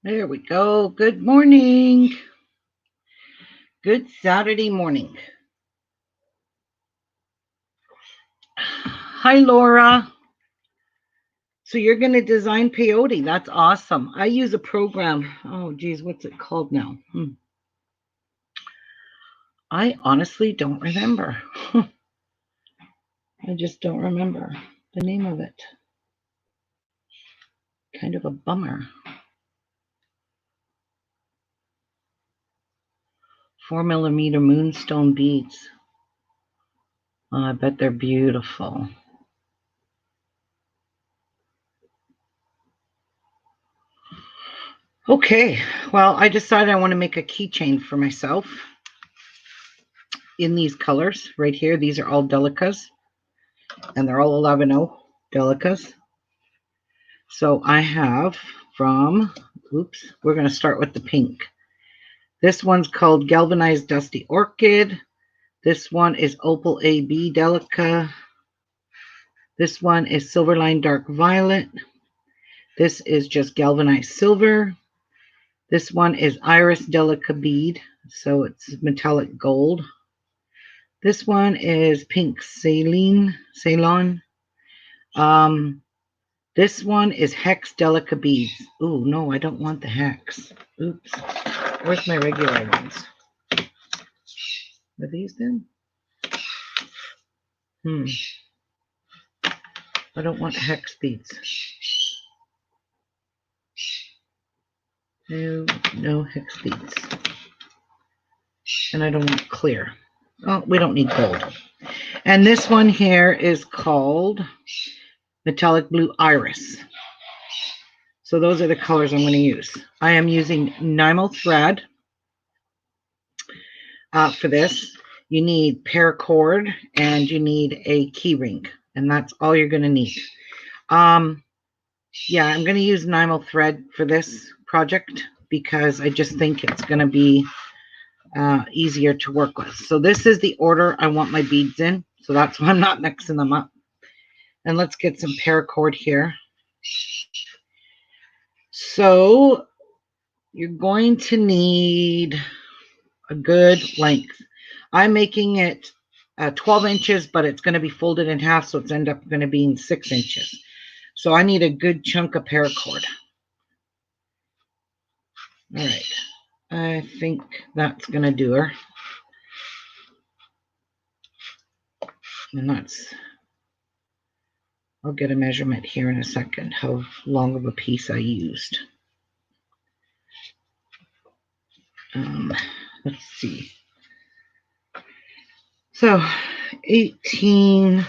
There we go. Good morning. Good Saturday morning. Hi, Laura. So you're going to design peyote. That's awesome. I use a program. Oh, geez, what's it called now? I honestly don't remember. I just don't remember the name of it. Kind of a bummer. 4mm moonstone beads. Oh, I bet they're beautiful. Okay, well, I decided I want to make a keychain for myself in these colors right here. These are all Delicas, and they're all 11-0 Delicas. So I have from, we're going to start with the pink. This one's called Galvanized Dusty Orchid. This one is Opal AB Delica. This one is Silverline Dark Violet. This is just Galvanized Silver. This one is Iris Delica Bead, so it's metallic gold. This one is Pink Ceylon. This one is Hex Delica Beads. Ooh, no, I don't want the Hex. Oops. Where's my regular ones? Are these them? I don't want Hex beads. No Hex beads. And I don't want clear. Oh, we don't need gold. And this one here is called Metallic Blue Iris. So those are the colors I'm going to use. I am using Nymo thread for this. You need paracord and you need a key ring, and that's all you're going to need. Yeah, I'm going to use Nymo thread for this project because I just think it's going to be easier to work with. So this is the order I want my beads in. So that's why I'm not mixing them up. And let's get some paracord here. So you're going to need a good length. I'm making it 12 inches, but it's going to be folded in half, so it's end up going to be 6 inches. So I need a good chunk of paracord. All right. I think that's going to do her. And I'll get a measurement here in a second, how long of a piece I used. Let's see. So 18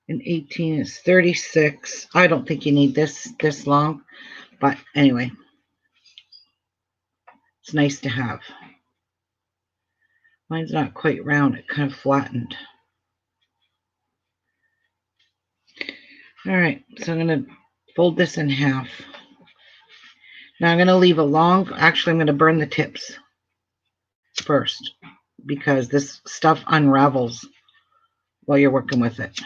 and 18 is 36. I don't think you need this long, but anyway, it's nice to have. Mine's not quite round, it kind of flattened. All right, so I'm going to fold this in half. Now I'm going to leave a long, actually I'm going to burn the tips first because this stuff unravels while you're working with it.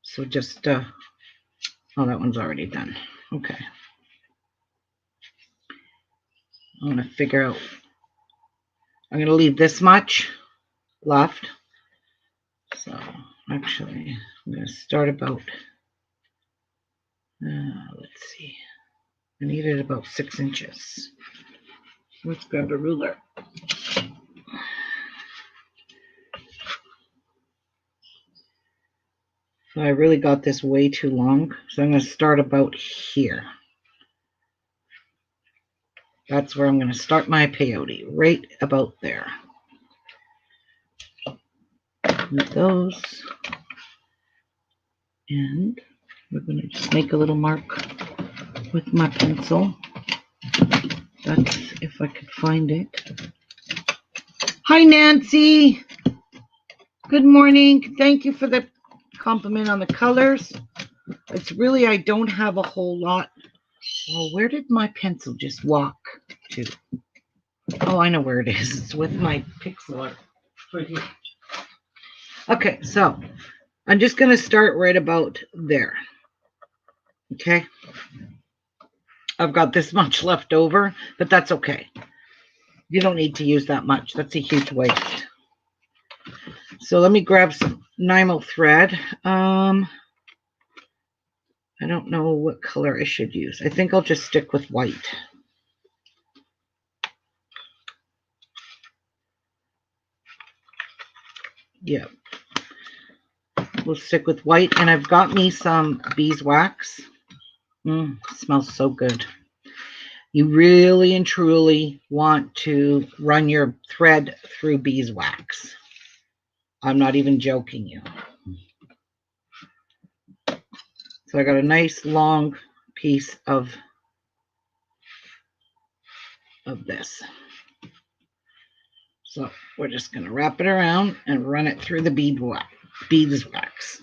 So just, oh, that one's already done. Okay. I'm going to figure out, I'm going to leave this much left. So actually, I'm going to start about, let's see, I needed about 6 inches. Let's grab a ruler. So I really got this way too long, so I'm going to start about here. That's where I'm going to start my peyote, right about there. With those. And we're going to just make a little mark with my pencil. That's if I could find it. Hi, Nancy. Good morning. Thank you for the compliment on the colors. It's really, I don't have a whole lot. Well, where did my pencil just walk to? Oh, I know where it is. It's with my pixel art. Okay, so I'm just going to start right about there. Okay. I've got this much left over, but that's okay. You don't need to use that much. That's a huge waste. So let me grab some Nymo thread. I don't know what color I should use. I think I'll just stick with white. Yeah. We'll stick with white. And I've got me some beeswax. Smells so good. You really and truly want to run your thread through beeswax. I'm not even joking you. So I got a nice long piece of this. So we're just going to wrap it around and run it through the beeswax.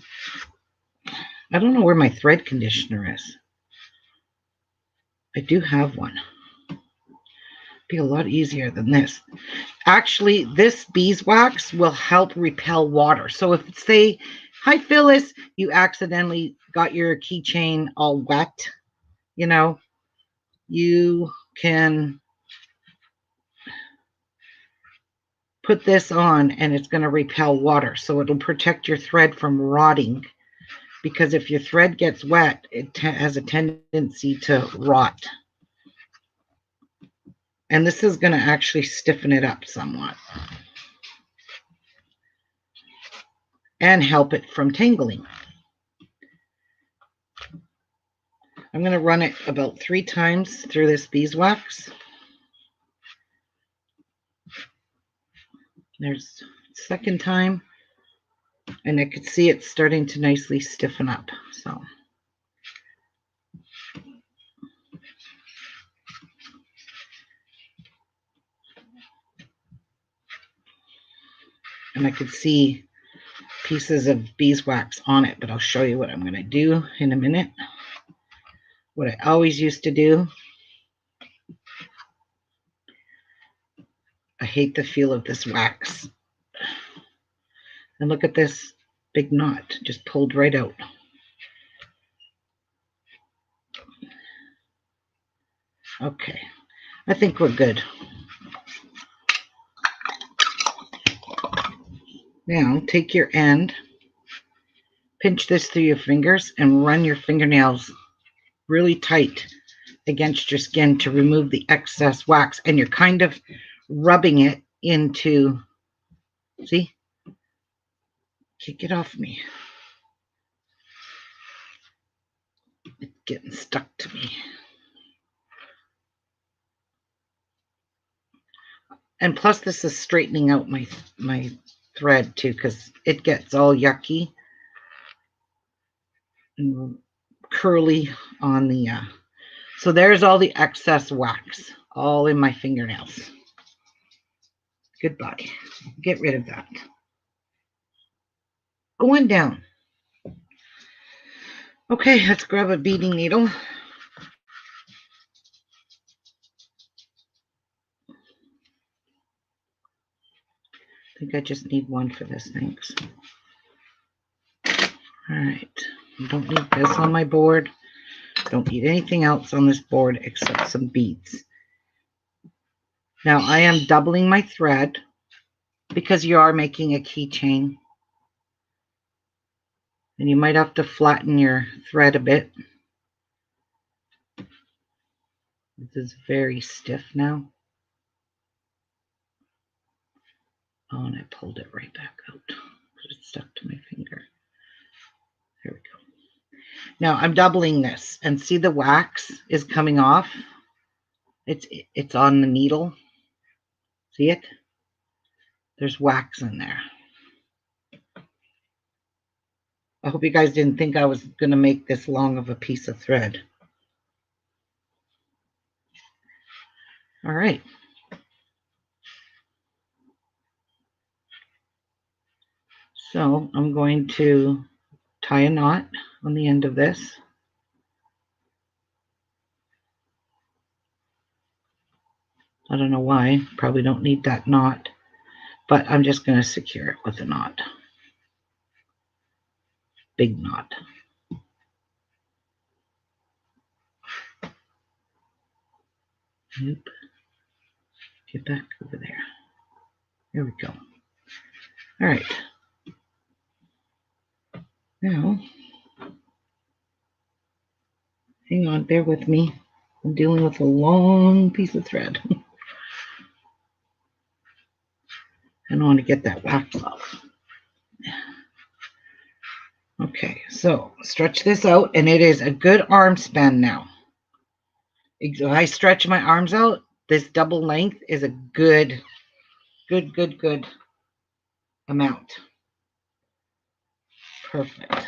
I don't know where my thread conditioner is. I do have one. Be a lot easier than this. Actually, this beeswax will help repel water. So if say, hi Phyllis, you accidentally got your keychain all wet, you know, you can put this on and it's going to repel water. So it'll protect your thread from rotting, because if your thread gets wet, it has a tendency to rot. And this is going to actually stiffen it up somewhat and help it from tangling. I'm going to run it about 3 times through this beeswax. There's the second time, and I could see it starting to nicely stiffen up. So and I could see pieces of beeswax on it, but I'll show you what I'm going to do in a minute. What I always used to do. I hate the feel of this wax. And look at this big knot, just pulled right out. Okay, I think we're good. Now take your end, pinch this through your fingers, and run your fingernails really tight against your skin to remove the excess wax. And you're kind of rubbing it into, see? Can't get off me. It's getting stuck to me. And plus this is straightening out my thread too, because it gets all yucky and curly on the so there's all the excess wax all in my fingernails. Goodbye. Get rid of that. Going down. Okay, let's grab a beading needle. I think I just need one for this, thanks. All right, I don't need this on my board. Don't need anything else on this board except some beads. Now I am doubling my thread because you are making a keychain. And you might have to flatten your thread a bit. This is very stiff now. Oh, and I pulled it right back out because it stuck to my finger. There we go. Now I'm doubling this, and see the wax is coming off. It's on the needle. See it? There's wax in there. I hope you guys didn't think I was going to make this long of a piece of thread. All right. So I'm going to tie a knot on the end of this. I don't know why. Probably don't need that knot, but I'm just going to secure it with a knot. Big knot. Nope. Get back over there. There we go. All right. Now, hang on, bear with me. I'm dealing with a long piece of thread. I don't want to get that wax off. Okay, so stretch this out, and it is a good arm span now. If I stretch my arms out, this double length is a good amount. Perfect.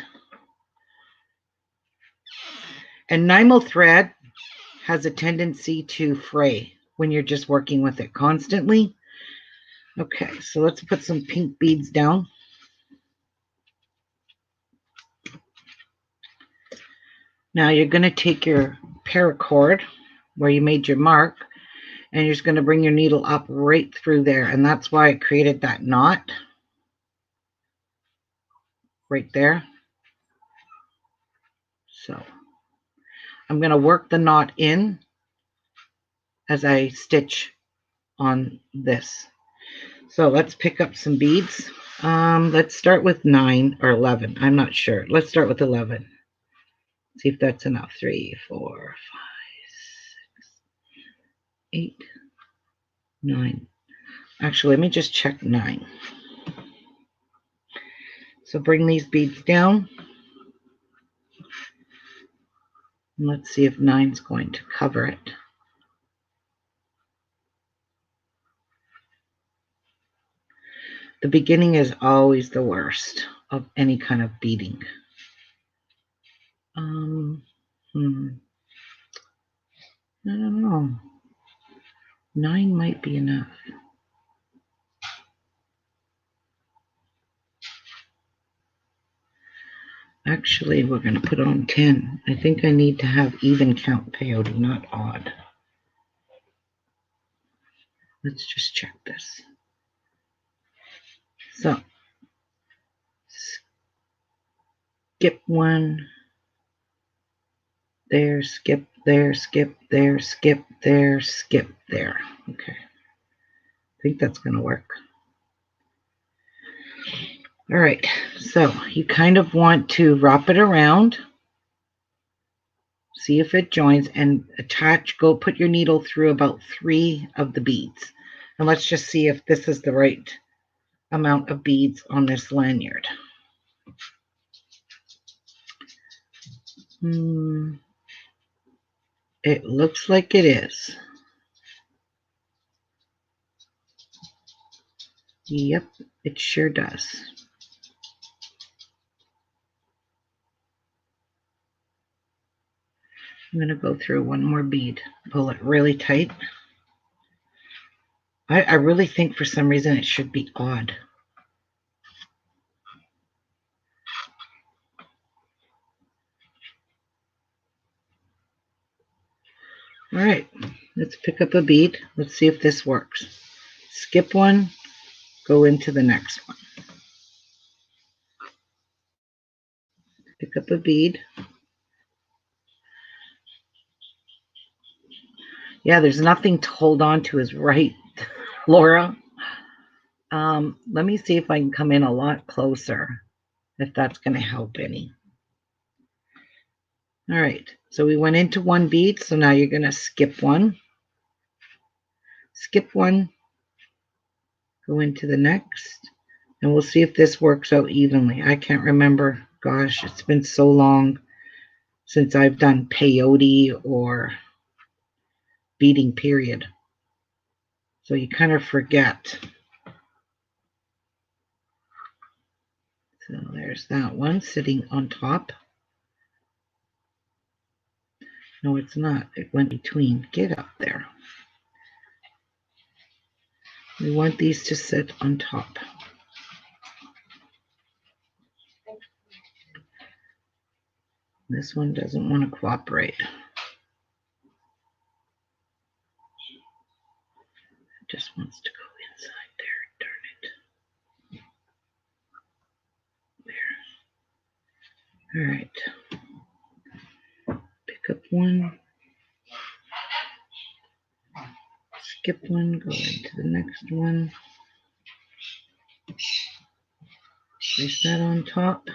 And Nymo thread has a tendency to fray when you're just working with it constantly. Okay, so let's put some pink beads down. Now you're going to take your paracord where you made your mark, and you're just going to bring your needle up right through there, and that's why it created that knot right there. So I'm going to work the knot in as I stitch on this. So let's pick up some beads. Let's start with 9 or 11. I'm not sure. Let's start with 11. See if that's enough. 3, 4, 5, 6, 8, 9. Actually, let me just check 9. So bring these beads down. And let's see if 9 is going to cover it. The beginning is always the worst of any kind of beading. I don't know. 9 might be enough. Actually, we're going to put on 10. I think I need to have even count peyote, not odd. Let's just check this. So, skip 1. There, skip there, skip there, skip there, skip there. Okay. I think that's going to work. All right. So, you kind of want to wrap it around. See if it joins, and attach, go put your needle through about 3 of the beads. And let's just see if this is the right amount of beads on this lanyard. It looks like it is. Yep, it sure does. I'm going to go through one more bead, pull it really tight. I really think for some reason it should be odd. All right, let's pick up a bead. Let's see if this works. Skip 1, go into the next one. Pick up a bead. Yeah, there's nothing to hold on to, is right, Laura. Let me see if I can come in a lot closer, if that's going to help any. All right, so we went into one bead, so now you're going to skip 1. Skip 1, go into the next, and we'll see if this works out evenly. I can't remember. Gosh, it's been so long since I've done peyote or beading, period. So you kind of forget. So there's that one sitting on top. No, it's not. It went between. Get up there. We want these to sit on top. This one doesn't want to cooperate. It just wants to go inside there. Darn it. There. All right. Pick up 1. skip one, go into the next one. Place that on top.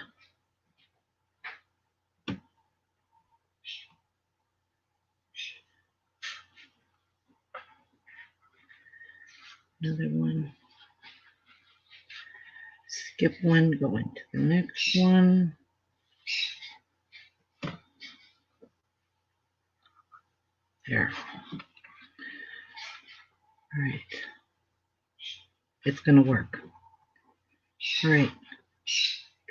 Another one. Skip one, go into the next one. There. All right. It's going to work. All right.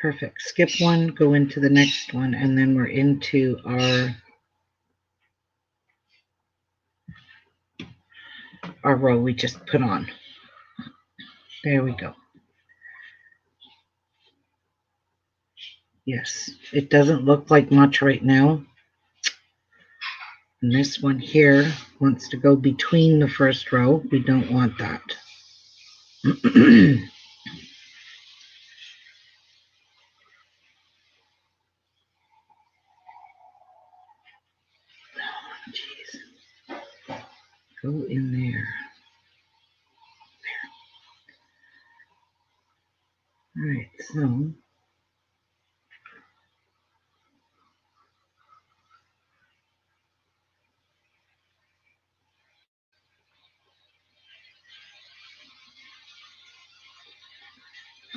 Perfect. Skip one, go into the next one, and then we're into our row we just put on. There we go. Yes, it doesn't look like much right now. And this one here wants to go between the first row. We don't want that. Jeez. Go in there. There. All right, so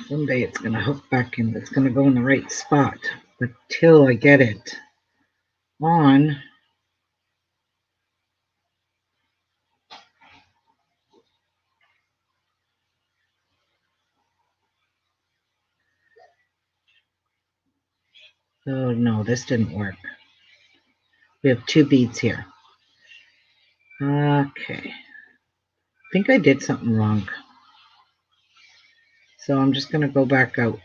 someday it's going to hook back in. It's going to go in the right spot. But till I get it on, oh no, this didn't work. We have 2 beads here. Okay. I think I did something wrong. So I'm just going to go back out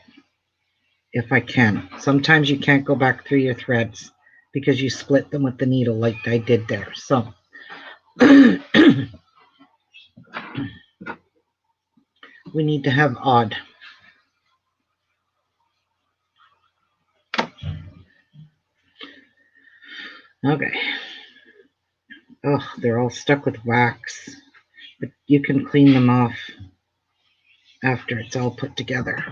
if I can. Sometimes you can't go back through your threads because you split them with the needle like I did there. So we need to have odd. Okay. Oh, they're all stuck with wax, but you can clean them off after it's all put together.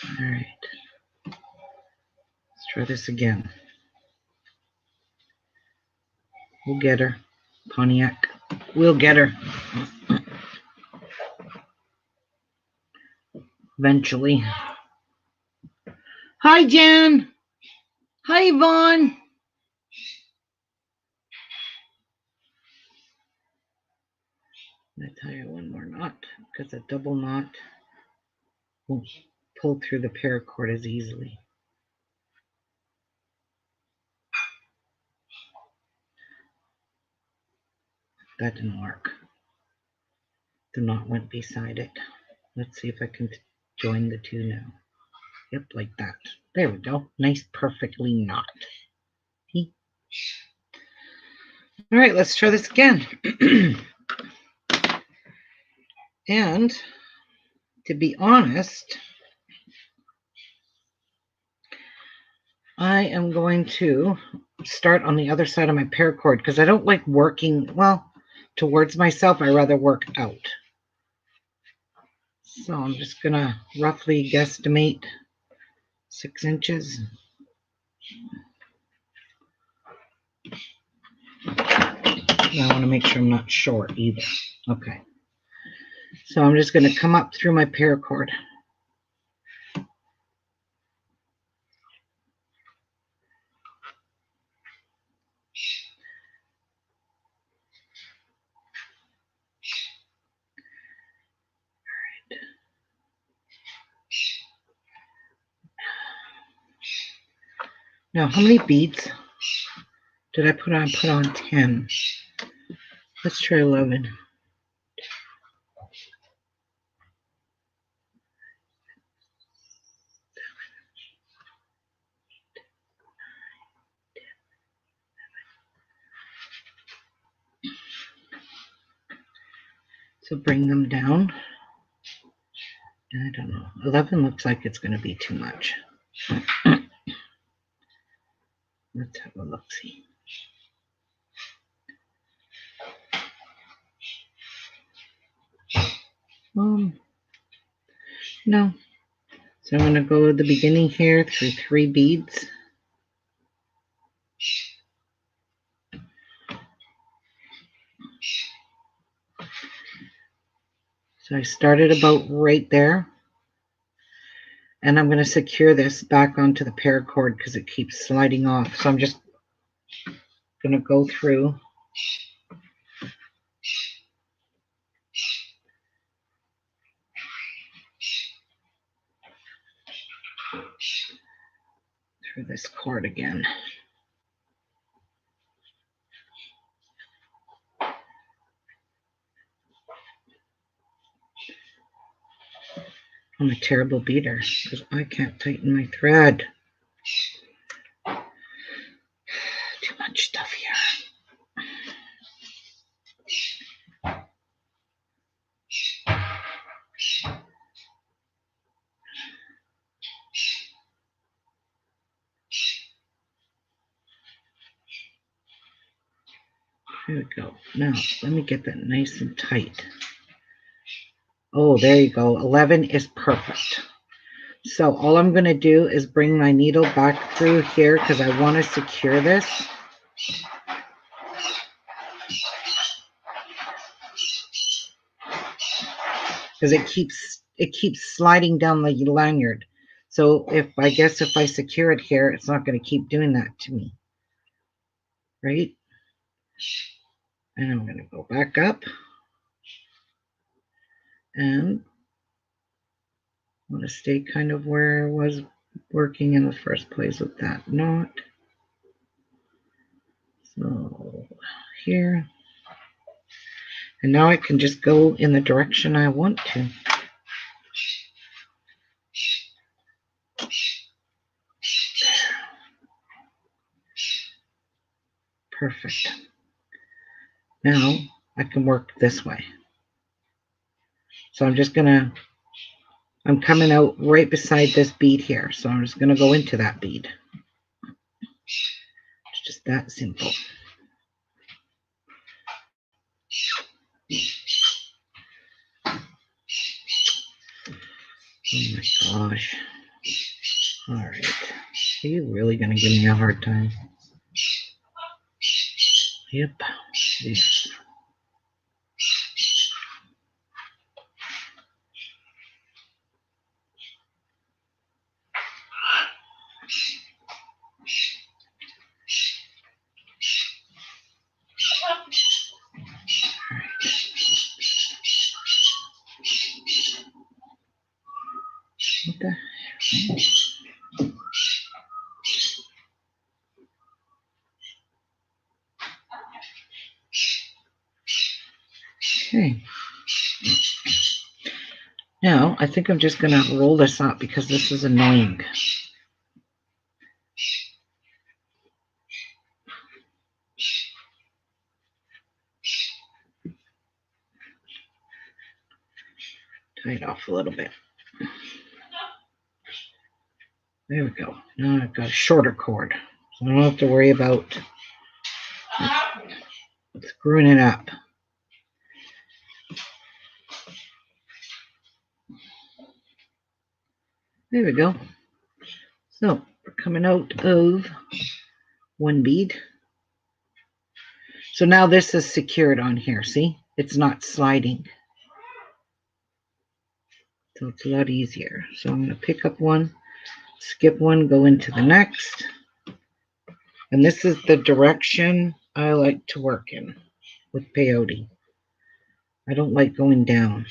All right. Let's try this again. We'll get her. Pontiac. We'll get her. Eventually. Hi, Jan. Hi, Yvonne. I'm going to tie one more knot because a double knot won't pull through the paracord as easily. That didn't work. The knot went beside it. Let's see if I can join the two now. Yep, like that. There we go. Nice, perfectly knot. See? All right, let's try this again. And to be honest, I am going to start on the other side of my paracord because I don't like working, well, towards myself. I rather work out. So I'm just going to roughly guesstimate 6 inches. I want to make sure I'm not short either. Okay. So I'm just going to come up through my paracord. Now, how many beads did I put on? I put on 10. Let's try 11. So bring them down. I don't know. 11 looks like it's going to be too much. Let's have a look-see. No. So I'm going to go to the beginning here through 3 beads. So I started about right there. And I'm going to secure this back onto the paracord because it keeps sliding off. So I'm just going to go through this cord again. I'm a terrible beater because I can't tighten my thread. Too much stuff here. There we go. Now, let me get that nice and tight. Oh, there you go. 11 is perfect. So all I'm going to do is bring my needle back through here because I want to secure this. Because it keeps sliding down the lanyard. So if I secure it here, it's not going to keep doing that to me. Right? And I'm going to go back up. And I'm going to stay kind of where I was working in the first place with that knot. So here. And now I can just go in the direction I want to. Perfect. Now I can work this way. So I'm coming out right beside this bead here. So I'm just going to go into that bead. It's just that simple. Oh my gosh. All right. Are you really going to give me a hard time? Yep. Yes. What the heck? Okay. Now, I think I'm just going to roll this up because this is annoying. Tie it off a little bit. There we go. Now I've got a shorter cord, so I don't have to worry about screwing it up. There we go. So we're coming out of one bead. So now this is secured on here. See, it's not sliding. So it's a lot easier. So I'm going to pick up one, skip one, go into the next. And this is the direction I like to work in with peyote. I don't like going down.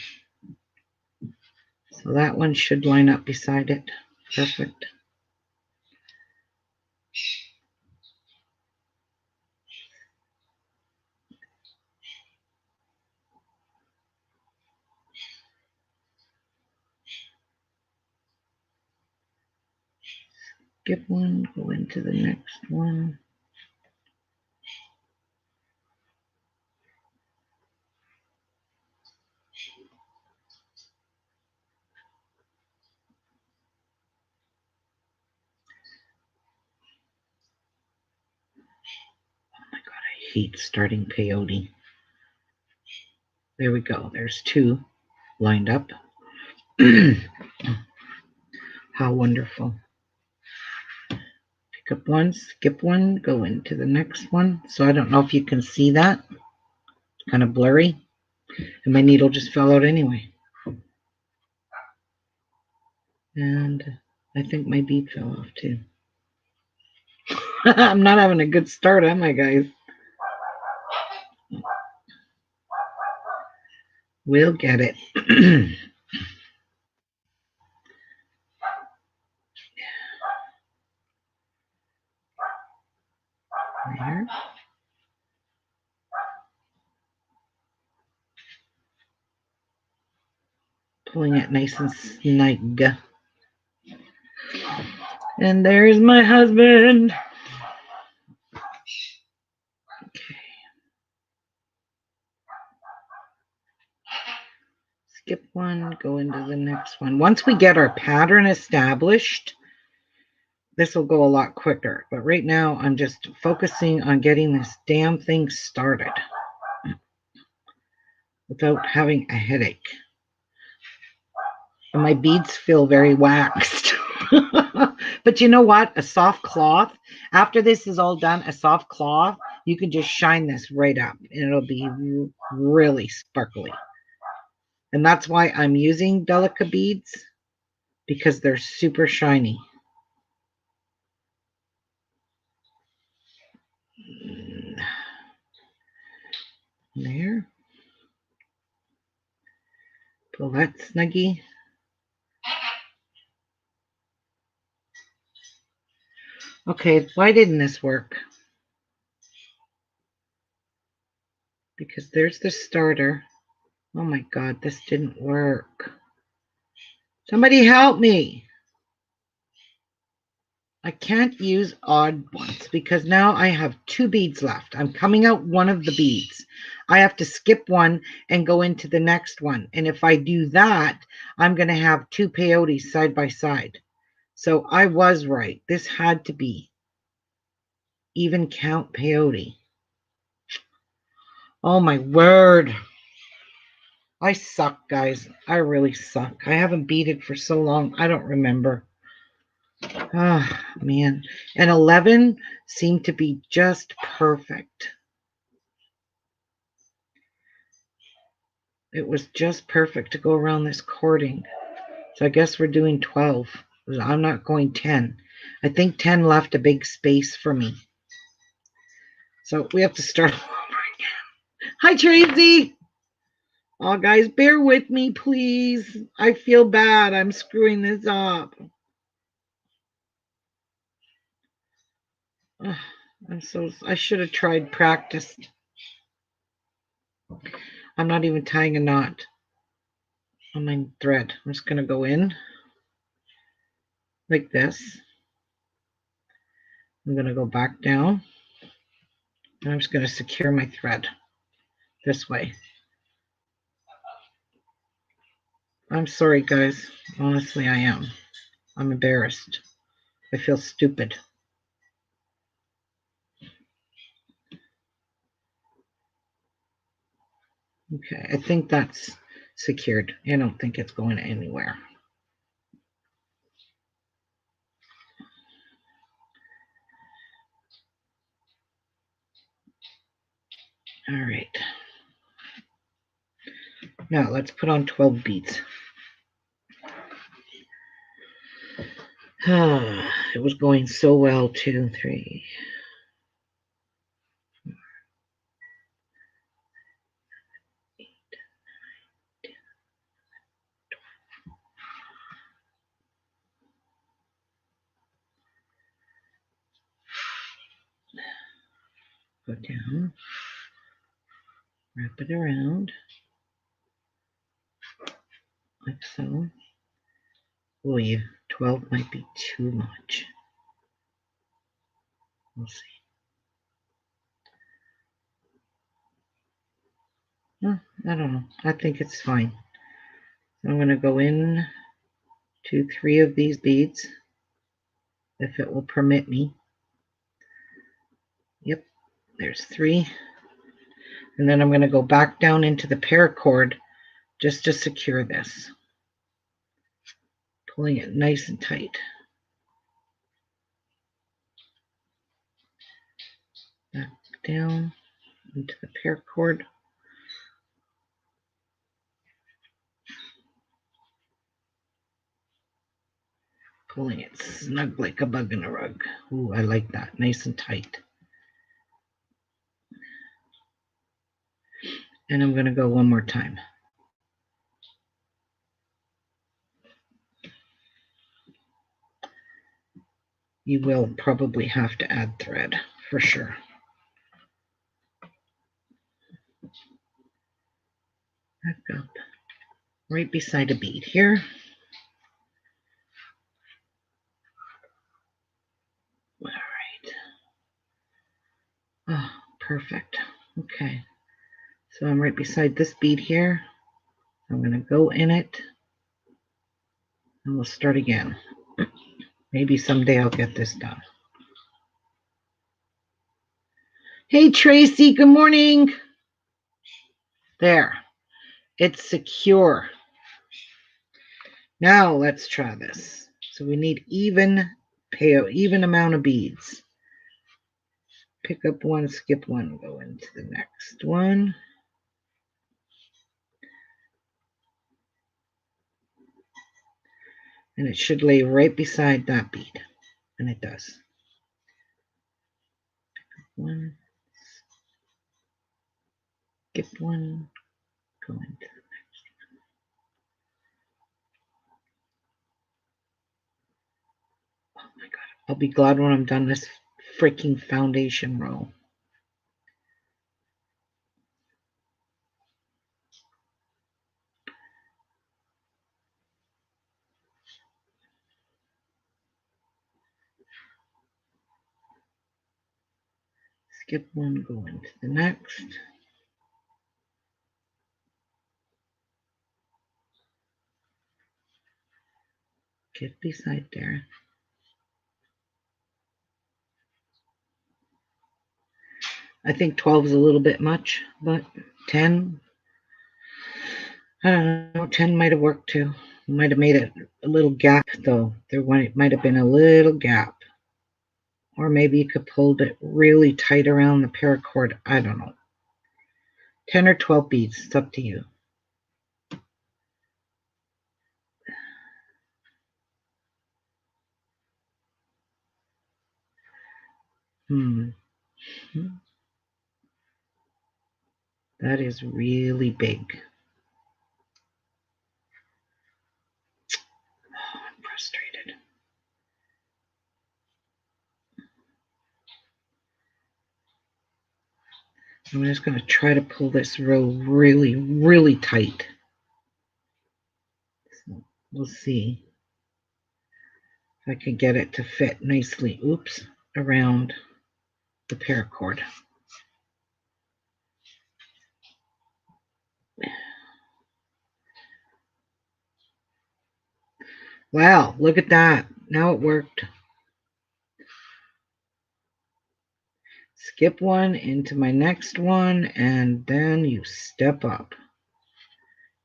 So that one should line up beside it. Perfect. Skip one, go into the next one. Oh my God, I hate starting peyote. There we go. There's two. lined up. How wonderful. Pick up one, skip one, go into the next one. So I don't know if you can see that. It's kind of blurry. And my needle just fell out anyway. And I think my bead fell off too. I'm not having a good start, am I, guys? We'll get it. There. Pulling it nice and snug. And there's my husband. Okay. Skip one, go into the next one. Once we get our pattern established, this will go a lot quicker. But right now, I'm just focusing on getting this damn thing started without having a headache. And my beads feel very waxed. But you know what? A soft cloth, after this is all done, a soft cloth, you can just shine this right up and it'll be really sparkly. And that's why I'm using Delica beads, because they're super shiny. There. Pull that snuggie. Okay, why didn't this work? Because there's the starter. Oh my God, this didn't work. Somebody help me. I can't use odd ones because now I have 2 beads left. I'm coming out one of the beads. I have to skip one and go into the next one. And if I do that, I'm going to have 2 peyotes side by side. So I was right. This had to be even count peyote. Oh my word. I suck, guys. I really suck. I haven't beaded for so long. I don't remember. Oh, man. And 11 seemed to be just perfect. It was just perfect to go around this cording. So I guess we're doing 12. I'm not going 10. I think 10 left a big space for me. So we have to start over again. Hi, Tracy. Oh, guys, bear with me, please. I feel bad. I'm screwing this up. I should have tried practice. I'm not even tying a knot on my thread. I'm just going to go in like this. I'm going to go back down. And I'm just going to secure my thread this way. I'm sorry, guys. Honestly, I am. I'm embarrassed. I feel stupid. Okay, I think that's secured. I don't think it's going anywhere. All right. Now let's put on 12 beads. It was going so well. 2, 3. Go down, wrap it around, like so. Oh, yeah, 12 might be too much. We'll see. I don't know. I think it's fine. I'm going to go in to 3 of these beads, if it will permit me. Yep, there's 3. And then I'm going to go back down into the paracord just to secure this. Pulling it nice and tight. Back down into the paracord. Pulling it snug like a bug in a rug. Ooh, I like that. Nice and tight. And I'm going to go one more time. You will probably have to add thread for sure. Back up. Right beside a bead here. All right. Oh, perfect. Okay. So I'm right beside this bead here. I'm going to go in it. And we'll start again. Maybe someday I'll get this done. Hey, Tracy, good morning. There. It's secure. Now let's try this. So we need even amount of beads. Pick up one, skip one, go into the next one. And it should lay right beside that bead. And it does. Pick up one, skip one, go into the next one. Oh my God. I'll be glad when I'm done this freaking foundation row. Skip one, go into the next. Get beside there. I think 12 is a little bit much, but 10, I don't know, 10 might have worked too. Might have made it a little gap though. There might have been a little gap. Or maybe you could pull it really tight around the paracord. I don't know. 10 or 12 beads. It's up to you. That is really big. Oh, I'm frustrated. I'm just going to try to pull this row really, really tight. So we'll see if I can get it to fit nicely, around the paracord. Wow, look at that. Now it worked. Skip one into my next one, and then you step up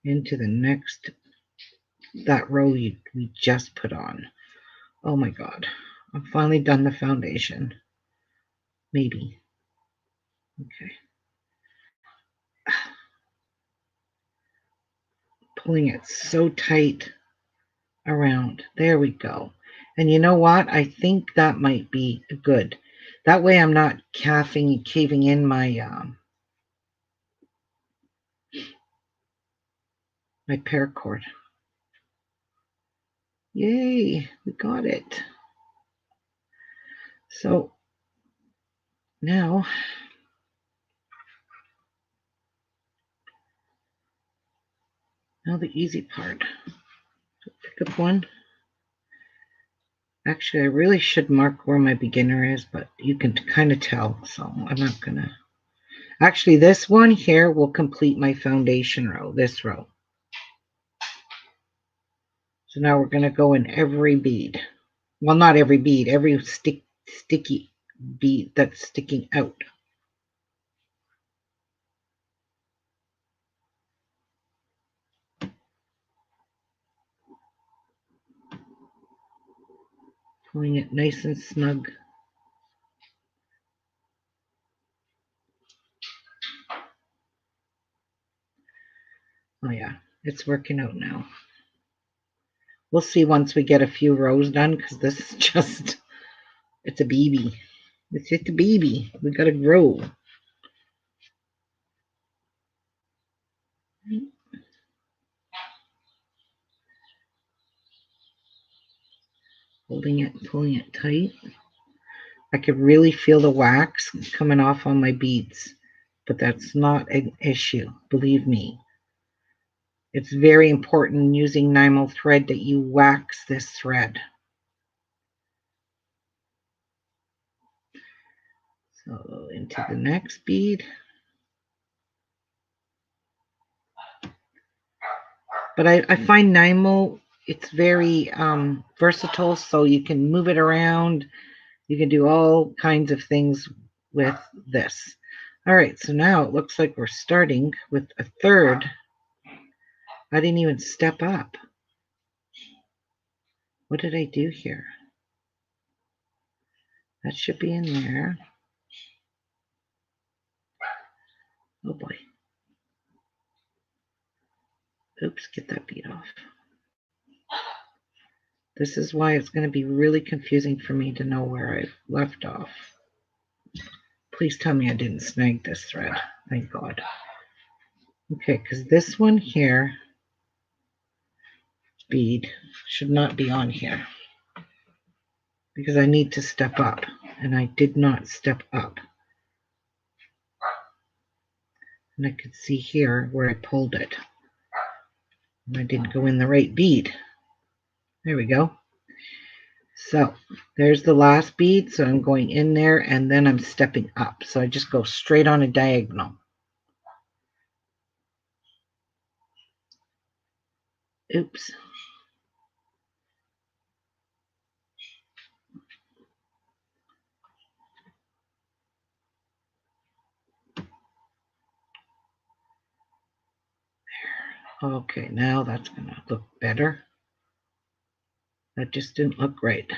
into the next, that row we just put on. Oh my God. I'm finally done the foundation. Maybe. Okay. Pulling it so tight around. There we go. And you know what? I think that might be good. That way I'm not caving in my my paracord. Yay, we got it. So now the easy part. So pick up one. Actually, I really should mark where my beginner is, but you can kind of tell, so I'm not gonna. Actually, this one here will complete my foundation row, this row. So now we're gonna go in every bead. Well, not every bead, every sticky bead that's sticking out. Pulling it nice and snug. Oh yeah, it's working out now. We'll see once we get a few rows done, because this is just, it's a baby. It's just a baby. We gotta grow. Holding it and pulling it tight. I could really feel the wax coming off on my beads, but that's not an issue, believe me. It's very important using Nymo thread that you wax this thread. So into the next bead. But I find Nymo, it's very versatile, so you can move it around. You can do all kinds of things with this. All right, so now it looks like we're starting with a third. I didn't even step up. What did I do here? That should be in there. Oh boy. Oops, get that bead off. This is why it's going to be really confusing for me to know where I've left off. Please tell me I didn't snag this thread. Thank God. Okay, because this one here, bead, should not be on here. Because I need to step up, and I did not step up. And I could see here where I pulled it. And I didn't go in the right bead. There we go. So there's the last bead. So I'm going in there and then I'm stepping up. So I just go straight on a diagonal. Oops. Okay, now that's going to look better. That just didn't look right.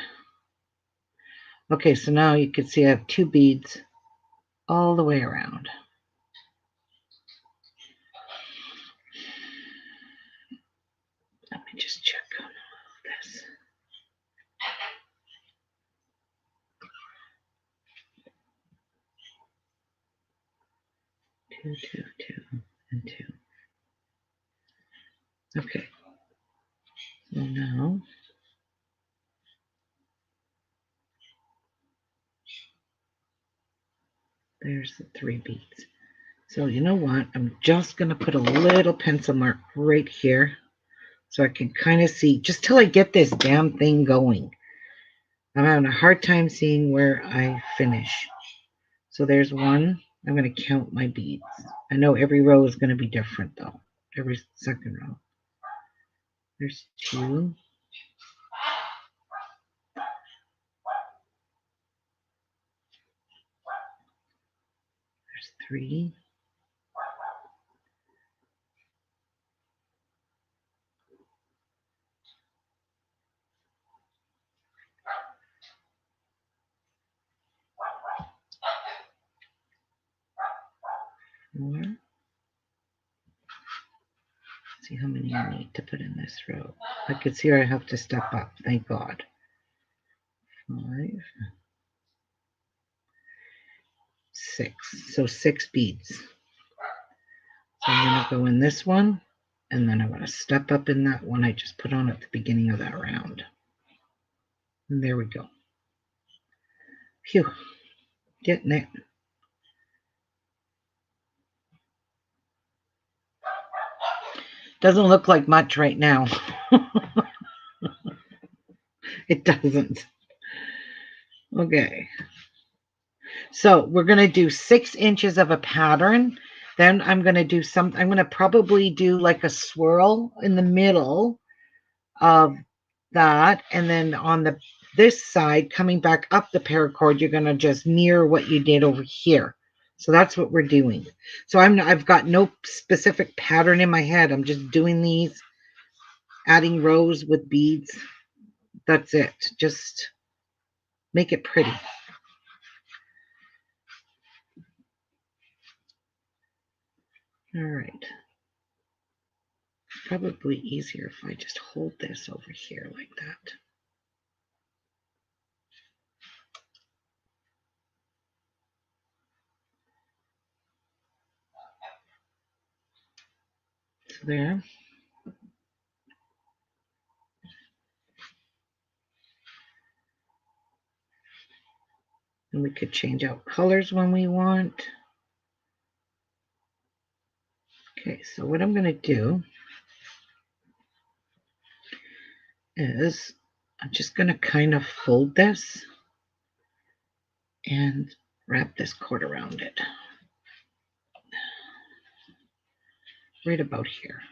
Okay, so now you can see I have two beads all the way around. Let me just check on this. Two, and two. Okay. So now there's the three beads. So you know what? I'm just going to put a little pencil mark right here so I can kind of see, just till I get this damn thing going. I'm having a hard time seeing where I finish. So there's one. I'm going to count my beads. I know every row is going to be different though. Every second row. There's two. There's three. Four. See how many I need to put in this row. I can see where I have to step up. Thank God. 5. 6. So 6 beads. So I'm going to go in this one, and then I'm going to step up in that one I just put on at the beginning of that round. And there we go. Phew. Getting it. Doesn't look like much right now. It doesn't. Okay. So we're going to do 6 inches of a pattern. Then I'm going to do something. I'm going to probably do like a swirl in the middle of that. And then on this side, coming back up the paracord, you're going to just mirror what you did over here. So that's what we're doing. So I've got no specific pattern in my head. I'm just doing these, adding rows with beads. That's it. Just make it pretty. All right. Probably easier if I just hold this over here like that. So there. And we could change out colors when we want. Okay, so what I'm going to do is I'm just going to kind of fold this and wrap this cord around it. Right about here.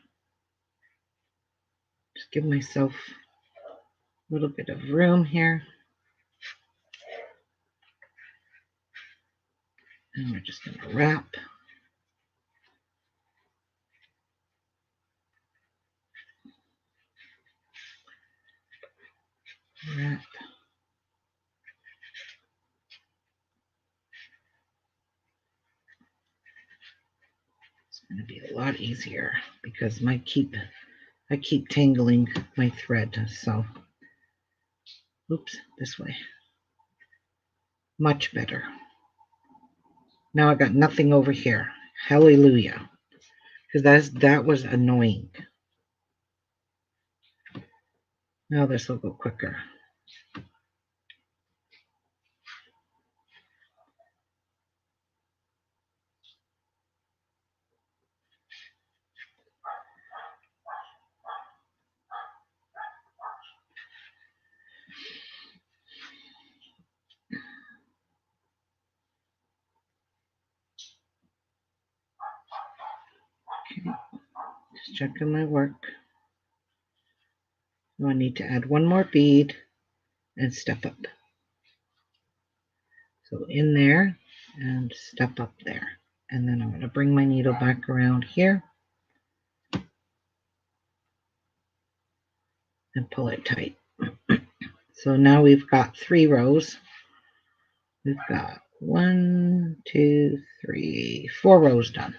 Just give myself a little bit of room here. And we're just going to wrap. Wrap. It's going to be a lot easier because I keep tangling my thread. So, oops, this way. Much better. Now I got nothing over here. Hallelujah. Because that was annoying. Now this will go quicker. Okay, just checking my work. Now I need to add one more bead and step up. So in there and step up there. And then I'm going to bring my needle back around here and pull it tight. So now we've got 3 rows. We've got 1, 2, 3, 4 rows done.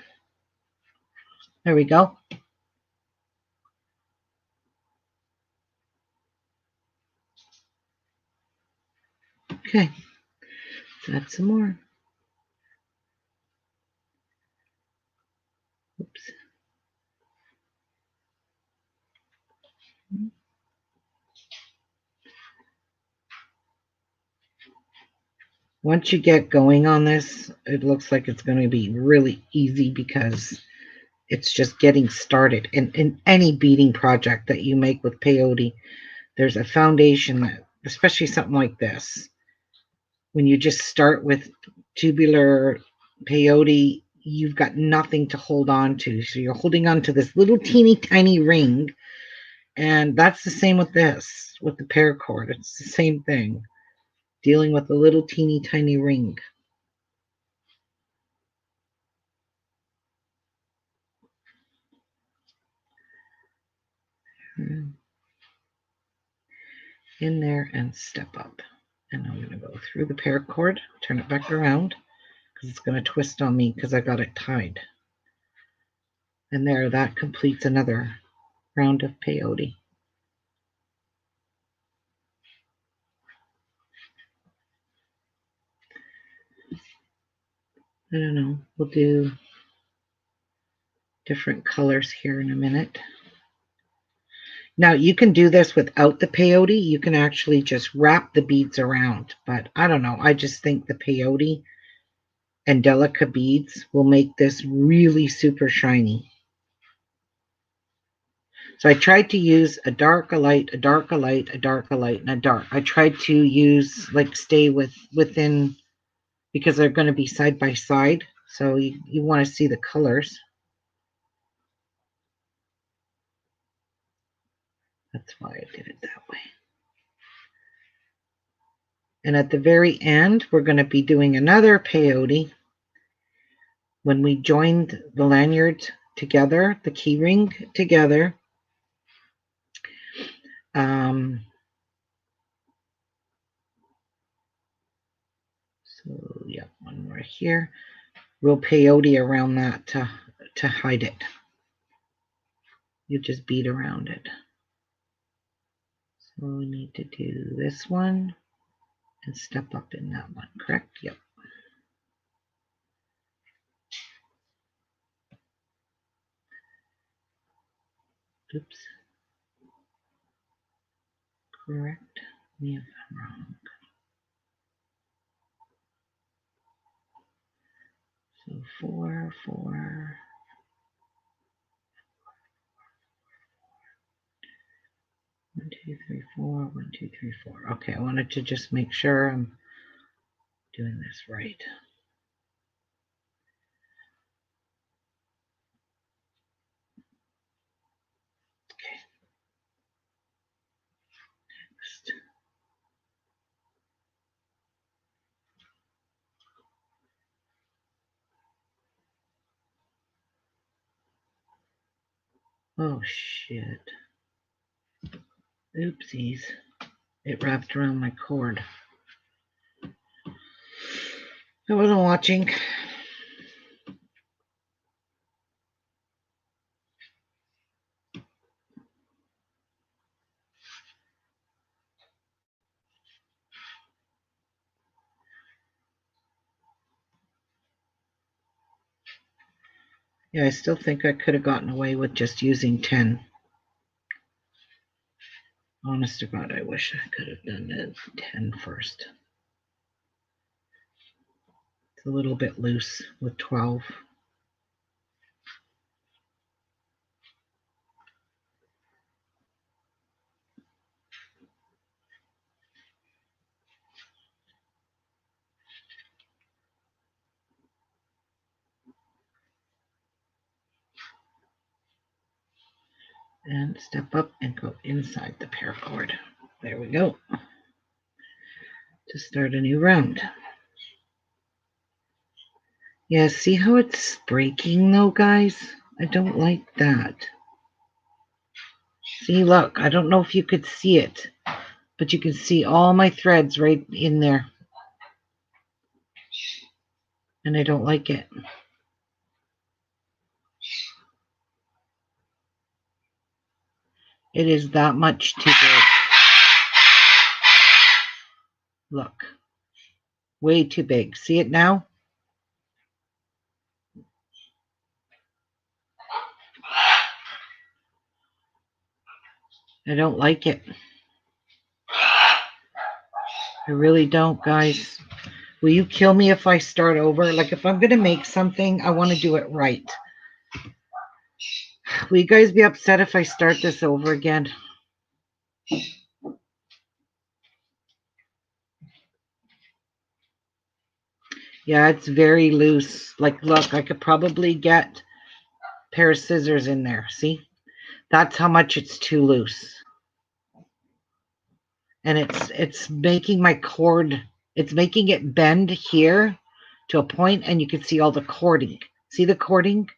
There we go. Okay, let's add some more. Oops. Once you get going on this, it looks like it's going to be really easy because it's just getting started. In any beading project that you make with peyote, there's a foundation that, especially something like this, when you just start with tubular peyote, you've got nothing to hold on to. So you're holding on to this little teeny tiny ring. And that's the same with this, with the paracord. It's the same thing, dealing with a little teeny tiny ring. In there and step up. And I'm going to go through the paracord, turn it back around, because it's going to twist on me because I got it tied. And there, that completes another round of peyote. I don't know, we'll do different colors here in a minute. Now you can do this without the peyote. You can actually just wrap the beads around, but I don't know. I just think the peyote and Delica beads will make this really super shiny. So I tried to use a dark, a light, a dark, a light, a dark, a light, and a dark. I tried to use, like, stay within, because they're going to be side by side. So you want to see the colors. That's why I did it that way. And at the very end, we're going to be doing another peyote. When we joined the lanyard together, the key ring together, So yeah, one right here. We'll peyote around that to hide it. You just bead around it. So we need to do this one and step up in that one, correct? Yep. Oops. Correct me if I'm wrong. So 4, 4. 1, 2, 3, 4. 1, 2, 3, 4. Okay, I wanted to just make sure I'm doing this right. Okay. Next. Oh shit. Oopsies. It wrapped around my cord. I wasn't watching. Yeah, I still think I could have gotten away with just using 10. Honest to God, I wish I could have done the 10 first. It's a little bit loose with 12. And step up and go inside the paracord. There we go. To start a new round. Yeah, see how it's breaking though, guys? I don't like that. See, look, I don't know if you could see it, but you can see all my threads right in there. And I don't like it. It is that much too big. Look. Way too big. See it now? I don't like it. I really don't, guys. Will you kill me if I start over? Like, if I'm going to make something, I want to do it right. Will you guys be upset if I start this over again? Yeah, it's very loose. Like, look, I could probably get a pair of scissors in there. See? That's how much it's too loose. And it's making my cord, it's making it bend here to a point, and you can see all the cording. See the cording?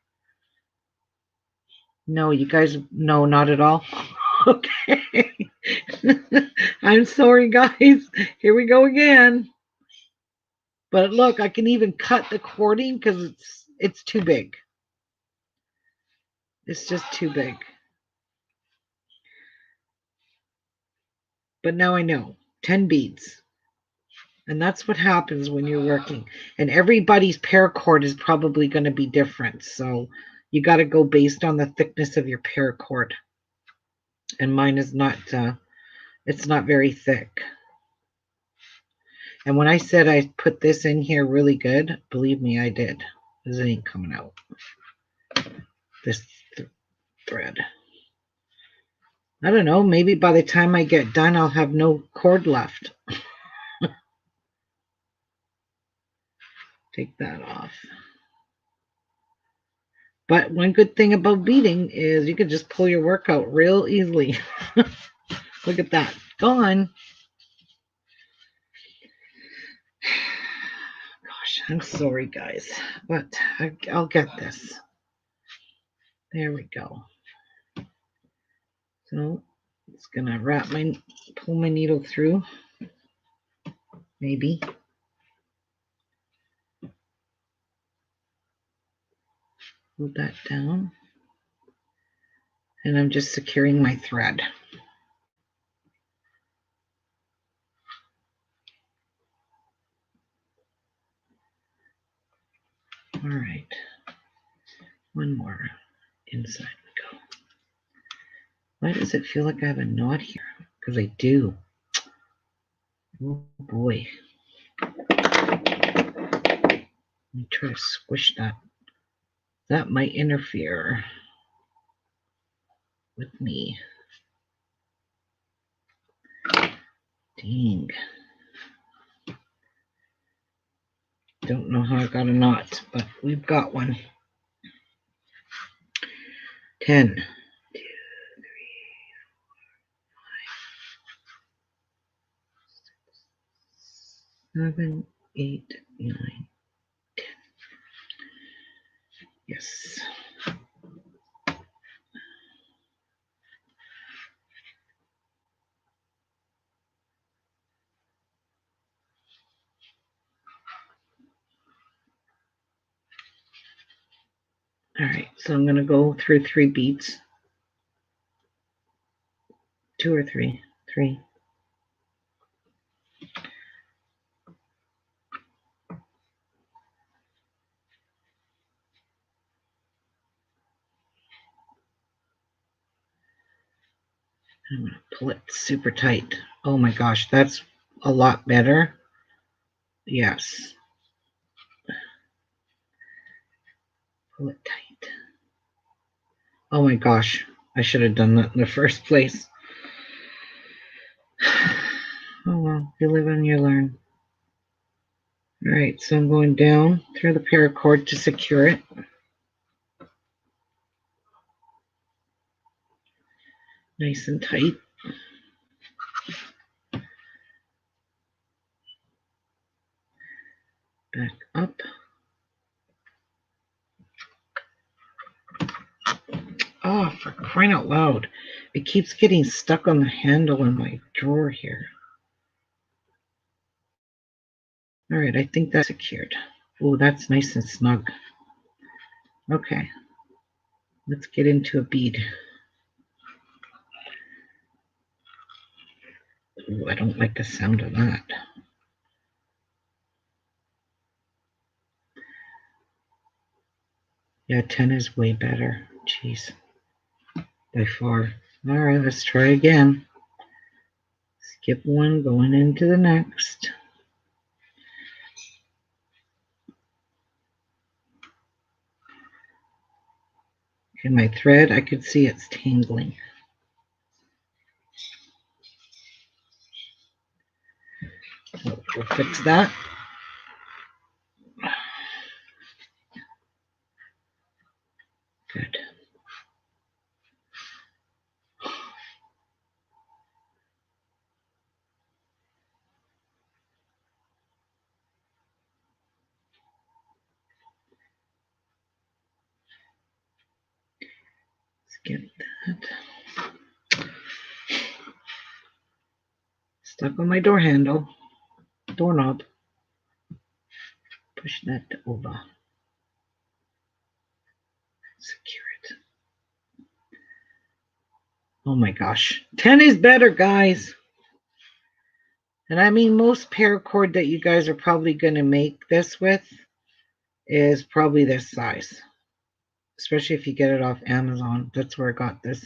No, you guys, no, not at all. Okay. I'm sorry, guys. Here we go again. But look, I can even cut the cording because it's too big. It's just too big. But now I know. 10 beads. And that's what happens when you're working. And everybody's paracord is probably going to be different. So you got to go based on the thickness of your paracord. And mine is not, it's not very thick. And when I said I put this in here really good, believe me, I did. This ain't coming out. This thread. I don't know. Maybe by the time I get done, I'll have no cord left. Take that off. But one good thing about beading is you can just pull your work out real easily. Look at that. Gone. Gosh, I'm sorry, guys. But I'll get this. There we go. So it's going to pull my needle through. Maybe. Hold that down. And I'm just securing my thread. All right. One more. Inside we go. Why does it feel like I have a knot here? Because I do. Oh boy. Let me try to squish that. That might interfere with me. Dang. Don't know how I got a knot, but we've got one. 10, 2, 3, 4, 5, 6, 7, 8, 9, 10. Yes. All right, so I'm going to go through 3 beads. 2 or 3. 3. I'm going to pull it super tight. Oh my gosh, that's a lot better. Yes. Pull it tight. Oh my gosh, I should have done that in the first place. Oh well, you live and you learn. All right, so I'm going down through the paracord to secure it. Nice and tight. Back up. Oh, for crying out loud. It keeps getting stuck on the handle in my drawer here. All right, I think that's secured. Oh, that's nice and snug. Okay, let's get into a bead. Ooh, I don't like the sound of that. Yeah, 10 is way better. Jeez, by far. All right, let's try again. Skip one, going into the next. Okay, my thread, I could see it's tangling. So we'll fix that. Good. Skip that. Stuck on my door handle, doorknob. Push that over. Secure it. Oh my gosh. 10 is better, guys. And I mean, most paracord that you guys are probably going to make this with is probably this size. Especially if you get it off Amazon. That's where I got this,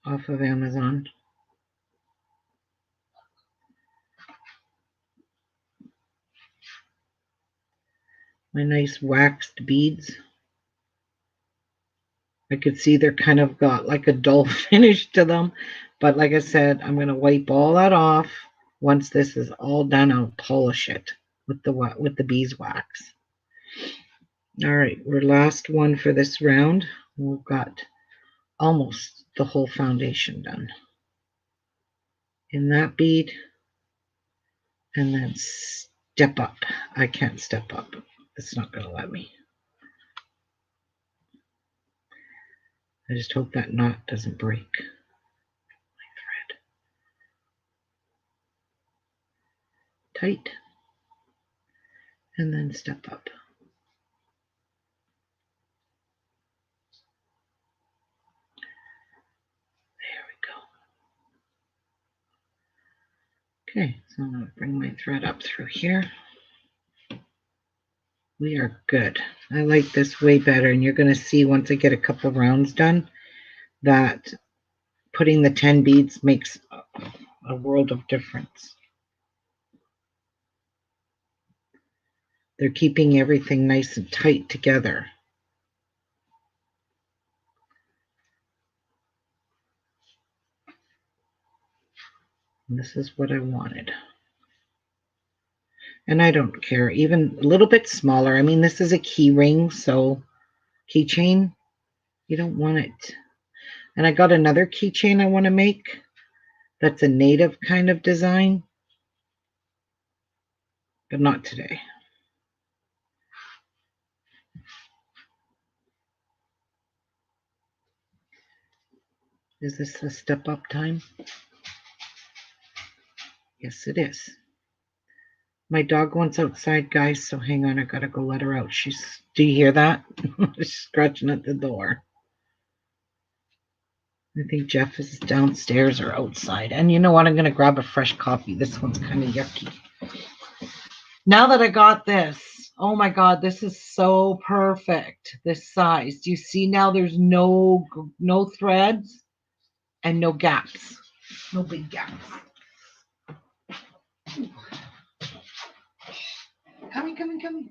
off of Amazon. My nice waxed beads. I could see they're kind of got like a dull finish to them. But like I said, I'm going to wipe all that off. Once this is all done, I'll polish it with the beeswax. All right, we're last one for this round. We've got almost the whole foundation done. In that bead, and then step up. I can't step up. It's not going to let me. I just hope that knot doesn't break my thread. Tight. And then step up. Okay, so I'm going to bring my thread up through here. We are good. I like this way better, and you're going to see once I get a couple rounds done that putting the 10 beads makes a world of difference. They're keeping everything nice and tight together. And this is what I wanted. And I don't care, even a little bit smaller. I mean, this is a key ring, so keychain, you don't want it. And I got another keychain I want to make that's a native kind of design, but not today. Is this a step up time? Yes, it is. My dog wants outside, guys, so hang on. I gotta go let her out. Do you hear that? She's scratching at the door. I think Jeff is downstairs or outside. And you know what? I'm gonna grab a fresh copy. This one's kind of yucky. Now that I got this, oh my God, this is so perfect. This size. Do you see now? There's no threads and no gaps. No big gaps. Coming.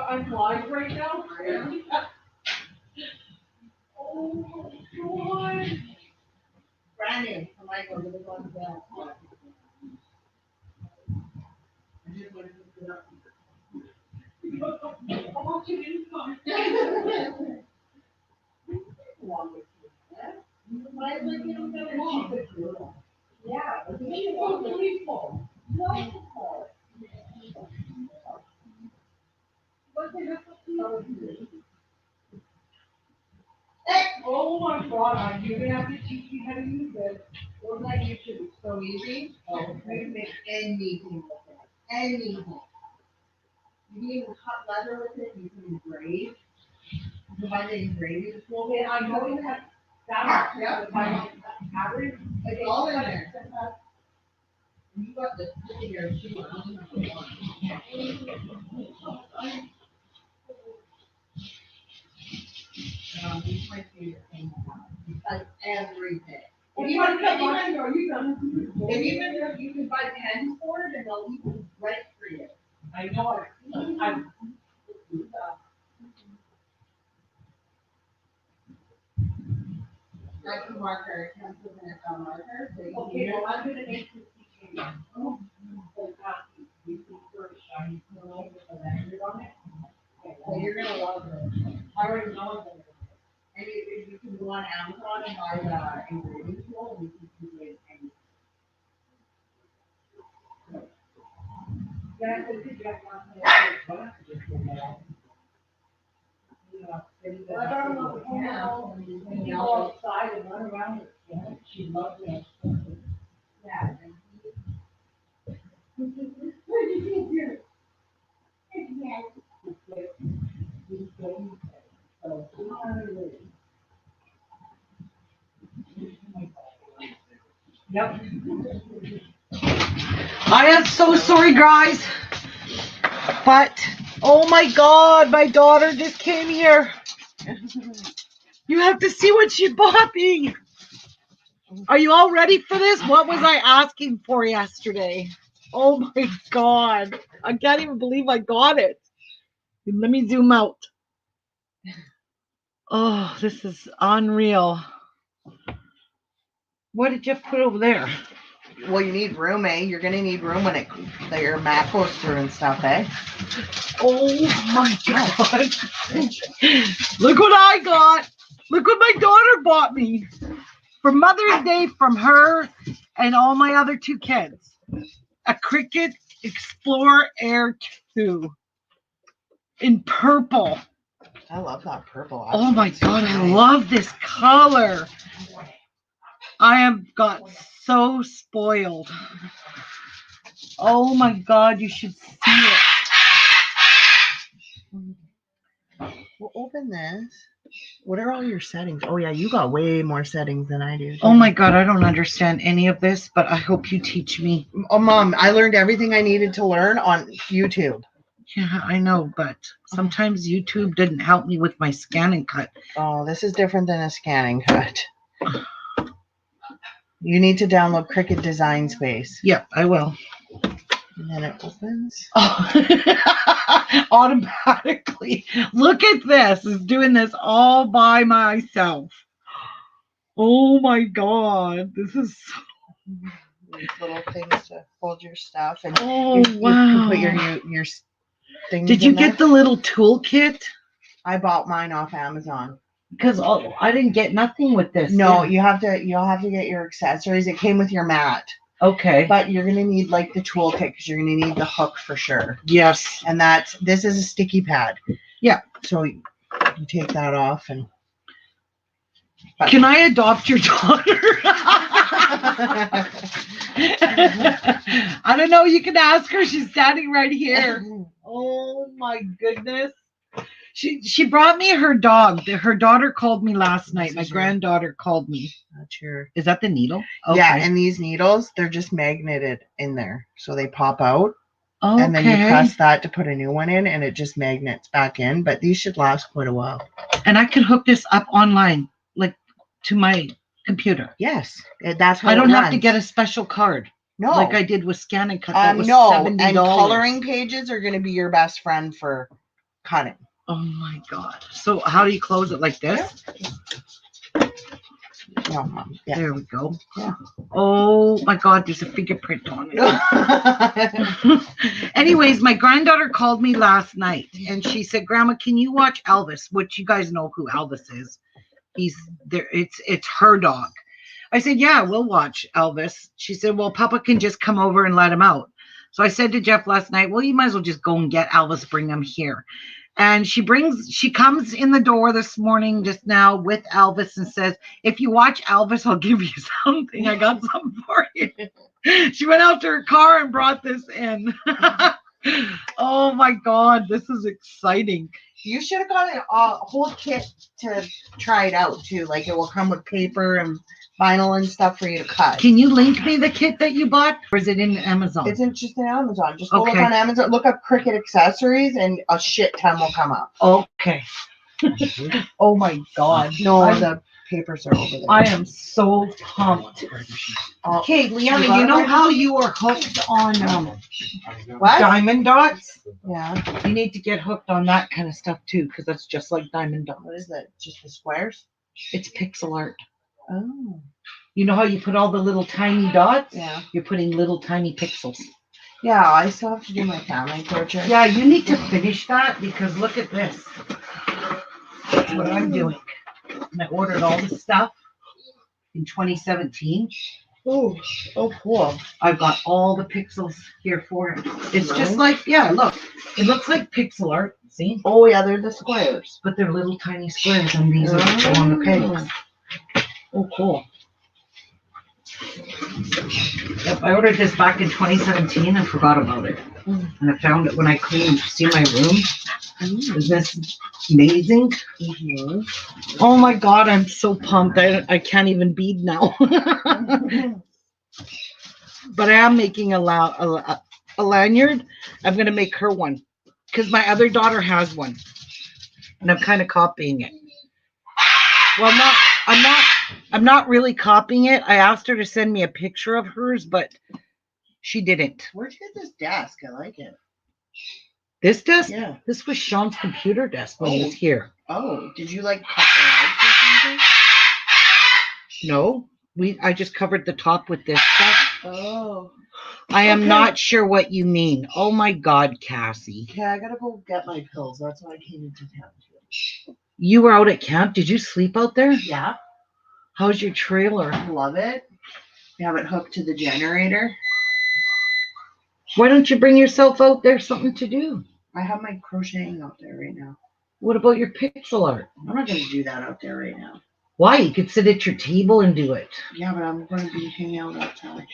I'm live right now. Oh my God. Brandon, Michael, the one that. Yeah, oh my God, you're gonna have to teach me how to use it. Or like YouTube, it's so easy. Oh, you can make anything with it. Anything. You can even cut leather with it, you can engrave. You can buy the engraving tool. Yeah, I know you have that. Yeah. Average. It's all in there. You got the here too. These my favorite things. Like everything. If you want to cut mine, or you can. If you can buy pens for it, and they'll even write for you. I know it. I'm. Like a marker, pencil and a marker. So okay, well, I'm gonna make this keychain. Oh, you see sort of shiny pearl with the lanyard on it. So you're gonna love it. I already know it. And you can go on Amazon and buy the engraving tool, and you can do it anything. Yeah, so you get one. I don't know if you go outside and run around with it. She loves it. Yeah. Yep. I am so sorry, guys. But, oh my God, my daughter just came here. You have to see what she bought me. Are you all ready for this? What was I asking for yesterday? Oh my God. I can't even believe I got it. Let me zoom out. Oh, this is unreal. What did you put over there? Well, you need room, eh? You're gonna need room when your mat goes through and stuff, eh? Oh my God. Look what I got. Look what my daughter bought me for Mother's Day from her and all my other two kids. A Cricut Explorer Air 2 in purple. I love that purple. Oh my God, I love this color. I have got so spoiled. Oh my God, you should see it. We'll open this. What are all your settings? Oh, yeah, you got way more settings than I do. Oh my God, I don't understand any of this, but I hope you teach me. Oh, Mom, I learned everything I needed to learn on YouTube. Yeah, I know, but sometimes YouTube didn't help me with my scan and cut. Oh, this is different than a scanning cut. You need to download Cricut Design Space. Yep, I will. And then it opens. Oh. Automatically. Look at this. It's doing this all by myself. Oh my God. This is so... These little things to hold your stuff. And oh, you wow. can put your things Did you in there. get the little toolkit? I bought mine off Amazon. Because I didn't get nothing with this. No, you'll have to get your accessories. It came with your mat. Okay. But you're gonna need like the toolkit because you're gonna need the hook for sure. Yes. And this is a sticky pad. Yeah. So you take that off and. Can I adopt your daughter? I don't know. You can ask her. She's standing right here. Oh my goodness. She brought me her dog. Her daughter called me last night. My granddaughter called me. That's your. Is that the needle? Okay. Yeah, and these needles, they're just magneted in there, so they pop out. Okay. And then you press that to put a new one in, and it just magnets back in. But these should last quite a while. And I can hook this up online, like to my computer. Yes, that's how I don't it have runs. to get a special card. No, like I did with Scan and Cut. That was no, $70. and coloring pages are going to be your best friend for cutting. Oh my God. So how do you close it, like this? No, Mom. Yeah. There we go. Yeah. Oh my God, there's a fingerprint on it. Anyways, my granddaughter called me last night and she said, Grandma, can you watch Elvis? Which you guys know who Elvis is. He's there. It's her dog. I said, yeah, we'll watch Elvis. She said, well, Papa can just come over and let him out. So I said to Jeff last night, well, you might as well just go and get Elvis, bring him here. And she comes in the door this morning just now with Elvis and says, if you watch Elvis, I'll give you something. I got something for you. She went out to her car and brought this in. Oh my God, this is exciting. You should have got a whole kit to try it out too. Like it will come with paper and vinyl and stuff for you to cut. Can you link me the kit that you bought, or is it in Amazon? It's just in Amazon. Just go look on Amazon, look up Cricut accessories, and a shit ton will come up. Okay. Oh my God. No, the papers are over there. I am so pumped. Okay, Leanna, you know how you are hooked on what? diamond dots? Yeah. You need to get hooked on that kind of stuff too, because that's just like diamond dots. What is that? Just the squares? It's pixel art. Oh. You know how you put all the little tiny dots? Yeah. You're putting little tiny pixels. Yeah, I still have to do my family portrait. Yeah, you need to finish that because look at this. That's what I'm doing. And I ordered all this stuff in 2017. Oh, cool. I've got all the pixels here for it. It's just like, yeah, look. It looks like pixel art. See? Oh, yeah, they're the squares. But they're little tiny squares and these are on the pegs. Oh, cool. Yep, I ordered this back in 2017 and forgot about it. And I found it when I cleaned. See my room? Isn't this amazing? Oh my God, I'm so pumped. I can't even bead now. But I am making a lanyard. I'm going to make her one because my other daughter has one. And I'm kind of copying it. Well, I'm not really copying it. I asked her to send me a picture of hers, but she didn't. Where'd you get this desk? I like it. This desk? Yeah. This was Sean's computer desk when he was here. Oh, did you like cut the legs or something? No, I just covered the top with this stuff. Oh. I am not sure what you mean. Oh my God, Cassie. Okay, I gotta go get my pills. That's why I came into town too. You were out at camp. Did you sleep out there? Yeah. How's your trailer? Love it. We have it hooked to the generator. Why don't you bring yourself out there? Something to do. I have my crocheting out there right now. What about your pixel art? I'm not going to do that out there right now. Why? You could sit at your table and do it. Yeah, but I'm going to be hanging out outside.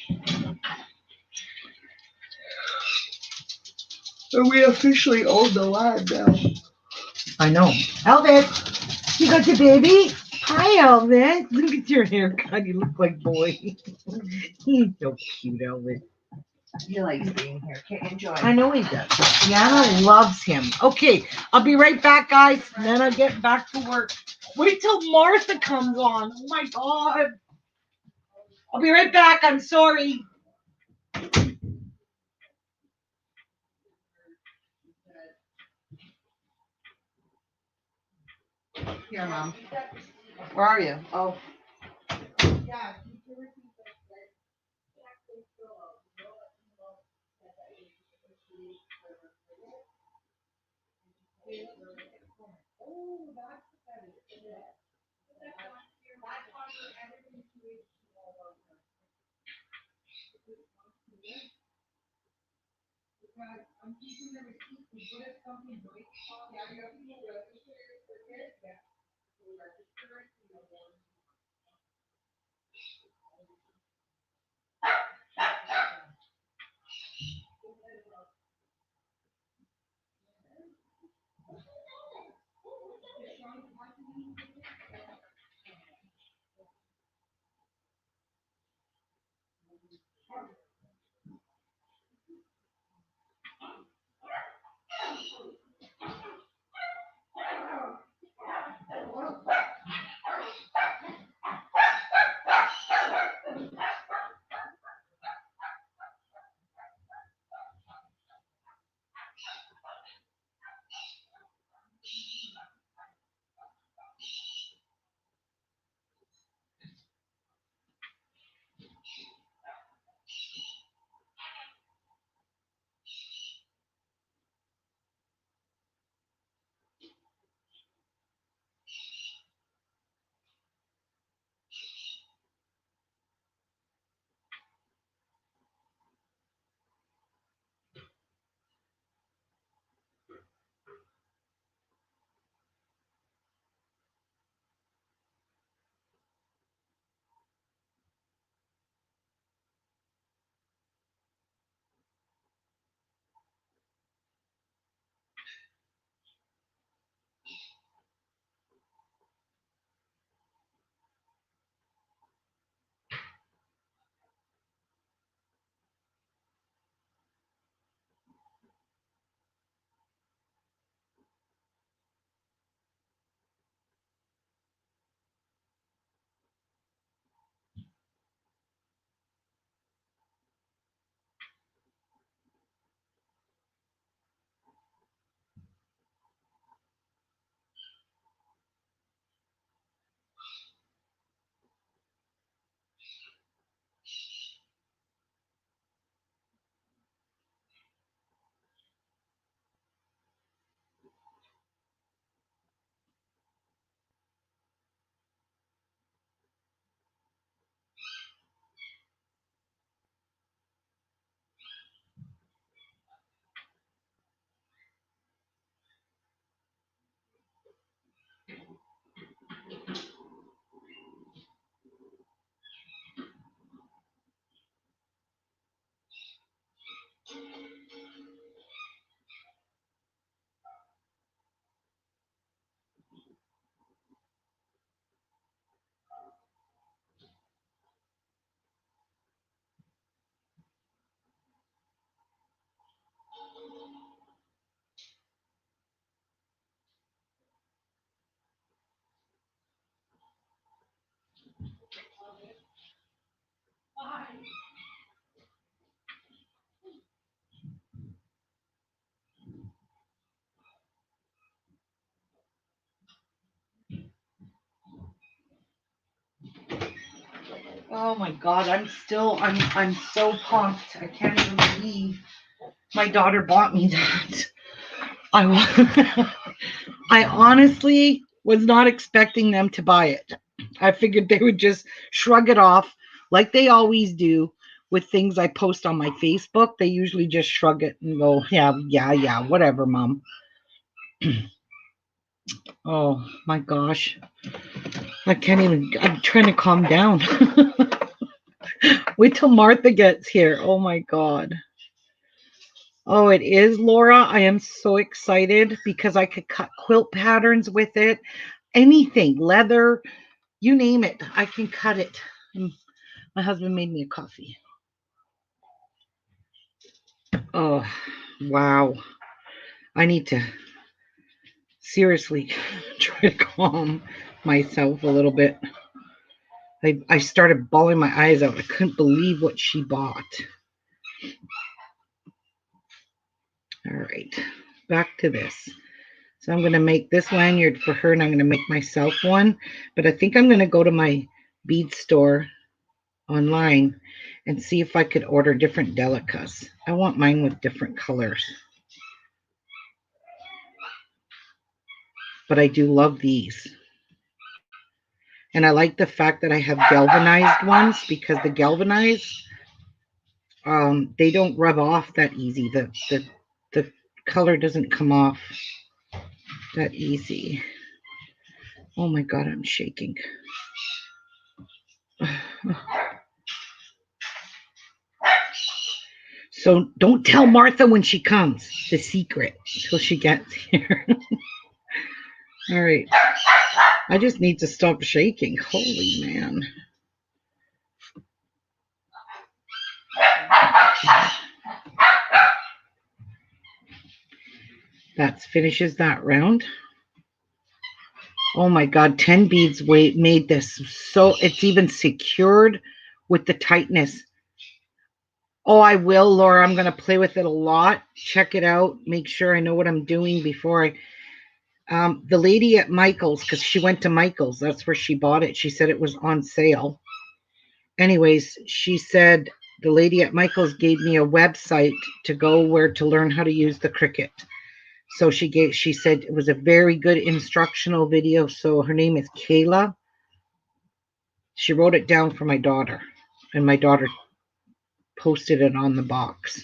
And we officially own the land now. I know. Elvis, you got the baby? Hi, Elvis. Look at your haircut. You look like boy. He's so cute, Elvis. He likes being here. Can't enjoy. I know he does. Deanna loves him. Okay, I'll be right back, guys. And then I'll get back to work. Wait till Martha comes on. Oh my God. I'll be right back. I'm sorry. Here, Mom. Where are you? Oh. Oh my God, I'm so pumped. I can't even believe my daughter bought me that. I honestly was not expecting them to buy it. I figured they would just shrug it off like they always do with things I post on my Facebook. They usually just shrug it and go, yeah, whatever, Mom. Oh my gosh. I can't even, I'm trying to calm down. Wait till Martha gets here. Oh my God. Oh, it is, Laura. I am so excited because I could cut quilt patterns with it. Anything, leather, you name it, I can cut it. My husband made me a coffee. Oh, wow. I need to seriously try to calm myself a little bit. I started bawling my eyes out. I couldn't believe what she bought. All right, back to this. So I'm going to make this lanyard for her, and I'm going to make myself one. But I think I'm going to go to my bead store online and see if I could order different Delicas. I want mine with different colors. But I do love these. And I like the fact that I have galvanized ones, because the galvanized, they don't rub off that easy. The color doesn't come off that easy. Oh my God, I'm shaking. So don't tell Martha when she comes, the secret, till she gets here. All right. I just need to stop shaking. Holy man. That finishes that round. Oh my God, 10 beads weight made this so it's even secured with the tightness. Oh, I will, Laura. I'm going to play with it a lot. Check it out. Make sure I know what I'm doing before I... the lady at Michael's, because she went to Michael's. That's where she bought it. She said it was on sale. Anyways, she said the lady at Michael's gave me a website to go where to learn how to use the Cricut. So she said it was a very good instructional video. So her name is Kayla. She wrote it down for my daughter, and my daughter posted it on the box.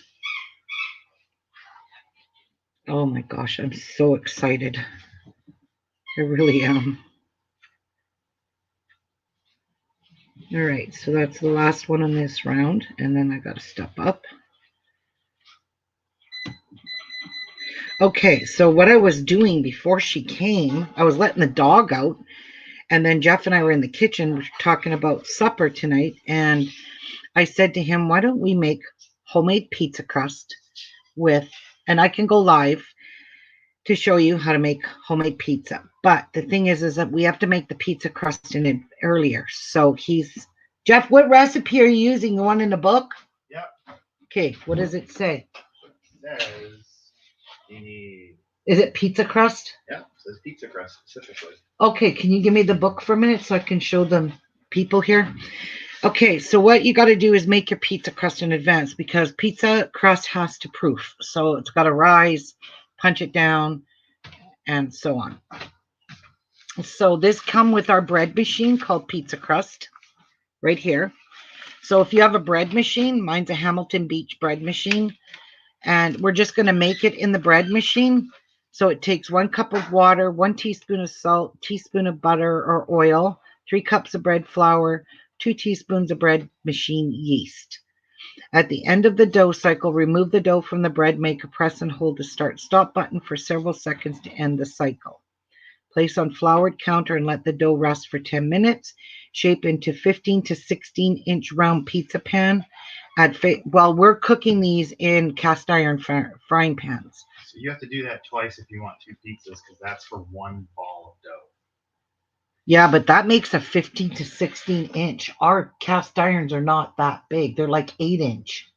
Oh my gosh, I'm so excited. I really am. All right, so that's the last one on this round, and then I got to step up. Okay, so what I was doing before she came, I was letting the dog out, and then Jeff and I were in the kitchen talking about supper tonight, and I said to him, why don't we make homemade pizza crust with, and I can go live to show you how to make homemade pizza. But the thing is that we have to make the pizza crust in it earlier. So Jeff, what recipe are you using? The one in the book? Yep. Okay, what does it say? It says you need... Is it pizza crust? Yeah, it says pizza crust specifically. Okay, can you give me the book for a minute so I can show them people here? Okay, so what you got to do is make your pizza crust in advance, because pizza crust has to proof. So it's got to rise, punch it down, and so on. So this come with our bread machine called Pizza Crust right here. So if you have a bread machine, mine's a Hamilton Beach bread machine, and we're just going to make it in the bread machine. So it takes 1 cup of water, 1 teaspoon of salt, teaspoon of butter or oil, 3 cups of bread flour, 2 teaspoons of bread machine yeast. At the end of the dough cycle, remove the dough from the bread maker, press and hold the start-stop button for several seconds to end the cycle. Place on floured counter and let the dough rest for 10 minutes. Shape into 15 to 16-inch round pizza pan. Well, we're cooking these in cast iron frying pans. So you have to do that twice if you want 2 pizzas, because that's for 1 ball of dough. Yeah, but that makes a 15 to 16-inch. Our cast irons are not that big. They're like 8-inch.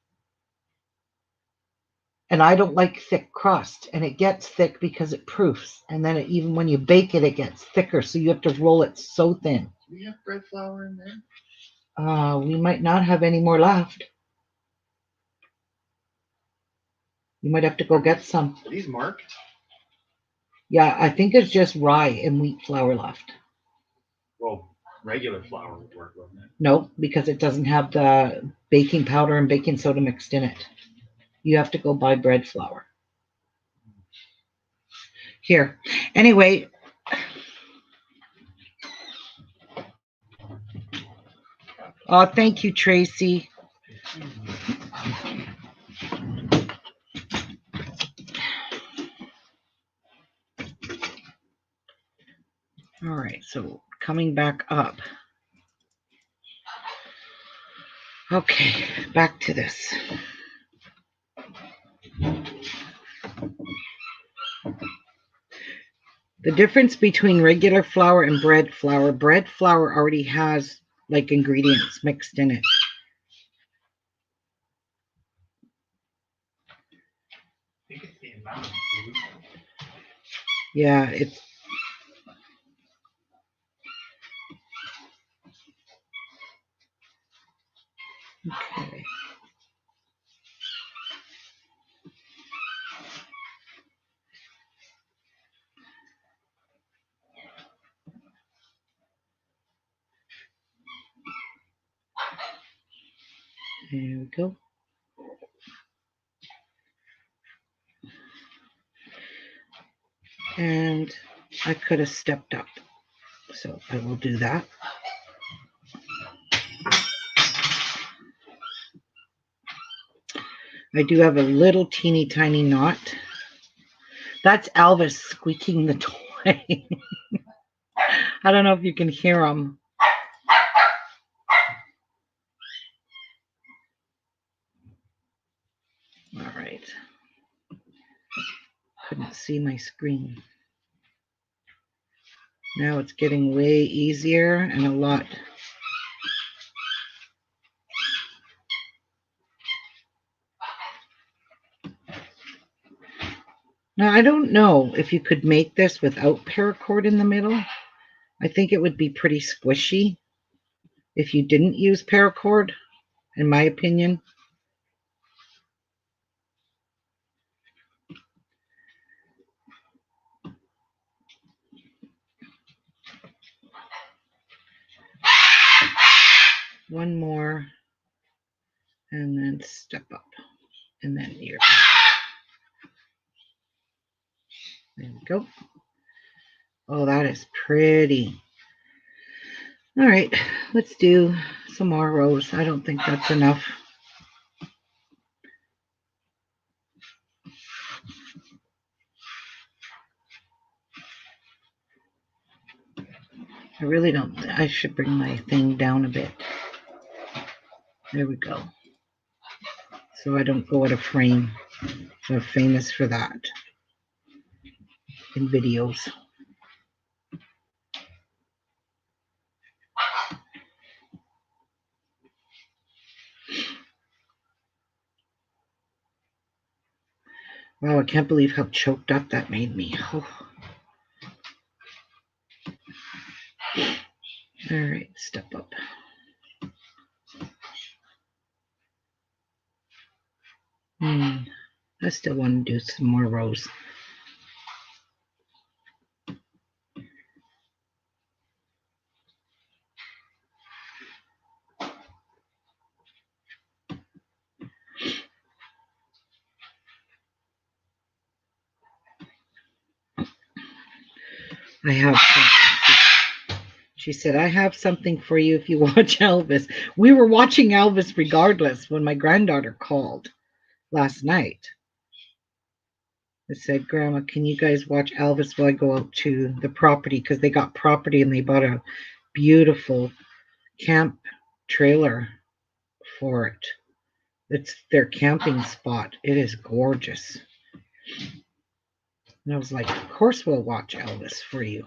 And I don't like thick crust, and it gets thick because it proofs. And then even when you bake it, it gets thicker. So you have to roll it so thin. Do we have bread flour in there? We might not have any more left. You might have to go get some. Are these marked? Yeah, I think it's just rye and wheat flour left. Well, regular flour would work, wouldn't it? No, because it doesn't have the baking powder and baking soda mixed in it. You have to go buy bread flour. Here. Anyway, Oh, thank you, Tracy. All right, so coming back up. Okay, back to this. The difference between regular flour and bread flour already has like ingredients mixed in it. I think it's the amount of food. Yeah, it's okay. There we go. And I could have stepped up, so I will do that. I do have a little teeny tiny knot. That's Elvis squeaking the toy. I don't know if you can hear him. All right. Couldn't see my screen. Now it's getting way easier and a lot. Now, I don't know if you could make this without paracord in the middle. I think it would be pretty squishy if you didn't use paracord, in my opinion. One more, and then step up, and then you're there we go. Oh, that is pretty. All right, let's do some more rows. I don't think that's enough. I really don't. I should bring my thing down a bit. There we go. So I don't go out of frame. I'm famous for that in videos. Wow, I can't believe how choked up that made me. Oh. All right, step up. I still want to do some more rows. I have something. She said, I have something for you if you watch Elvis. We were watching Elvis regardless when my granddaughter called last night. I said, Grandma, can you guys watch Elvis while I go out to the property? Because they got property and they bought a beautiful camp trailer for it. It's their camping spot. It is gorgeous. And I was like, of course we'll watch Elvis for you.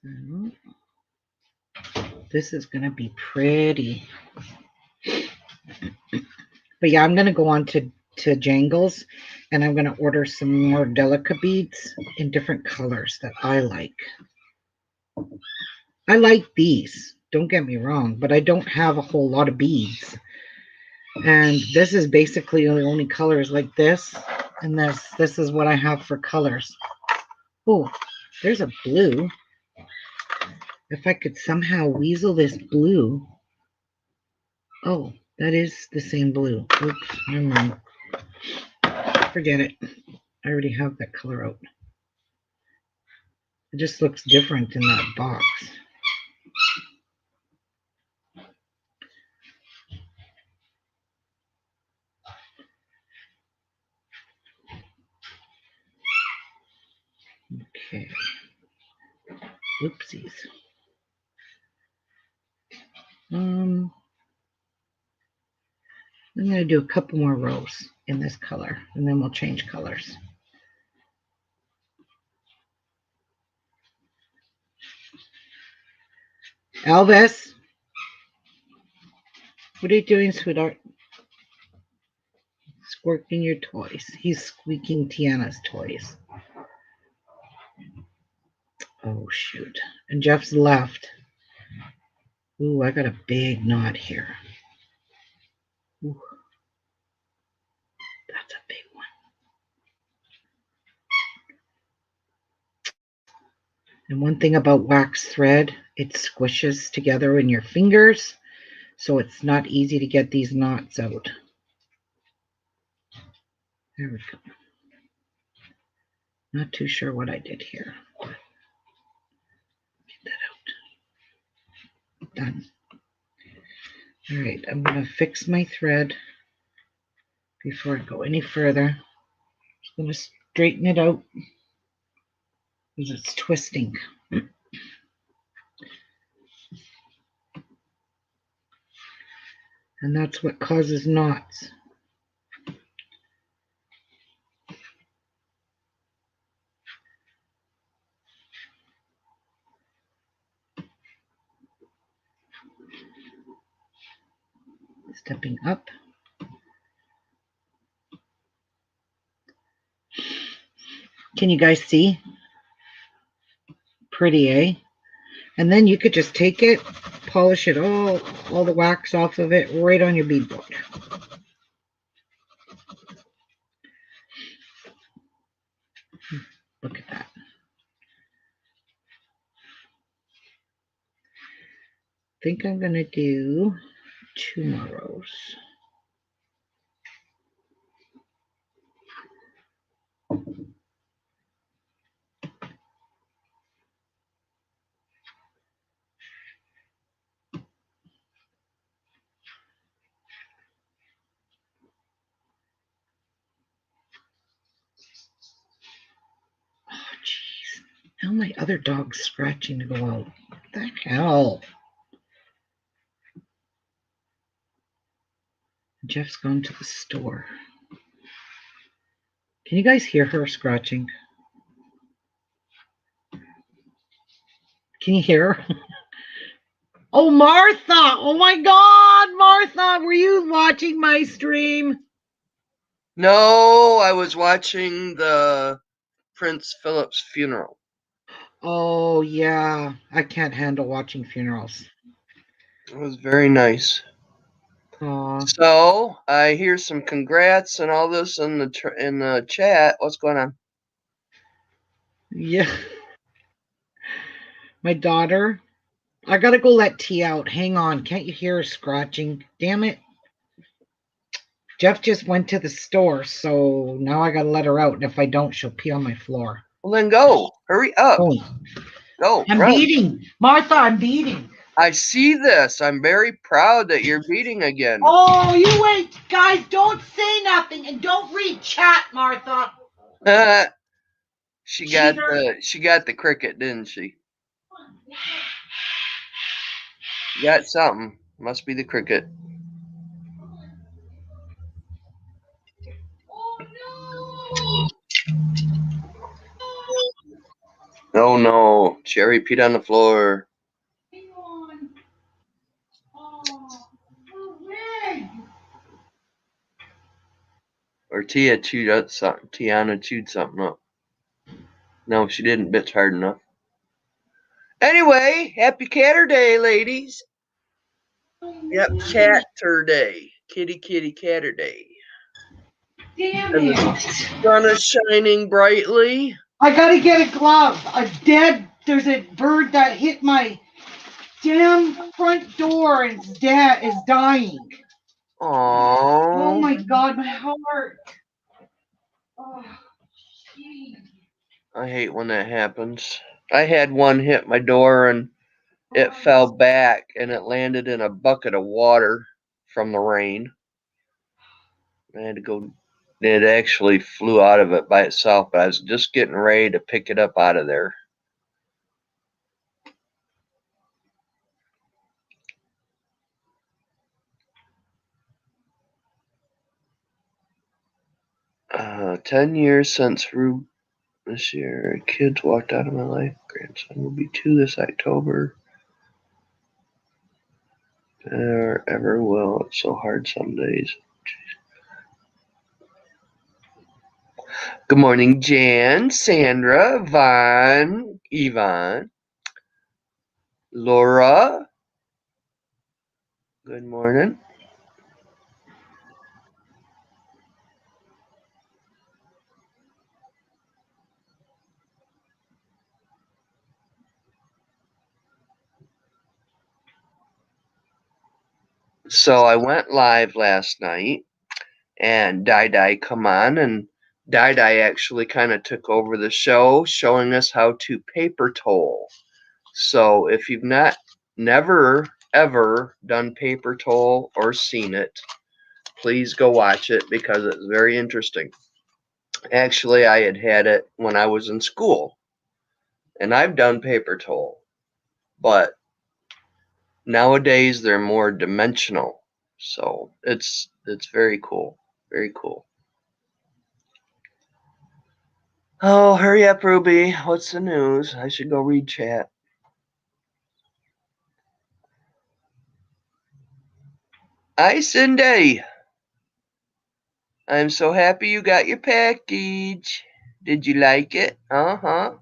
So, this is going to be pretty. But yeah, I'm going to go on to Jangles, and I'm going to order some more Delica beads in different colors that I like. I like these, don't get me wrong, but I don't have a whole lot of beads. And this is basically the only colors like this, and this is what I have for colors. Oh, there's a blue. If I could somehow weasel this blue. Oh, that is the same blue. Oops, never mind. Forget it. I already have that color out. It just looks different in that box. Okay. Oopsies. I'm going to do a couple more rows in this color, and then we'll change colors. Elvis, what are you doing, sweetheart? Squirting your toys. He's squeaking Tiana's toys. Oh, shoot. And Jeff's left. Ooh, I got a big knot here. Ooh, that's a big one. And one thing about wax thread, it squishes together in your fingers, so it's not easy to get these knots out. There we go. Not too sure what I did here. Get that out. Done. All right, I'm going to fix my thread before I go any further. Just going to straighten it out because it's twisting. And that's what causes knots. Stepping up. Can you guys see? Pretty, eh? And then you could just take it, polish it all the wax off of it right on your beadboard. Look at that. I think I'm going to do 2 more rows. Oh, jeez. Now my other dog's scratching to go out. What the hell? Jeff's gone to the store. Can you guys hear her scratching? Can you hear her? Oh, Martha! Oh my God, Martha! Were you watching my stream? No, I was watching the Prince Philip's funeral. Oh, yeah. I can't handle watching funerals. It was very nice. Aw. So I hear some congrats and all this in the chat. What's going on? Yeah. My daughter. I gotta go let T out. Hang on. Can't you hear her scratching? Damn it. Jeff just went to the store, so now I gotta let her out. And if I don't, she'll pee on my floor. Well, then go. Hurry up. Oh, Go. I'm run. beating. Martha, I'm beating. I see this. I'm very proud that you're beating again. Oh, you wait. Guys, don't say nothing and don't read chat, Martha. She got Cheater. the cricket, didn't she? Got something. Must be the cricket. Oh no, Cherry peed on the floor. Or Tiana chewed something up. No, she didn't. Bitch hard enough. Anyway, happy Catter Day, ladies. Yep, Catter Day. Kitty Catter Day. Damn And it. the sun is shining brightly. I gotta get a glove. There's a bird that hit my damn front door and is dying. Aww. Oh my God, my heart. Oh, geez. I hate when that happens. I had one hit my door and it fell back and it landed in a bucket of water from the rain. I had to go. It actually flew out of it by itself, but I was just getting ready to pick it up out of there. Uh, 10 years since Rube this year. Kids walked out of my life. Grandson will be 2 this October. Or ever will. It's so hard some days. Good morning, Jan, Sandra, Vaughn, Yvonne, Laura. Good morning. So I went live last night and Dai come on, and Dai actually kind of took over the show, showing us how to paper toll. So if you've never ever done paper toll or seen it, please go watch it because it's very interesting. Actually, I had it when I was in school, and I've done paper toll, but nowadays they're more dimensional. So it's very cool. Very cool. Oh, hurry up, Ruby. What's the news? I should go read chat. Hi, Cindy. I'm so happy you got your package. Did you like it? Uh-huh.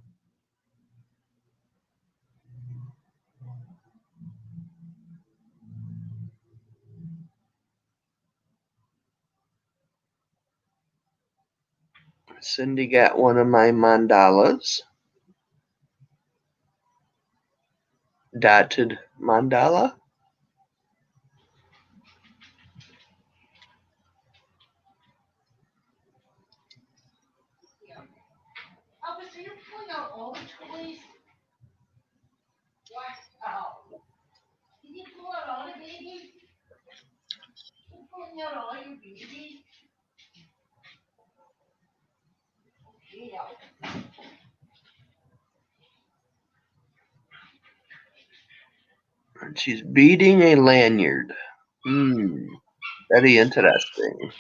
Cindy got one of my mandalas. Dotted mandala. Elvis, are you pulling out all the toys? Wow. Did you pull out all the babies? You pulling out all your babies? Okay, Elvis. And she's beading a lanyard. Very interesting.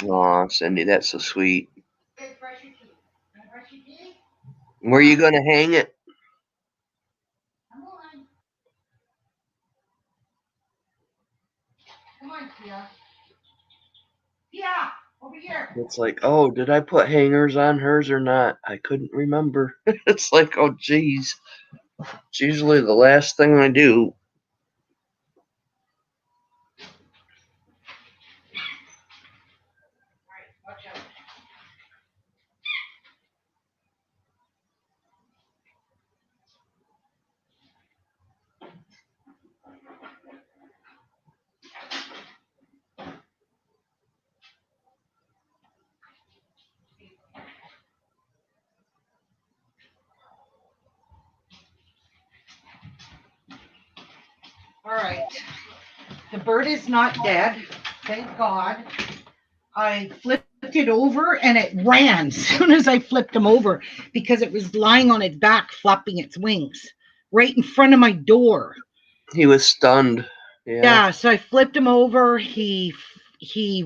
Aw, Cindy, that's so sweet. Hey, brush your teeth. Wanna brush your teeth? Where are you going to hang it? Come on. Come on, Tia. Tia, over here. It's like, oh, did I put hangers on hers or not? I couldn't remember. It's like, oh, geez. It's usually the last thing I do. All right, watch out. All right. The bird is not dead. Thank God. I flipped it over and it ran as soon as I flipped him over because it was lying on its back, flapping its wings right in front of my door. He was stunned. Yeah, so I flipped him over. He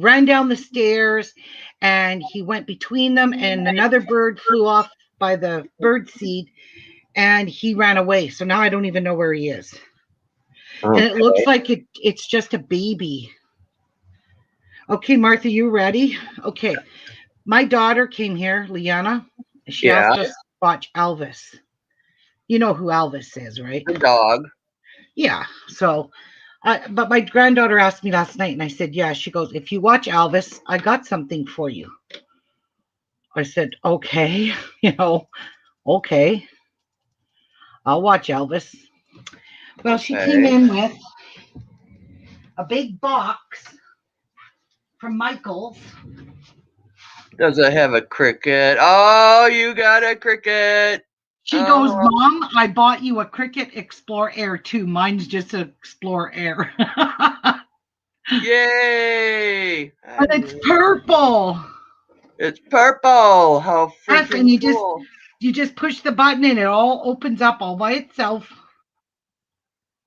ran down the stairs and he went between them, and another bird flew off by the bird seed and he ran away. So now I don't even know where he is. Okay. And it looks like it's just a baby. Okay, Martha, you ready? Okay. My daughter came here, Liana. She asked us to watch Elvis. You know who Elvis is, right? The dog. Yeah. So, but my granddaughter asked me last night, and I said, yeah. She goes, if you watch Elvis, I got something for you. I said, okay, okay. I'll watch Elvis. Well, she came in with a big box from Michael's. Does it have a cricket? Oh, you got a cricket. She goes, Mom, I bought you a Cricut Explore Air too. Mine's just an Explore Air. Yay! But it's purple. It's purple. How Yes, freaking and cool. you just push the button and it all opens up all by itself.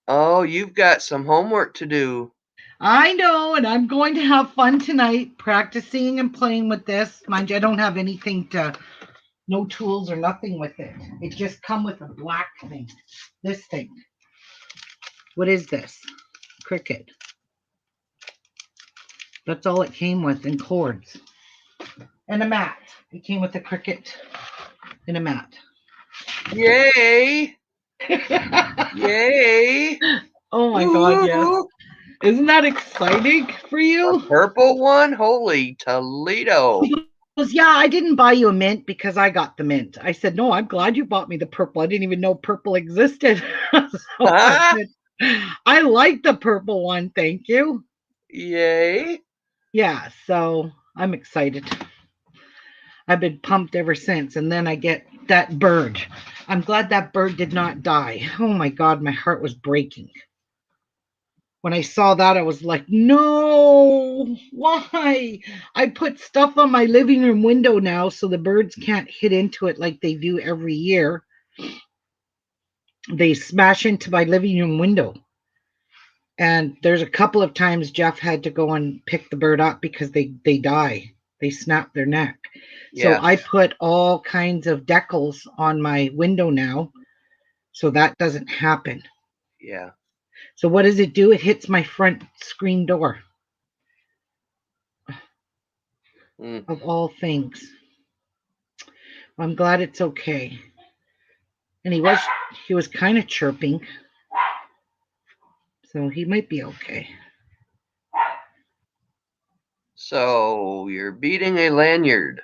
Oh, you've got some homework to do. I know, and I'm going to have fun tonight practicing and playing with this. Mind you, I don't have no tools or nothing with it. It just come with a black thing. This thing. What is this? Cricut. That's all it came with, and cords. And a mat. It came with a Cricut and a mat. Yay! Yay! Oh my God, yes. Isn't that exciting for you? A purple one? Holy Toledo. He goes, yeah, I didn't buy you a mint because I got the mint. I said, no, I'm glad you bought me the purple. I didn't even know purple existed. So I said, I like the purple one. Thank you. Yay. Yeah, so I'm excited. I've been pumped ever since. And then I get that bird. I'm glad that bird did not die. Oh my God, my heart was breaking. When I saw that, I was like, no, why? I put stuff on my living room window now so the birds can't hit into it like they do every year. They smash into my living room window. And there's a couple of times Jeff had to go and pick the bird up because they die. They snap their neck. Yeah. So I put all kinds of decals on my window now so that doesn't happen. Yeah. So what does it do? It hits my front screen door. Of all things. I'm glad it's okay. And he was kind of chirping. So he might be okay. So you're beading a lanyard.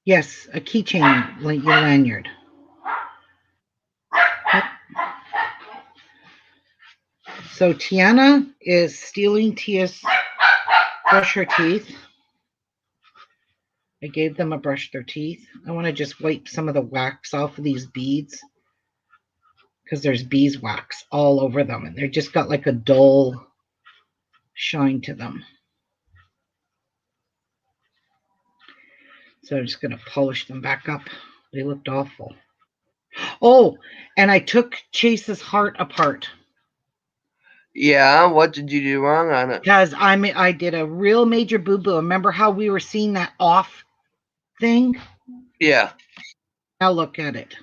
Yes, a keychain lanyard. Yep. So Tiana is stealing Tia's brush her teeth. I gave them a brush their teeth. I want to just wipe some of the wax off of these beads because there's beeswax all over them and they've just got like a dull shine to them. So I'm just going to polish them back up. They looked awful. Oh, and I took Chase's heart apart. Yeah, what did you do wrong on it? Because I did a real major boo-boo. Remember how we were seeing that off thing? Yeah. Now look at it.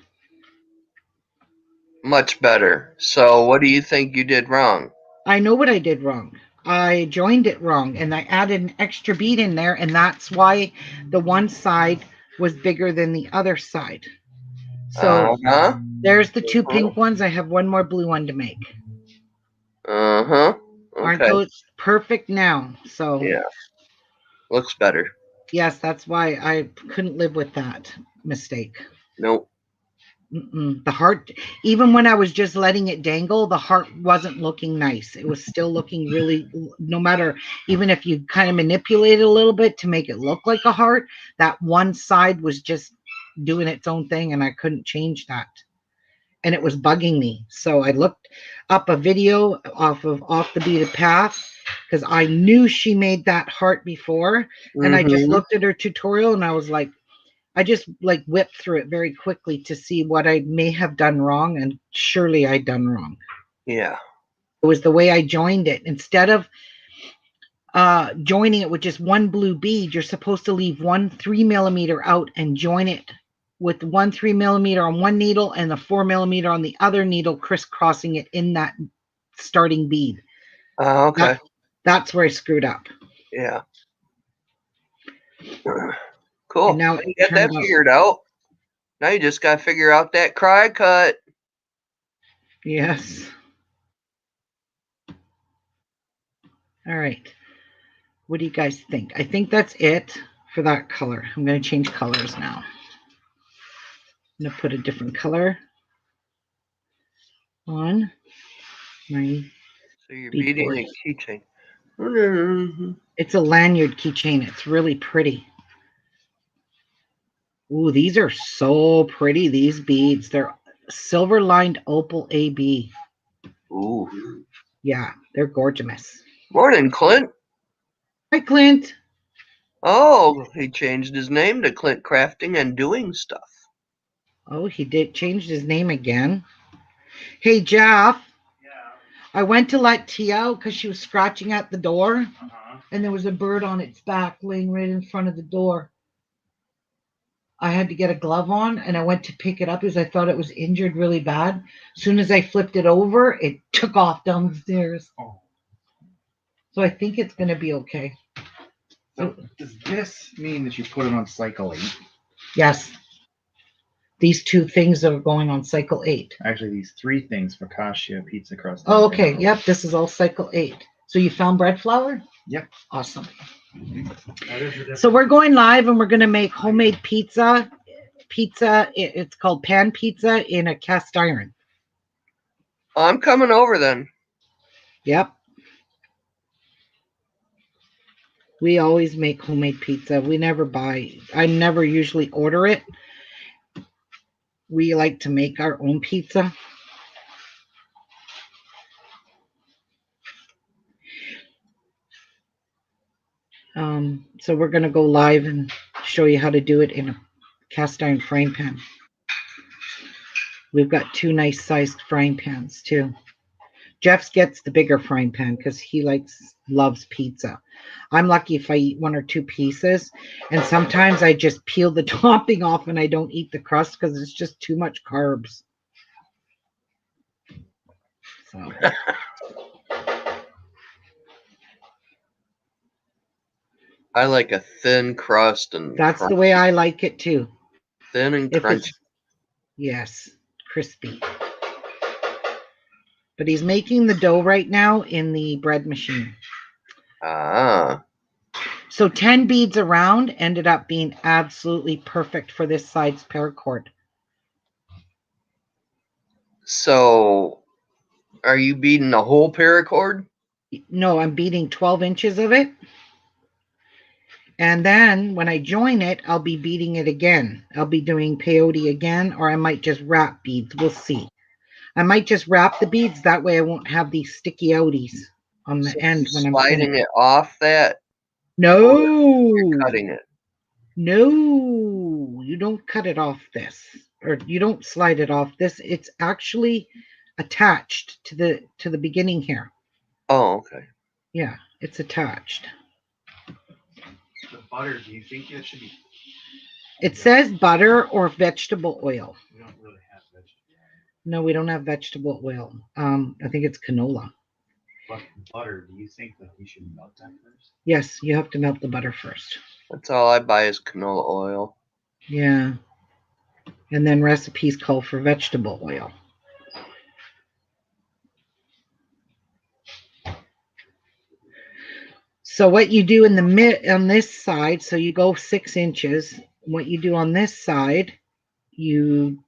Much better. So what do you think you did wrong? I know what I did wrong. I joined it wrong, and I added an extra bead in there, and that's why the one side was bigger than the other side. So there's the two pink ones. I have one more blue one to make. Okay. Aren't those perfect now? So yeah, looks better. Yes, that's why I couldn't live with that mistake. Nope. The heart, even when I was just letting it dangle, the heart wasn't looking nice. It was still looking really, no matter, even if you kind of manipulate it a little bit to make it look like a heart, that one side was just doing its own thing and I couldn't change that. And it was bugging me. So I looked up a video off the Beaded Path because I knew she made that heart before. And I just looked at her tutorial and I was like, I just like whipped through it very quickly to see what I may have done wrong. And surely I'd done wrong. Yeah. It was the way I joined it. Instead of joining it with just one blue bead, you're supposed to leave 1 3mm out and join it with 1 3mm on one needle and the 4mm on the other needle, crisscrossing it in that starting bead. Okay. That's where I screwed up. Yeah. Cool. And now you got that figured out. Now you just got to figure out that cry cut. Yes. All right. What do you guys think? I think that's it for that color. I'm going to change colors now. I'm going to put a different color on my So you're beading a keychain. It's a lanyard keychain. It's really pretty. Ooh, these are so pretty, these beads. They're silver lined opal AB. Ooh. Yeah, they're gorgeous. Morning, Clint. Hi, Clint. Oh, he changed his name to Clint Crafting and Doing Stuff. Oh, he did changed his name again. Hey, Jeff. Yeah. I went to let Tia out because she was scratching at the door, Uh-huh. and there was a bird on its back laying right in front of the door. I had to get a glove on, and I went to pick it up because I thought it was injured really bad. As soon as I flipped it over, it took off down the stairs. Oh. So I think it's going to be okay. So does this mean that you put it on cycle 8? Yes. These two things are going on cycle 8. Actually, these 3 things: focaccia, pizza crust. Oh, okay. Yep. This is all cycle 8. So you found bread flour? Yep. Awesome. So we're going live, and we're going to make homemade pizza. It's called pan pizza in a cast iron. I'm coming over then. Yep. We always make homemade pizza. We never buy. I never usually order it. We like to make our own pizza. So we're going to go live and show you how to do it in a cast iron frying pan. We've got 2 nice sized frying pans too. Jeff's gets the bigger frying pan because he loves pizza. I'm lucky if I eat 1 or 2 pieces, and sometimes I just peel the topping off and I don't eat the crust because it's just too much carbs. So I like a thin crust and that's crunchy. the way I like it too. Thin and If crunchy. yes, crispy. But he's making the dough right now in the bread machine. Ah. So 10 beads around ended up being absolutely perfect for this side's paracord. So, are you beating the whole paracord? No, I'm beating 12 inches of it. And then when I join it, I'll be beating it again. I'll be doing peyote again, or I might just wrap beads. We'll see. I might just wrap the beads. That way I won't have these sticky outies on the end when I'm sliding finished. it off that? No. Cutting it? No, you don't cut it off this, or you don't slide it off this. It's actually attached to the beginning here. Oh, okay. Yeah, it's attached. The butter, do you think it should be? It says butter or vegetable oil. We don't really have vegetable oil. No, we don't have vegetable oil. I think it's canola. But butter, do you think that we should melt that first? Yes, you have to melt the butter first. That's all I buy is canola oil. Yeah. And then recipes call for vegetable oil. So what you do in the on this side, so you go 6 inches. What you do on this side, you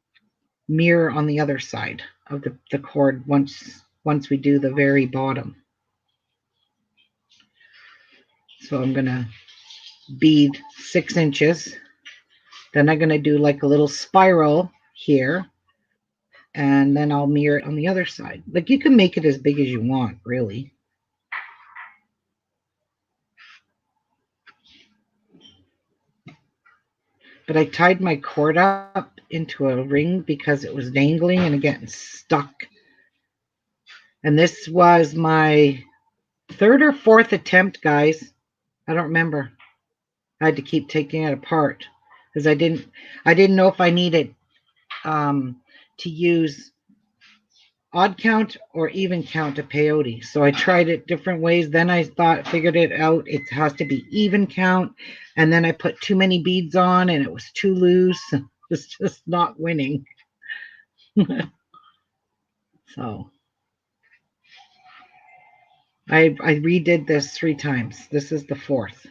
mirror on the other side of the cord once we do the very bottom. So I'm gonna bead 6 inches. Then I'm gonna do like a little spiral here, and then I'll mirror it on the other side. Like you can make it as big as you want, really. But I tied my cord up into a ring because it was dangling and getting stuck. And this was my 3rd or 4th attempt, guys. I don't remember. I had to keep taking it apart because I didn't know if I needed to use odd count or even count a peyote. So I tried it different ways. Then I figured it out. It has to be even count. And then I put too many beads on and it was too loose. It was just not winning. So I redid this 3 times. This is the 4th.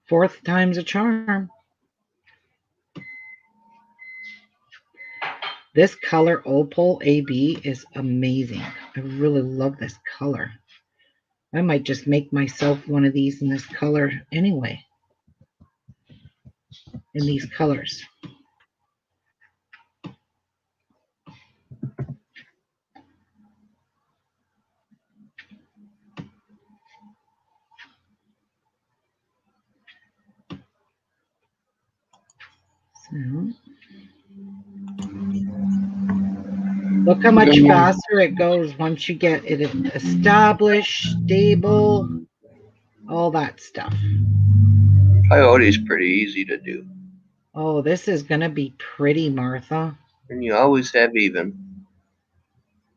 4th time's a charm. This color Opal AB is amazing. I really love this color. I might just make myself one of these in this color anyway. In these colors. So, look how much faster it goes once you get it established, stable, all that stuff. Peyote's pretty easy to do. Oh, this is going to be pretty, Martha. And you always have even.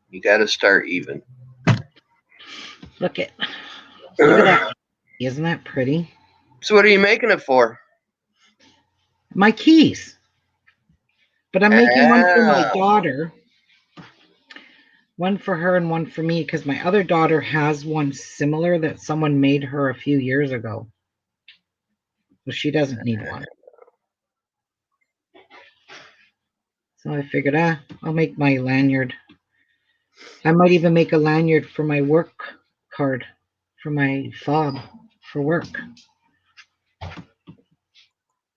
You got to start even. Look at that. Isn't that pretty? So what are you making it for? My keys. But I'm making one for my daughter. One for her and one for me because my other daughter has one similar that someone made her a few years ago. So she doesn't need one. So I figured, I'll make my lanyard. I might even make a lanyard for my work card, for my fob for work.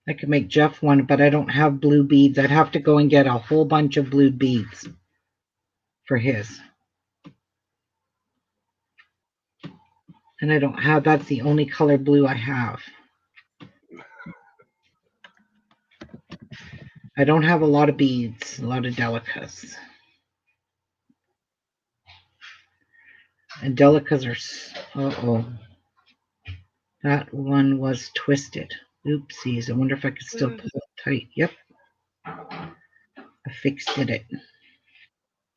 I could make Jeff one, but I don't have blue beads. I'd have to go and get a whole bunch of blue beads for his. And I don't have, that's the only color blue I have. I don't have a lot of beads, a lot of Delicas. And Delicas are, uh-oh. That one was twisted. Oopsies, I wonder if I could still pull it tight. Yep. I fixed it.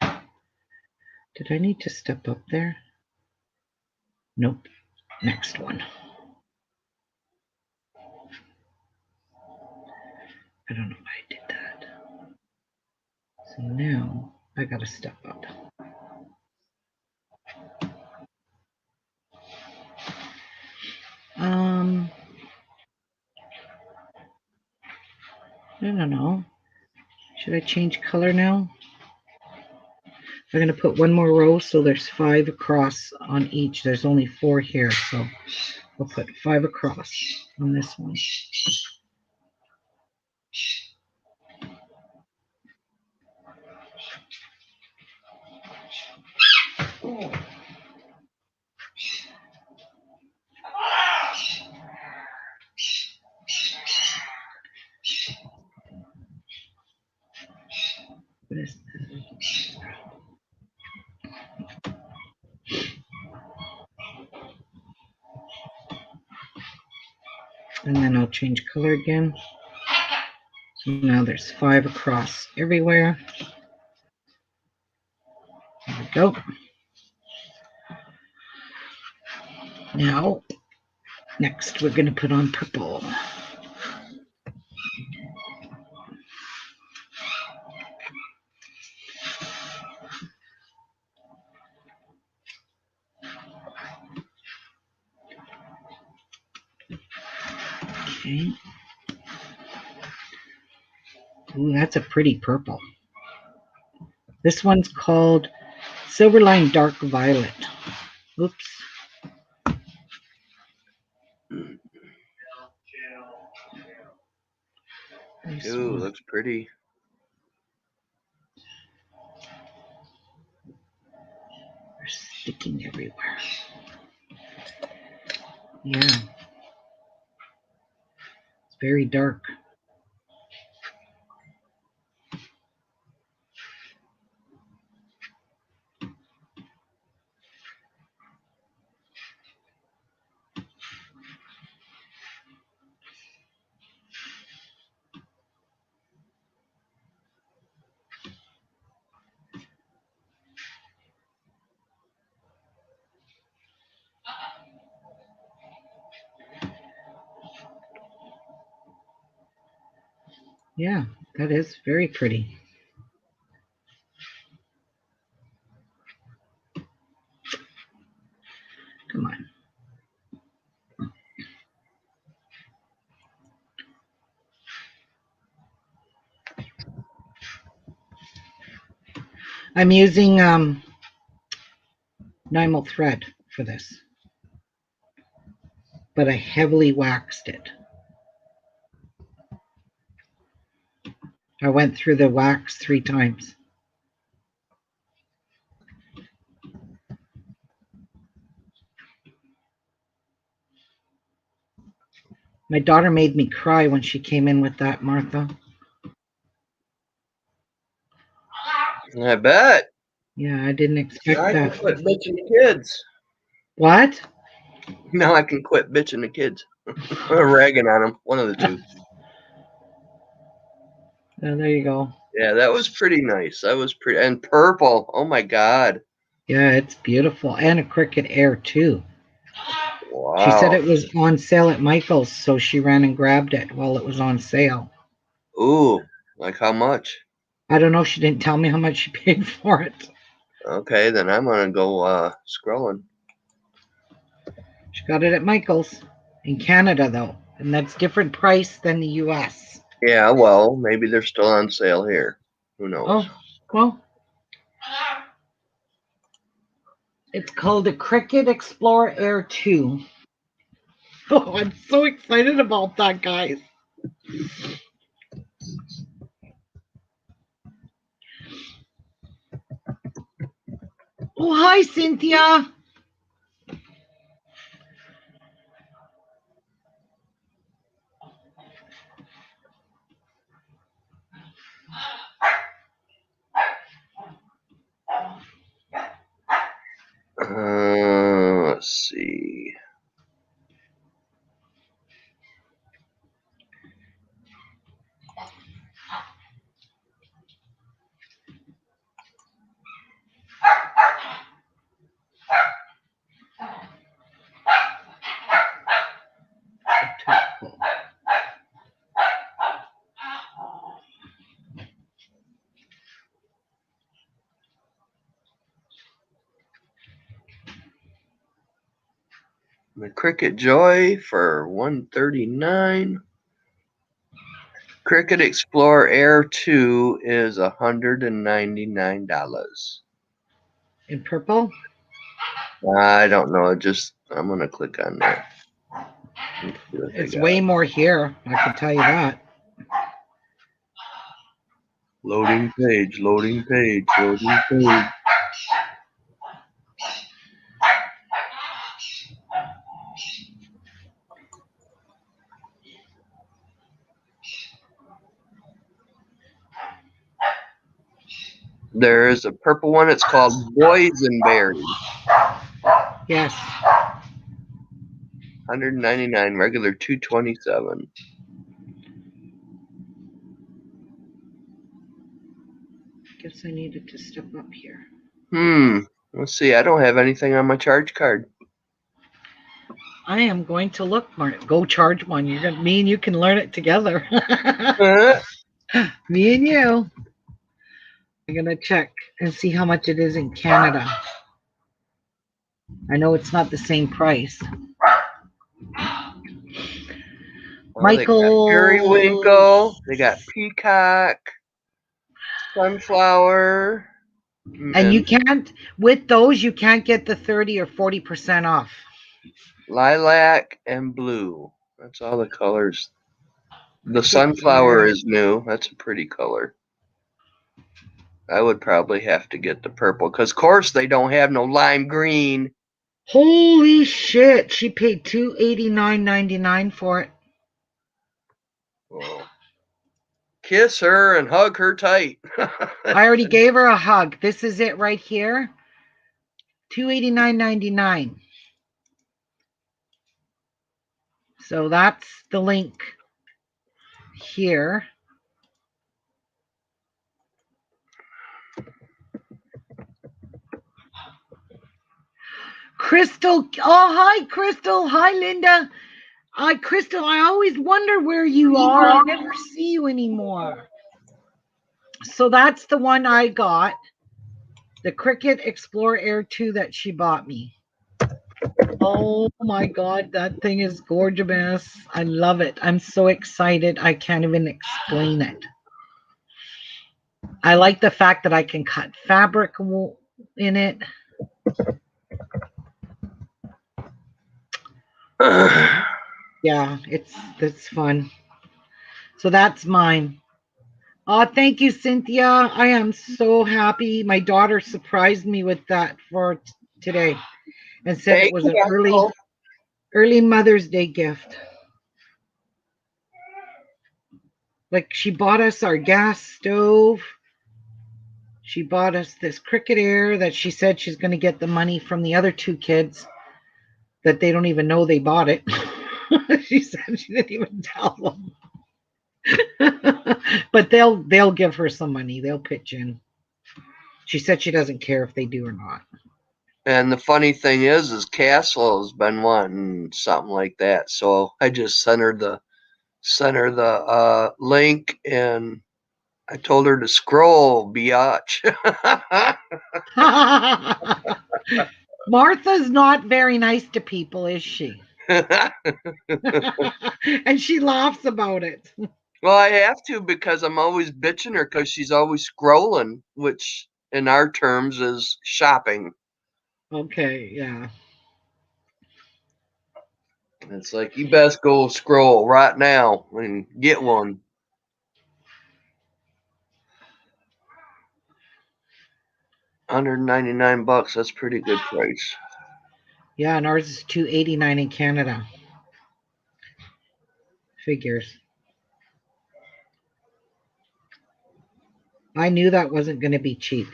Did I need to step up there? Nope. Next one. I don't know why I did that. So now I gotta step up. I don't know. Should I change color now? I'm going to put one more row, so there's 5 across on each. There's only 4 here, so I'll put 5 across on this one. What is this? And then I'll change color again. So now there's 5 across everywhere. There we go. Now, next we're going to put on purple. Okay. Ooh, that's a pretty purple. This one's called Silverline Dark Violet. Oops. Ooh, looks pretty. They're sticking everywhere. Yeah. It's very dark. Yeah, that is very pretty. Come on. I'm using Nymal thread for this, but I heavily waxed it. I went through the wax 3 times. My daughter made me cry when she came in with that, Martha. I bet. Yeah, I didn't expect Now I can that. quit bitching the kids. What? Now I can quit bitching the kids. Or ragging on them. One of the two. Oh, there you go. Yeah, that was pretty nice. That was pretty. And purple. Oh my God. Yeah, it's beautiful. And a Cricut Air, too. Wow. She said it was on sale at Michael's, so she ran and grabbed it while it was on sale. Ooh, like how much? I don't know. She didn't tell me how much she paid for it. Okay, then I'm gonna go scrolling. She got it at Michael's in Canada, though, and that's different price than the U.S. Yeah, well, maybe they're still on sale here. Who knows? Oh, well. It's called the Cricut Explorer Air 2. Oh, I'm so excited about that, guys. Oh, hi, Cynthia. Let's see. The Cricut Joy for $139. Cricut Explorer Air 2 is $199. In purple? I don't know. I'm gonna click on that. It's way more here. I can tell you that. Loading page, loading page, loading page. There is a purple one. It's called Boysenberry. Yes. $199, regular $227. Guess I needed to step up here. Let's see. I don't have anything on my charge card. I am going to look, Mark. Go charge one. Me and you can learn it together. Me and you. I'm gonna check and see how much it is in Canada. I know it's not the same price. Michael. They got periwinkle. They got peacock. Sunflower. And you can't, with those, you can't get the 30 or 40% off. Lilac and blue. That's all the colors. The sunflower is new. That's a pretty color. I would probably have to get the purple because, of course, they don't have no lime green. Holy shit! She paid $289.99 for it. Whoa. Kiss her and hug her tight. I already gave her a hug. This is it right here. $289.99. So that's the link here. Crystal. Oh, hi, Crystal. Hi, Linda. Crystal, I always wonder where you are. I never see you anymore. So that's the one I got. The Cricut Explorer Air 2 that she bought me. Oh my God, that thing is gorgeous. I love it. I'm so excited. I can't even explain it. I like the fact that I can cut fabric in it. Yeah, it's fun. So that's mine. Oh, thank you, Cynthia. I am so happy. My daughter surprised me with that for today and said it Hey, was an Carol. early Mother's Day gift. Like she bought us our gas stove. She bought us this Cricket Air that she said she's going to get the money from the other two kids that they don't even know they bought it. She said she didn't even tell them. But they'll give her some money. They'll pitch in. She said she doesn't care if they do or not. And the funny thing is Castle has been wanting something like that. So I just sent her the link, and I told her to scroll, biatch. Martha's not very nice to people, is she? And she laughs about it. Well, I have to because I'm always bitching her because she's always scrolling, which in our terms is shopping. Okay, yeah. It's like, you best go scroll right now and get one. $199, that's pretty good price. Yeah, and ours is $289 in Canada. Figures. I knew that wasn't going to be cheap.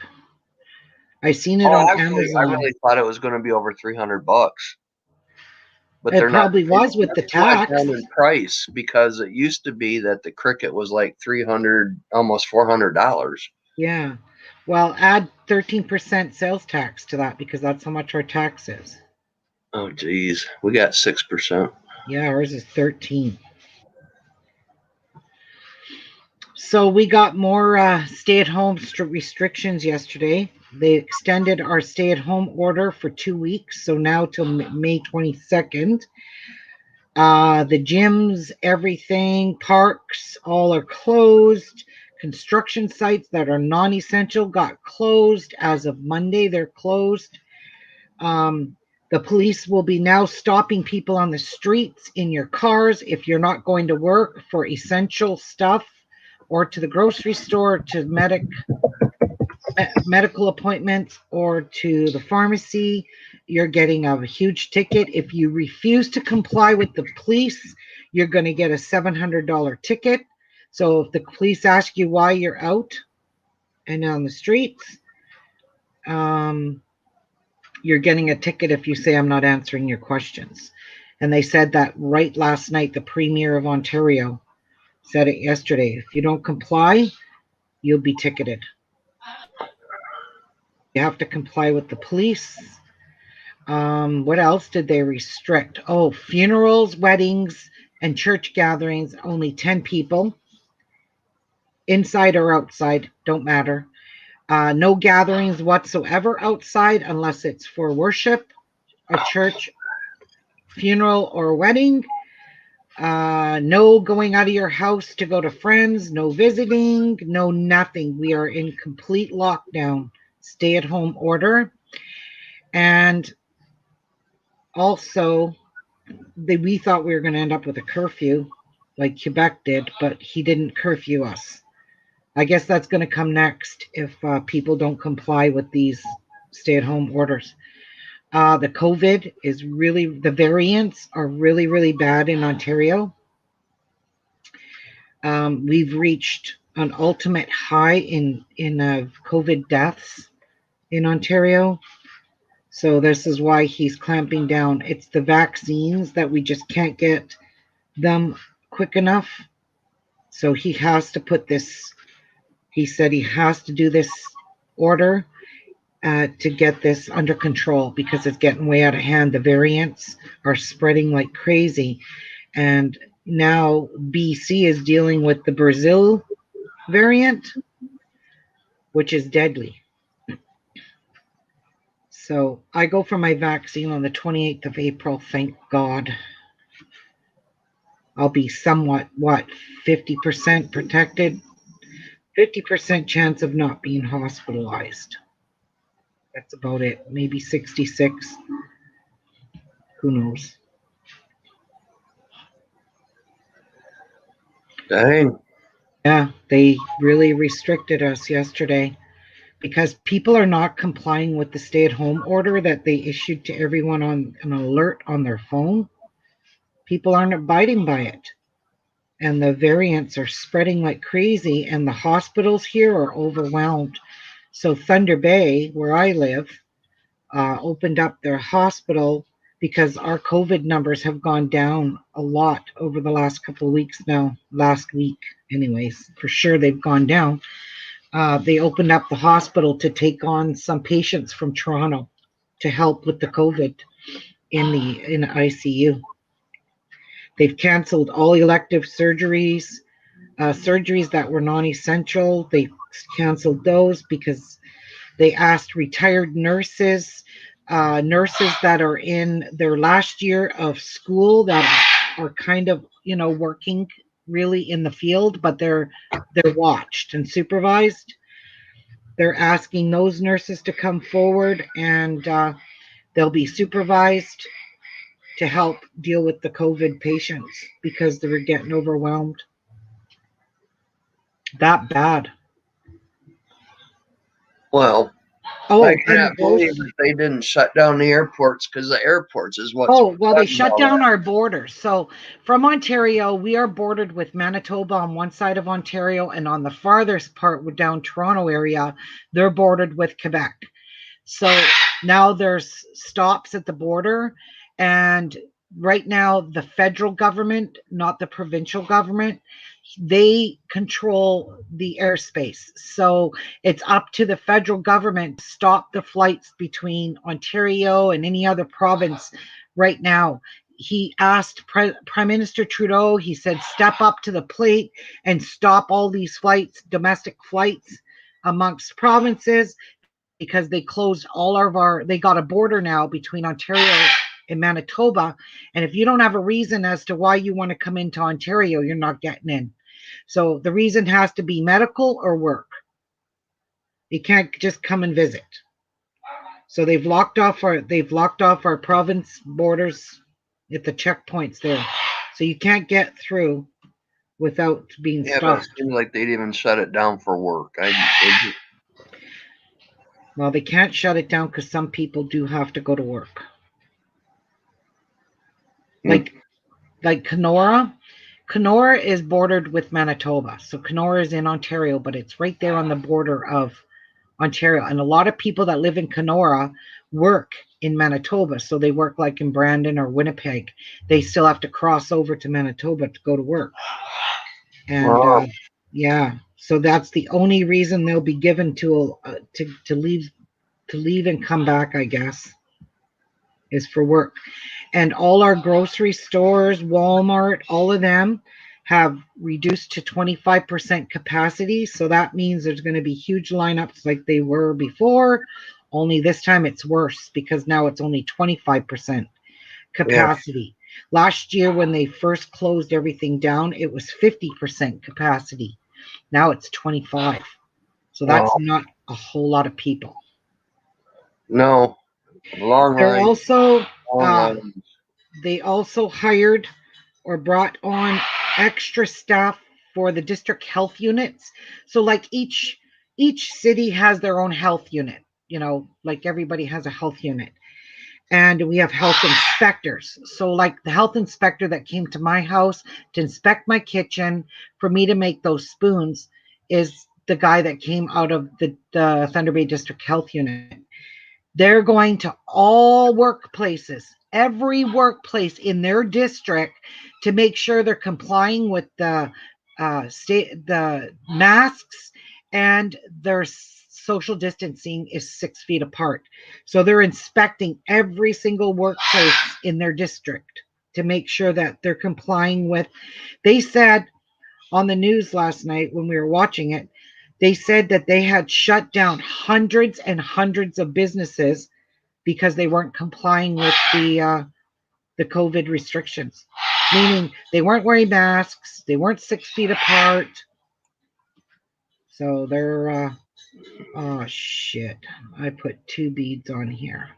I seen it on I Amazon. really thought it was going to be over $300, but It they're not. probably was with the Went tax. down in price because it used to be that the Cricket was like $300, almost $400. Yeah. Well, add 13% sales tax to that because that's how much our tax is. Oh, geez, we got 6%. Yeah, ours is 13. So we got more stay-at-home restrictions yesterday. They extended our stay-at-home order for 2 weeks, so now till May 22nd. The gyms, everything, parks, all are closed. Construction sites that are non-essential got closed as of Monday. They're closed. The police will be now stopping people on the streets in your cars if you're not going to work for essential stuff or to the grocery store, to medical appointments, or to the pharmacy. You're getting a huge ticket. If you refuse to comply with the police, you're going to get a $700 ticket. So if the police ask you why you're out and on the streets, you're getting a ticket if you say I'm not answering your questions. And they said that right last night. The Premier of Ontario said it yesterday. If you don't comply, you'll be ticketed. You have to comply with the police. What else did they restrict? Oh, funerals, weddings, and church gatherings, only 10 people. Inside or outside, don't matter. No gatherings whatsoever outside unless it's for worship, a church, funeral, or wedding. No going out of your house to go to friends, no visiting, no nothing. We are in complete lockdown, stay-at-home order. And also, we thought we were going to end up with a curfew like Quebec did, but he didn't curfew us. I guess that's going to come next if people don't comply with these stay-at-home orders. The COVID is really, the variants are really, really bad in Ontario. We've reached an ultimate high in COVID deaths in Ontario. So this is why he's clamping down. It's the vaccines that we just can't get them quick enough. So he has to put this, he said he has to do this order to get this under control because it's getting way out of hand. The variants are spreading like crazy. And now BC is dealing with the Brazil variant, which is deadly. So I go for my vaccine on the 28th of April, thank God. I'll be somewhat, 50% protected. 50% chance of not being hospitalized. That's about it. Maybe 66. Who knows? Dang. Yeah, they really restricted us yesterday because people are not complying with the stay-at-home order that they issued to everyone on an alert on their phone. People aren't abiding by it. And the variants are spreading like crazy, and the hospitals here are overwhelmed. So Thunder Bay, where I live, opened up their hospital because our COVID numbers have gone down a lot over the last couple of weeks now. Last week, anyways, for sure they've gone down. They opened up the hospital to take on some patients from Toronto to help with the COVID in the ICU. They've canceled all elective surgeries. Surgeries that were non-essential, they canceled those because they asked retired nurses, nurses that are in their last year of school that are kind of, working really in the field, but they're watched and supervised. They're asking those nurses to come forward, and they'll be supervised to help deal with the COVID patients because they were getting overwhelmed. That bad. Well, Oh, I and can't believe that they didn't shut down the airports, because the airports is what's well, they causing shut all down that. our borders. So from Ontario, we are bordered with Manitoba on one side of Ontario, and on the farthest part, down Toronto area, they're bordered with Quebec. So now there's stops at the border, and right now the federal government, not the provincial government, they control the airspace. So it's up to the federal government to stop the flights between Ontario and any other province right now. He asked Prime Minister Trudeau, he said, step up to the plate and stop all these flights, domestic flights amongst provinces, because they closed all of they got a border now between Ontario and Manitoba. And if you don't have a reason as to why you want to come into Ontario, you're not getting in. So the reason has to be medical or work. You can't just come and visit. So they've locked off our province borders at the checkpoints there. So you can't get through without being Yeah, but it stopped. seems like they'd even shut it down for work. Well, they can't shut it down because some people do have to go to work. Like Kenora. Kenora is bordered with Manitoba. So Kenora is in Ontario, but it's right there on the border of Ontario. And a lot of people that live in Kenora work in Manitoba. So they work like in Brandon or Winnipeg. They still have to cross over to Manitoba to go to work. And yeah, so that's the only reason they'll be given to leave and come back, I guess, is for work. And all our grocery stores, Walmart, all of them have reduced to 25% capacity. So that means there's going to be huge lineups like they were before, only this time it's worse because now it's only 25% capacity. Yeah. Last year, when they first closed everything down, it was 50% capacity. Now it's 25. So that's not a whole lot of people. No. Long They're line. also they also hired or brought on extra staff for the district health units. So like each city has their own health unit, like everybody has a health unit. And we have health inspectors. So like the health inspector that came to my house to inspect my kitchen for me to make those spoons is the guy that came out of the Thunder Bay District Health Unit. They're going to all workplaces, every workplace in their district, to make sure they're complying with the masks, and their social distancing is 6 feet apart. So they're inspecting every single workplace in their district to make sure that they're complying with. They said on the news last night when we were watching it, they said that they had shut down hundreds and hundreds of businesses because they weren't complying with the COVID restrictions, meaning they weren't wearing masks, they weren't 6 feet apart. So they're, oh shit. I put 2 beads on here.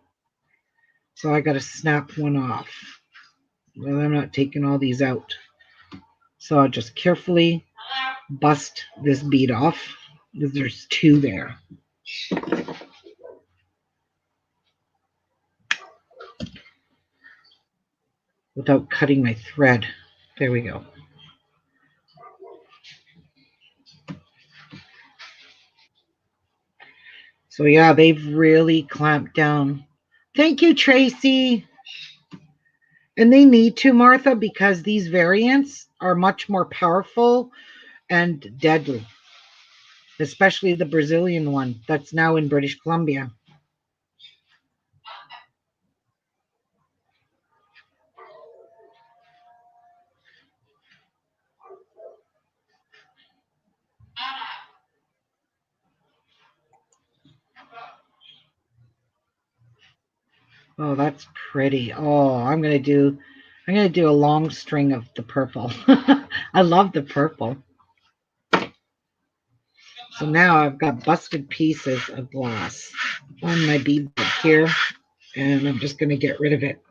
So I got to snap one off. Well, I'm not taking all these out. So I'll just carefully bust this bead off because there's 2 there. Without cutting my thread. There we go. So yeah, they've really clamped down. Thank you, Tracy. And they need to, Martha, because these variants are much more powerful and deadly. Especially the Brazilian one that's now in British Columbia. Oh, that's pretty. Oh, I'm gonna do a long string of the purple. I love the purple. So now I've got busted pieces of glass on my bead here, and I'm just gonna get rid of it.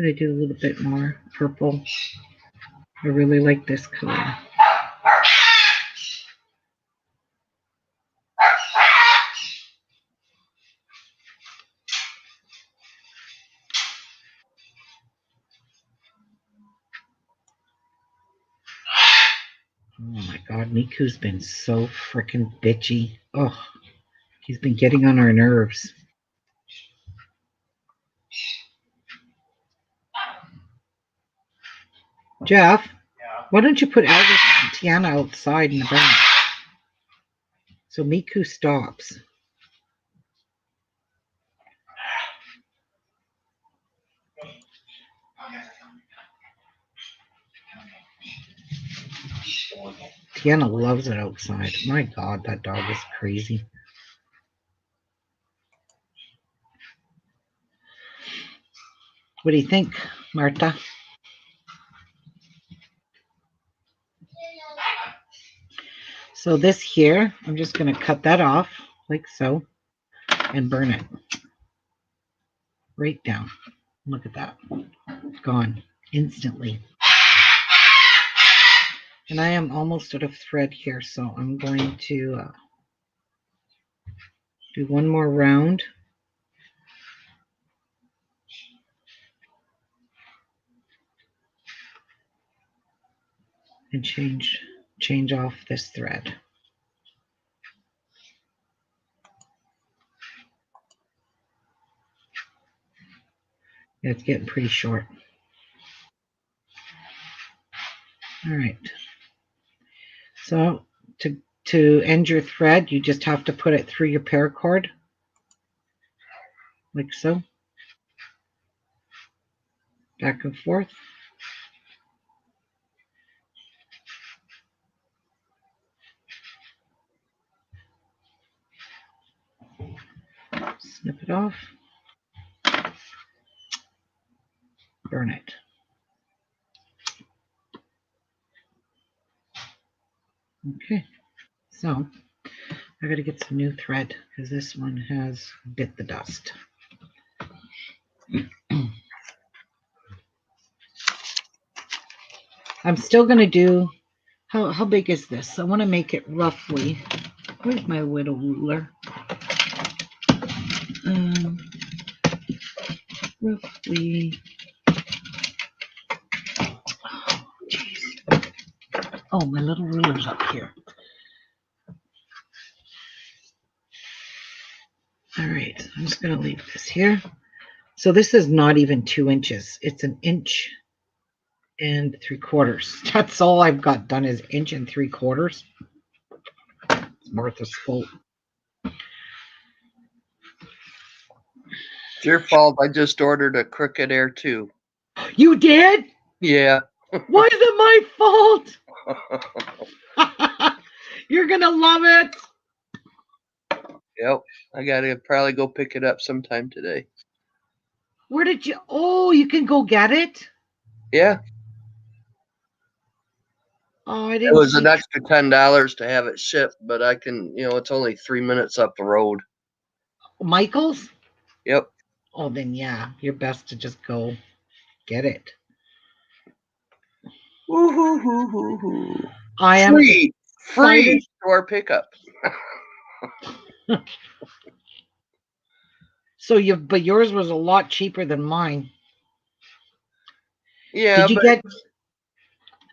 I'm gonna do a little bit more purple. I really like this color. Oh my god, Miku's been so freaking bitchy. Oh, he's been getting on our nerves. Jeff, why don't you put Elvis and Tiana outside in the back so Miku stops? Tiana loves it outside. My god, that dog is crazy. What do you think, Marta? So this here, I'm just going to cut that off like so and burn it right down. Look at that. It's gone instantly. And I am almost out of thread here, so I'm going to do one more round. And change off this thread. Yeah, it's getting pretty short. All right. So to end your thread, you just have to put it through your paracord, like so. Back and forth. Snip it off. Burn it. Okay. So I got to get some new thread because this one has bit the dust. I'm still going to do, how big is this? I want to make it roughly, where's my little ruler? Roughly, oh, geez. Oh, my little ruler's up here. All right, I'm just going to leave this here. So this is not even 2 inches. It's 1 inch and 3/4. That's all I've got done is 1 3/4. It's Martha's fault. It's your fault. I just ordered a Cricut Air 2. You did? Yeah. Why is it my fault? You're gonna love it. Yep. I gotta probably go pick it up sometime today. Where did you? Oh, you can go get it. Yeah. Oh, I It didn't was see. an extra $10 to have it shipped, but I can, it's only 3 minutes up the road. Michael's. Yep. Oh, then yeah, you're best to just go get it. Woo-hoo-hoo-hoo-hoo. I am Free excited. store pickup. So but yours was a lot cheaper than mine. Yeah, Did you but get?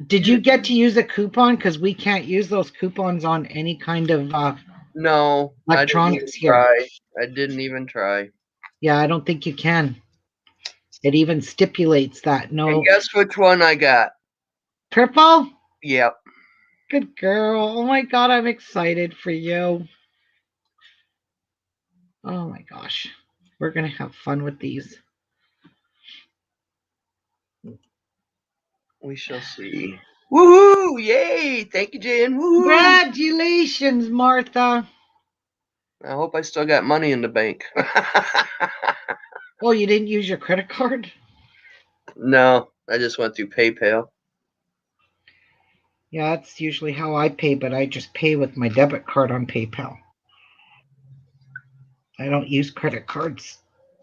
Did you get to use a coupon? Because we can't use those coupons on any kind of no, I didn't even electronics here. try. I didn't even try. Yeah, I don't think you can. It even stipulates that no. And guess which one I got? Purple? Yep. Good girl. Oh my God, I'm excited for you. Oh my gosh. We're going to have fun with these. We shall see. Woohoo! Yay! Thank you, Jan. Woohoo! Congratulations, Martha. I hope I still got money in the bank. Oh, you didn't use your credit card? No, I just went through PayPal. Yeah, that's usually how I pay, but I just pay with my debit card on PayPal. I don't use credit cards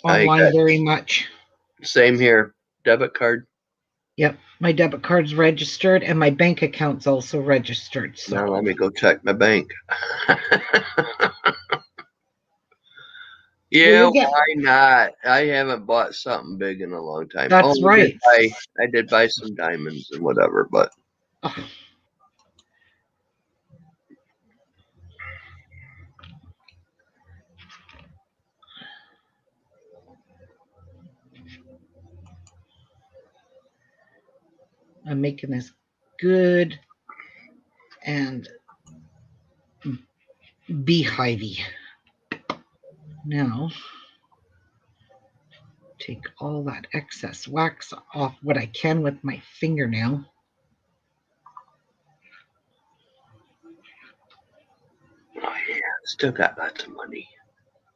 online very much. Same here. Debit card. Yep, my debit card's registered and my bank account's also registered. So Now let me go check my bank. Yeah, why not? I haven't bought something big in a long time. That's right. I did buy some diamonds and whatever, but I'm making this good and beehivey. Now, take all that excess wax off what I can with my fingernail. oh yeah, still got lots of money.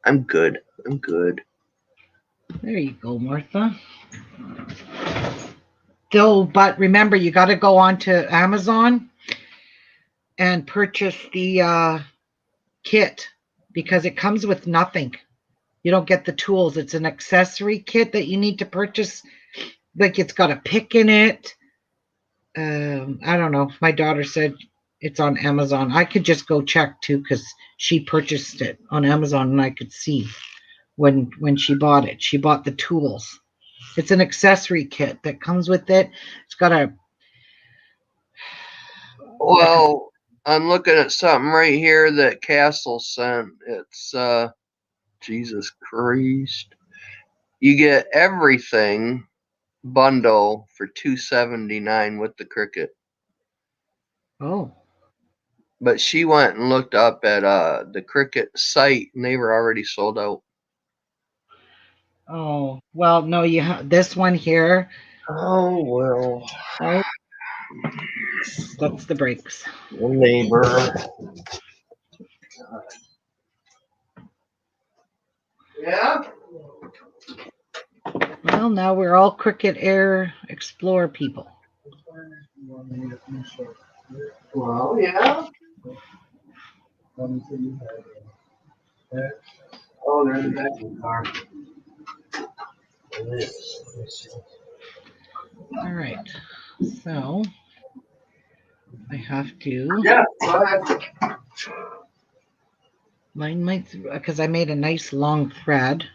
I'm good. I'm good. There you go, Martha. Though, but remember, you got to go onto Amazon and purchase the kit because it comes with nothing. You don't get the tools. It's an accessory kit that you need to purchase. Like it's got a pick in it. I don't know. My daughter said it's on Amazon. I could just go check too because she purchased it on Amazon and I could see when she bought it. She bought the tools. It's an accessory kit that comes with it. It's got a. Well, I'm looking at something right here that Castle sent. It's Jesus Christ. You get everything bundle for $279 with the Cricut. Oh. But she went and looked up at the Cricut site and they were already sold out. Oh, well, no, you have this one here. Oh, well. Oh, that's the brakes. The neighbor. Yeah? Well, now we're all Cricut Air Explorer people. Well, yeah. Oh, there's a vacuum car. All right, so I have to. Yeah, go ahead. Mine might, because I made a nice long thread.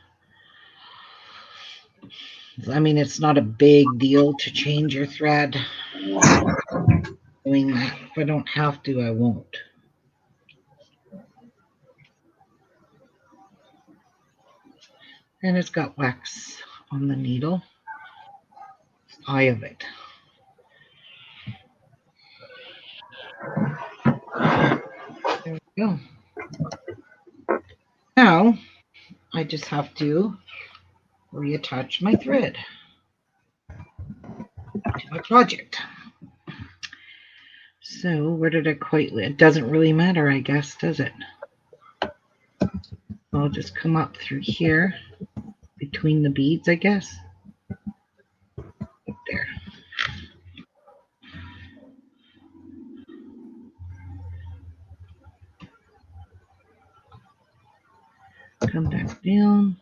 I mean, it's not a big deal to change your thread. Doing that, if I don't have to, I won't. And it's got wax on the needle, eye of it. There we go. Now, I just have to reattach my thread to my project. So where did I quite? It doesn't really matter, I guess, does it? I'll just come up through here between the beads, I guess. Up there. Come back down.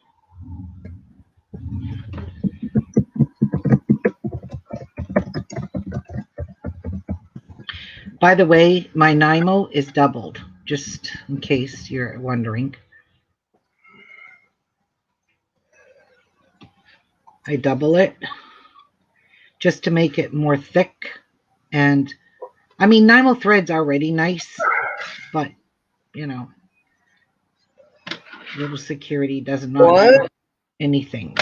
By the way, my NYMO is doubled, just in case you're wondering. I double it just to make it more thick. And I mean, NYMO thread's already nice, but you know, little security does not do anything.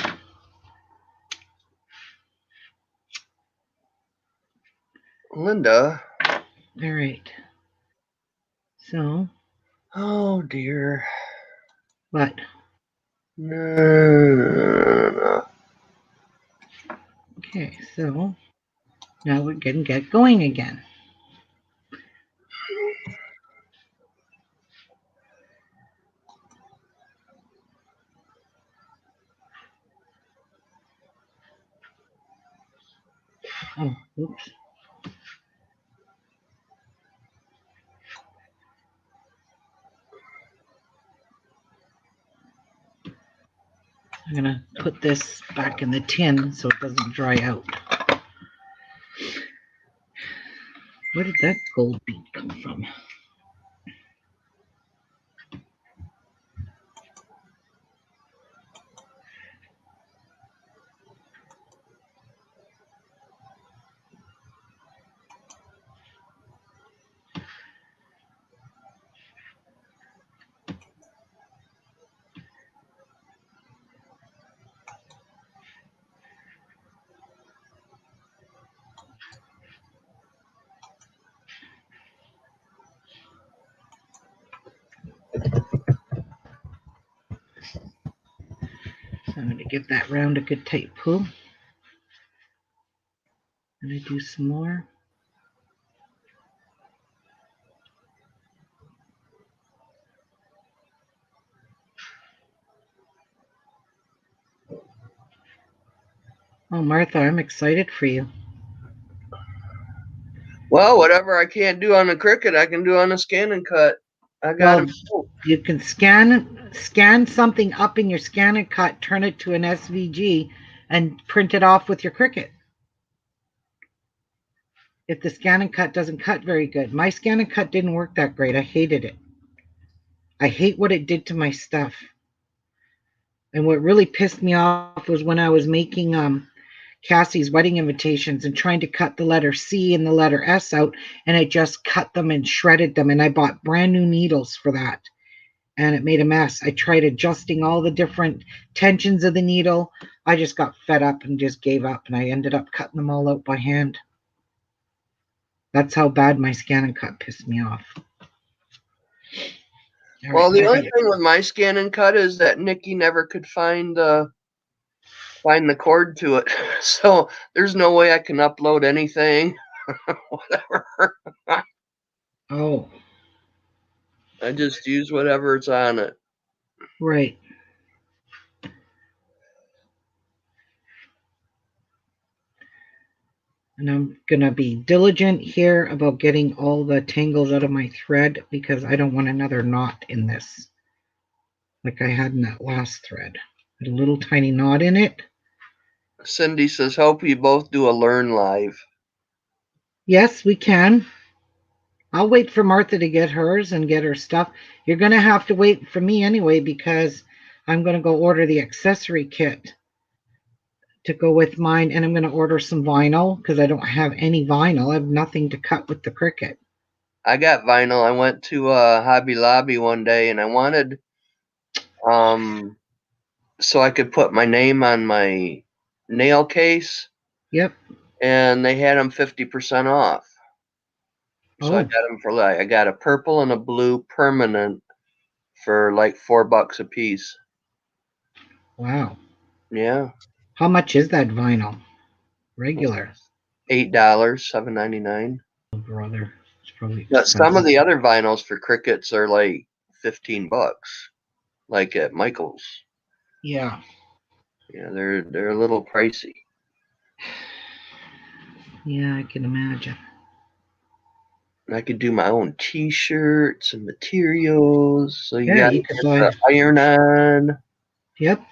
Linda. All right. So. Oh dear. What? No. Okay, so now we're going to get going again. Oh, oops. I'm going to put this back in the tin so it doesn't dry out. Where did that gold bead come from? So I'm going to give that round a good tight pull. I'm going to do some more. Oh, Martha, I'm excited for you. Well, whatever I can't do on the Cricut, I can do on the scan and cut. I got it. You can scan something up in your scan and cut, turn it to an SVG, and print it off with your Cricut. If the scan and cut doesn't cut very good. My scan and cut didn't work that great. I hated it. I hate what it did to my stuff. And what really pissed me off was when I was making Cassie's wedding invitations and trying to cut the letter C and the letter S out, and I just cut them and shredded them, and I bought brand new needles for that, and it made a mess. I tried adjusting all the different tensions of the needle. I just got fed up and just gave up, and I ended up cutting them all out by hand. That's how bad my scan and cut pissed me off. Well, the only thing with my scan and cut is that Nikki never could find the cord to it, so there's no way I can upload anything. Whatever. Oh. I just use whatever's on it. Right. And I'm going to be diligent here about getting all the tangles out of my thread because I don't want another knot in this like I had in that last thread. A little tiny knot in it. Cindy says, hope you both do a learn live. Yes, we can. I'll wait for Martha to get hers and get her stuff. You're going to have to wait for me anyway because I'm going to go order the accessory kit to go with mine, and I'm going to order some vinyl because I don't have any vinyl. I have nothing to cut with the Cricut. I got vinyl. I went to Hobby Lobby one day and I wanted so I could put my name on my nail case. Yep. And they had them 50% off. So I Oh, got them for like, I got a purple and a blue permanent for like $4 a piece. wow. Yeah. How much is that vinyl? Regular. $8, $7.99. Oh, brother. It's probably But some expensive. of the other vinyls for crickets are like $15, like at Michael's. Yeah. Yeah, they're a little pricey. Yeah, I can imagine. And I could do my own T-shirts and materials. So you Yeah, got to you could get buy. the iron on. Yep.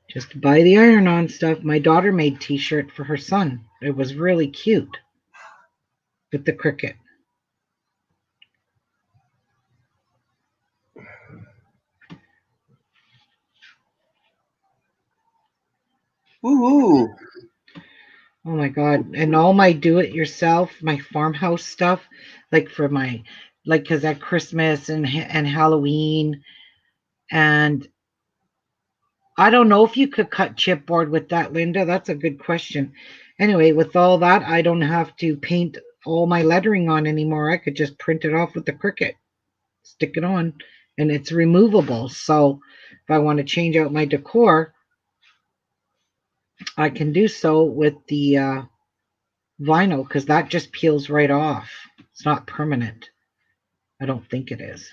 Just buy the iron-on stuff. My daughter made T-shirt for her son. It was really cute with the cricket. Woo-hoo. Oh my God. And all my do-it-yourself, my farmhouse stuff, like for my, like, because at Christmas and Halloween, and I don't know if you could cut chipboard with that, Linda. That's a good question. Anyway, with all that, I don't have to paint all my lettering on anymore. I could just print it off with the Cricut, stick it on, and it's removable. So if I want to change out my decor, I can do so with the vinyl because that just peels right off. It's not permanent. I don't think it is.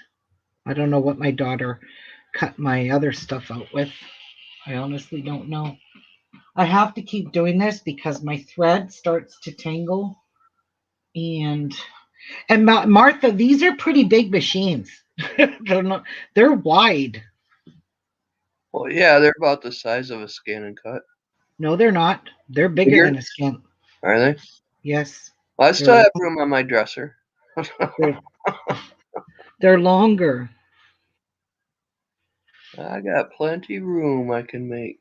I don't know what my daughter cut my other stuff out with. I honestly don't know. I have to keep doing this because my thread starts to tangle. And Martha, these are pretty big machines. they're not. They're wide. Well, yeah, they're about the size of a scan and cut. No, they're not. They're bigger Bigger? than a skin. Are they? Yes, Well, I they're still have room on my dresser. they're, they're longer. I got plenty room I can make.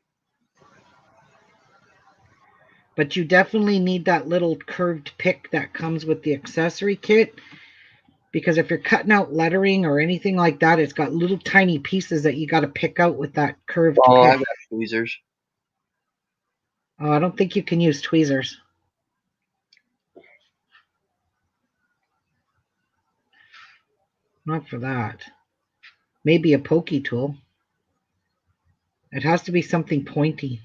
But you definitely need that little curved pick that comes with the accessory kit. Because if you're cutting out lettering or anything like that, it's got little tiny pieces that you got to pick out with that curved Oh, I pick. got tweezers. Oh, I don't think you can use tweezers. Not for that. Maybe a pokey tool. It has to be something pointy.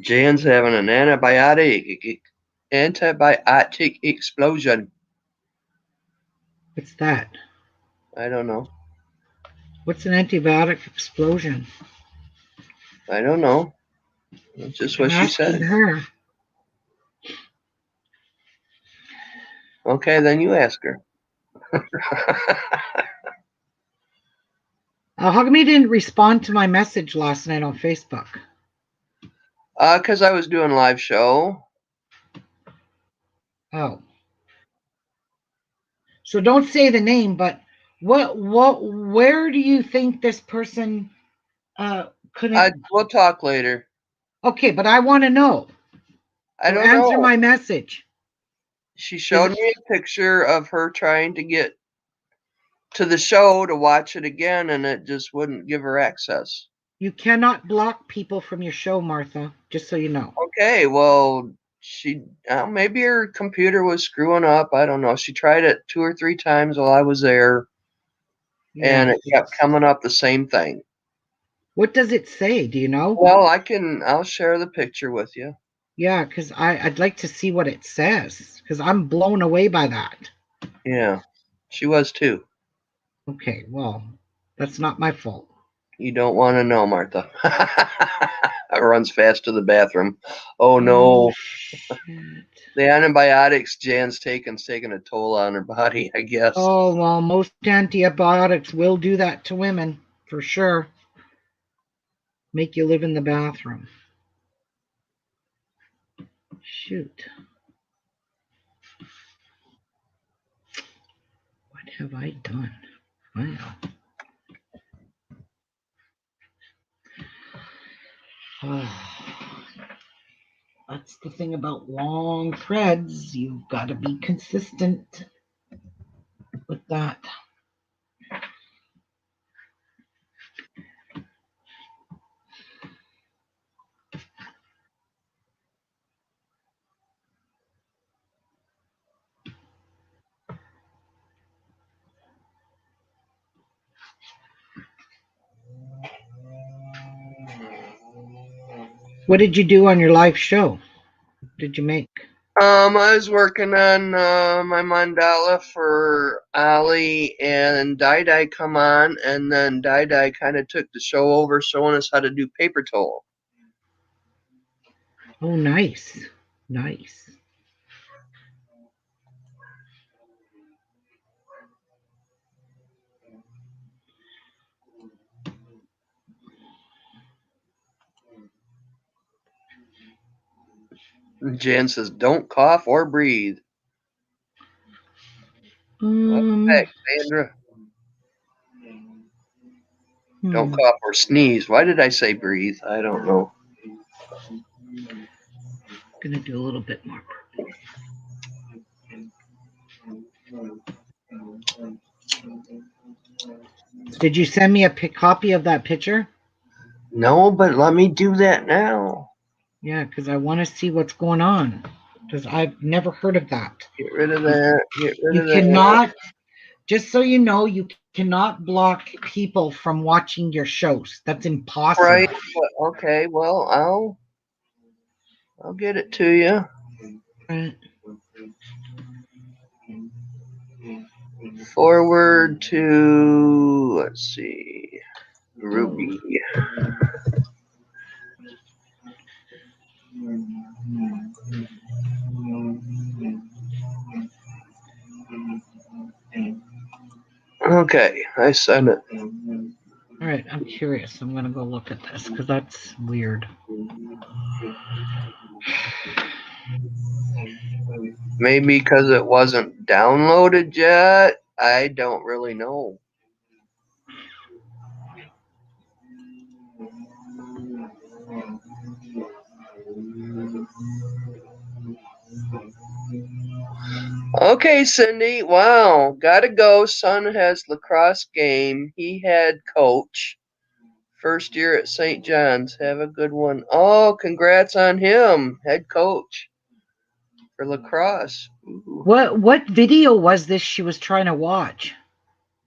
Jan's having an antibiotic explosion. What's that? I don't know. What's an antibiotic explosion? I don't know. That's just what I'm she asking said. her. Okay, then you ask her. How come you didn't respond to my message last night on Facebook? Because I was doing a live show. Oh. So don't say the name, but where do you think this person couldn't? We'll talk later. Okay, but I want to know. I So don't answer know. my message. She Is showed it, me a picture of her trying to get to the show to watch it again, and it just wouldn't give her access. you cannot block people from your show, Martha, just so you know. Okay, well, she maybe her computer was screwing up. I don't know. She tried it 2 or 3 times while I was there, and Yeah. it kept coming up the same thing. What does it say? Do you know? Well, I'll share the picture with you. Yeah, because I'd like to see what it says because I'm blown away by that. Yeah, she was too. Okay, well, that's not my fault. You don't want to know, Martha. Runs fast to the bathroom. Oh no. Shit. The antibiotics Jan's taken's taking a toll on her body, I guess. Oh, well, most antibiotics will do that to women, for sure. Make you live in the bathroom. Shoot. What have I done? Wow. That's the thing about long threads. You've got to be consistent with that. What did you do on your live show? What did you make? I was working on my mandala for Ali, and Dai come on, and then Dai kind of took the show over, showing us how to do paper towel. Oh, nice. Nice. Jan says, "Don't cough or breathe." Welcome back, Sandra. Don't cough or sneeze. Why did I say breathe? I don't know. Gonna do a little bit more. Did you send me a copy of that picture? No, but let me do that now. Yeah, because I want to see what's going on. Because I've never heard of that. Get rid of that. Get rid You of that. cannot, just so you know, you cannot block people from watching your shows. That's impossible. Right. Okay. Well, I'll get it to you. Right. Forward to, let's see, Ruby. Okay, I sent it. All right, I'm curious. I'm going to go look at this because that's weird. Maybe because it wasn't downloaded yet. I don't really know. Okay, Cindy. Wow, gotta go. Son has lacrosse game. He had coach. First year at St. John's. Have a good one. Oh, congrats on him, head coach for lacrosse. Ooh. What video was this she was trying to watch?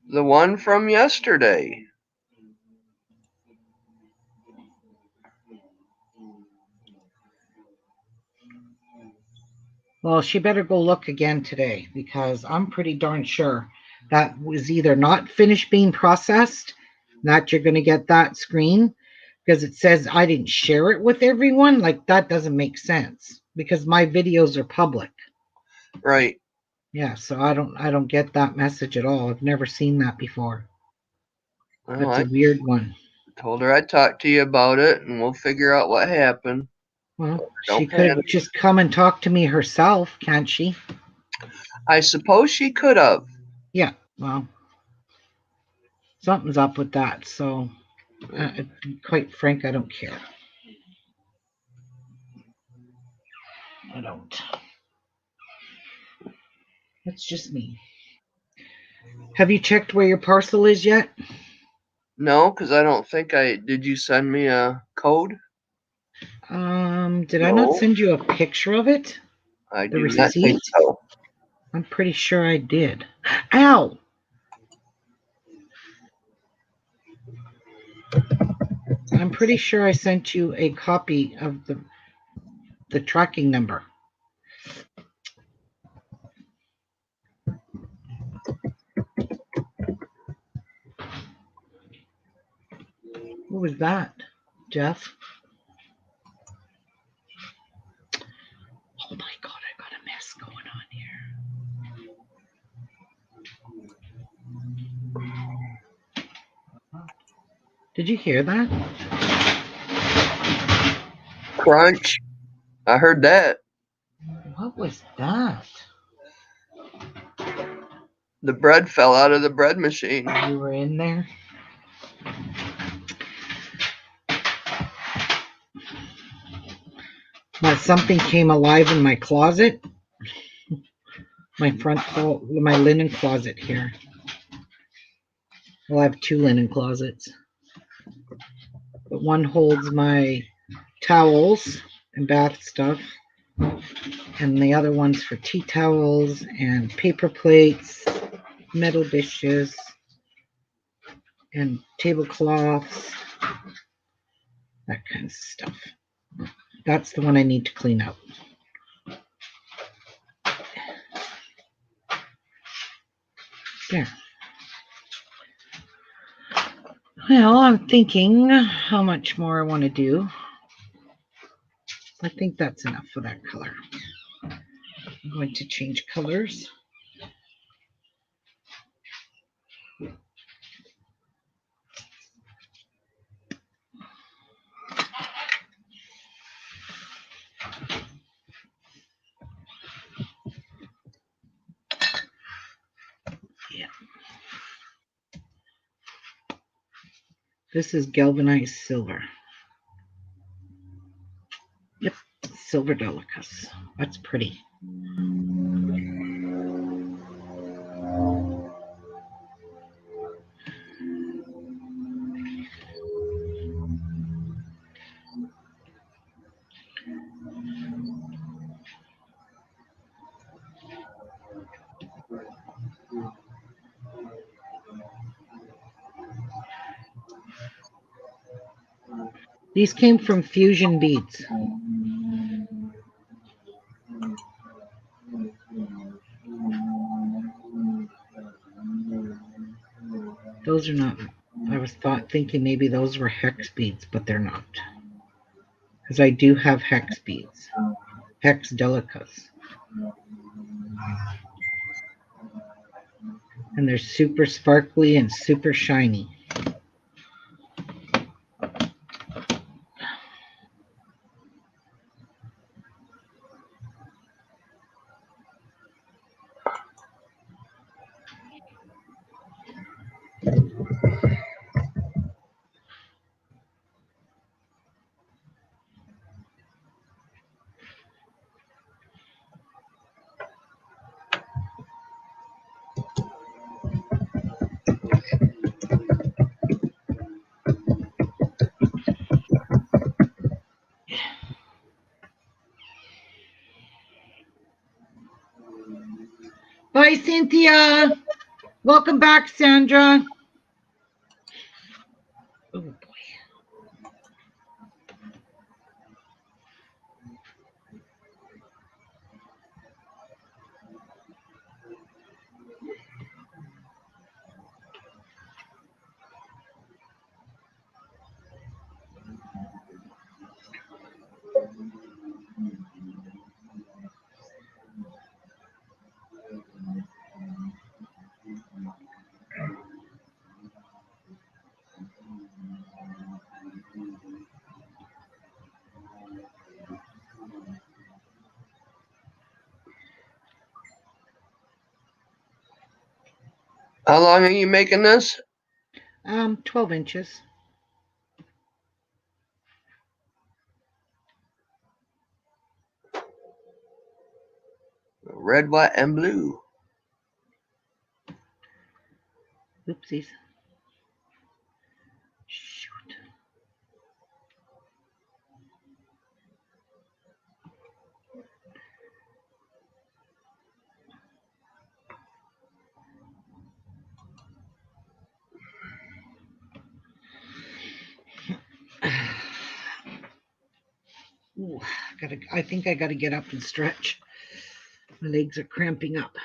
The one from yesterday. Well, she better go look again today because I'm pretty darn sure that was either not finished being processed, that you're going to get that screen because it says I didn't share it with everyone. Like that doesn't make sense because my videos are public. Right. Yeah, so I don't get that message at all. I've never seen that before. Well, That's a I weird one. told her I'd talk to you about it and we'll figure out what happened. Well, Don't she could have panic. just come and talked to me herself, can't she? I suppose she could have. Yeah, well, something's up with that. So, quite frank, I don't care. I don't. That's just me. Have you checked where your parcel is yet? No, because I don't think I did. You send me a code? Did I not send you a picture of it? I The do not think receipt? so. I'm pretty sure I did. Ow! I'm pretty sure I sent you a copy of the tracking number. What was that, Jeff? Oh my God, I got a mess going on here. Did you hear that? Crunch. I heard that. What was that? The bread fell out of the bread machine. You were in there? Something came alive in my closet. My linen closet here. Well, I have two linen closets. But one holds my towels and bath stuff. And the other one's for tea towels and paper plates, metal dishes, and tablecloths. That kind of stuff. That's the one I need to clean up. There. Well, I'm thinking how much more I want to do. I think that's enough for that color. I'm going to change colors. Yeah. This is galvanized silver. Yep, silver Delicas. That's pretty. These came from Fusion Beads. Those are not, I was thinking maybe those were hex beads, but they're not. Because I do have hex beads, hex Delicas. And they're super sparkly and super shiny. Bye, Cynthia. Welcome back, Sandra. Oh, boy. How long are you making this? 12 inches. Red, white, and blue. Oopsies. Shoot. Ooh, I think I gotta get up and stretch. My legs are cramping up.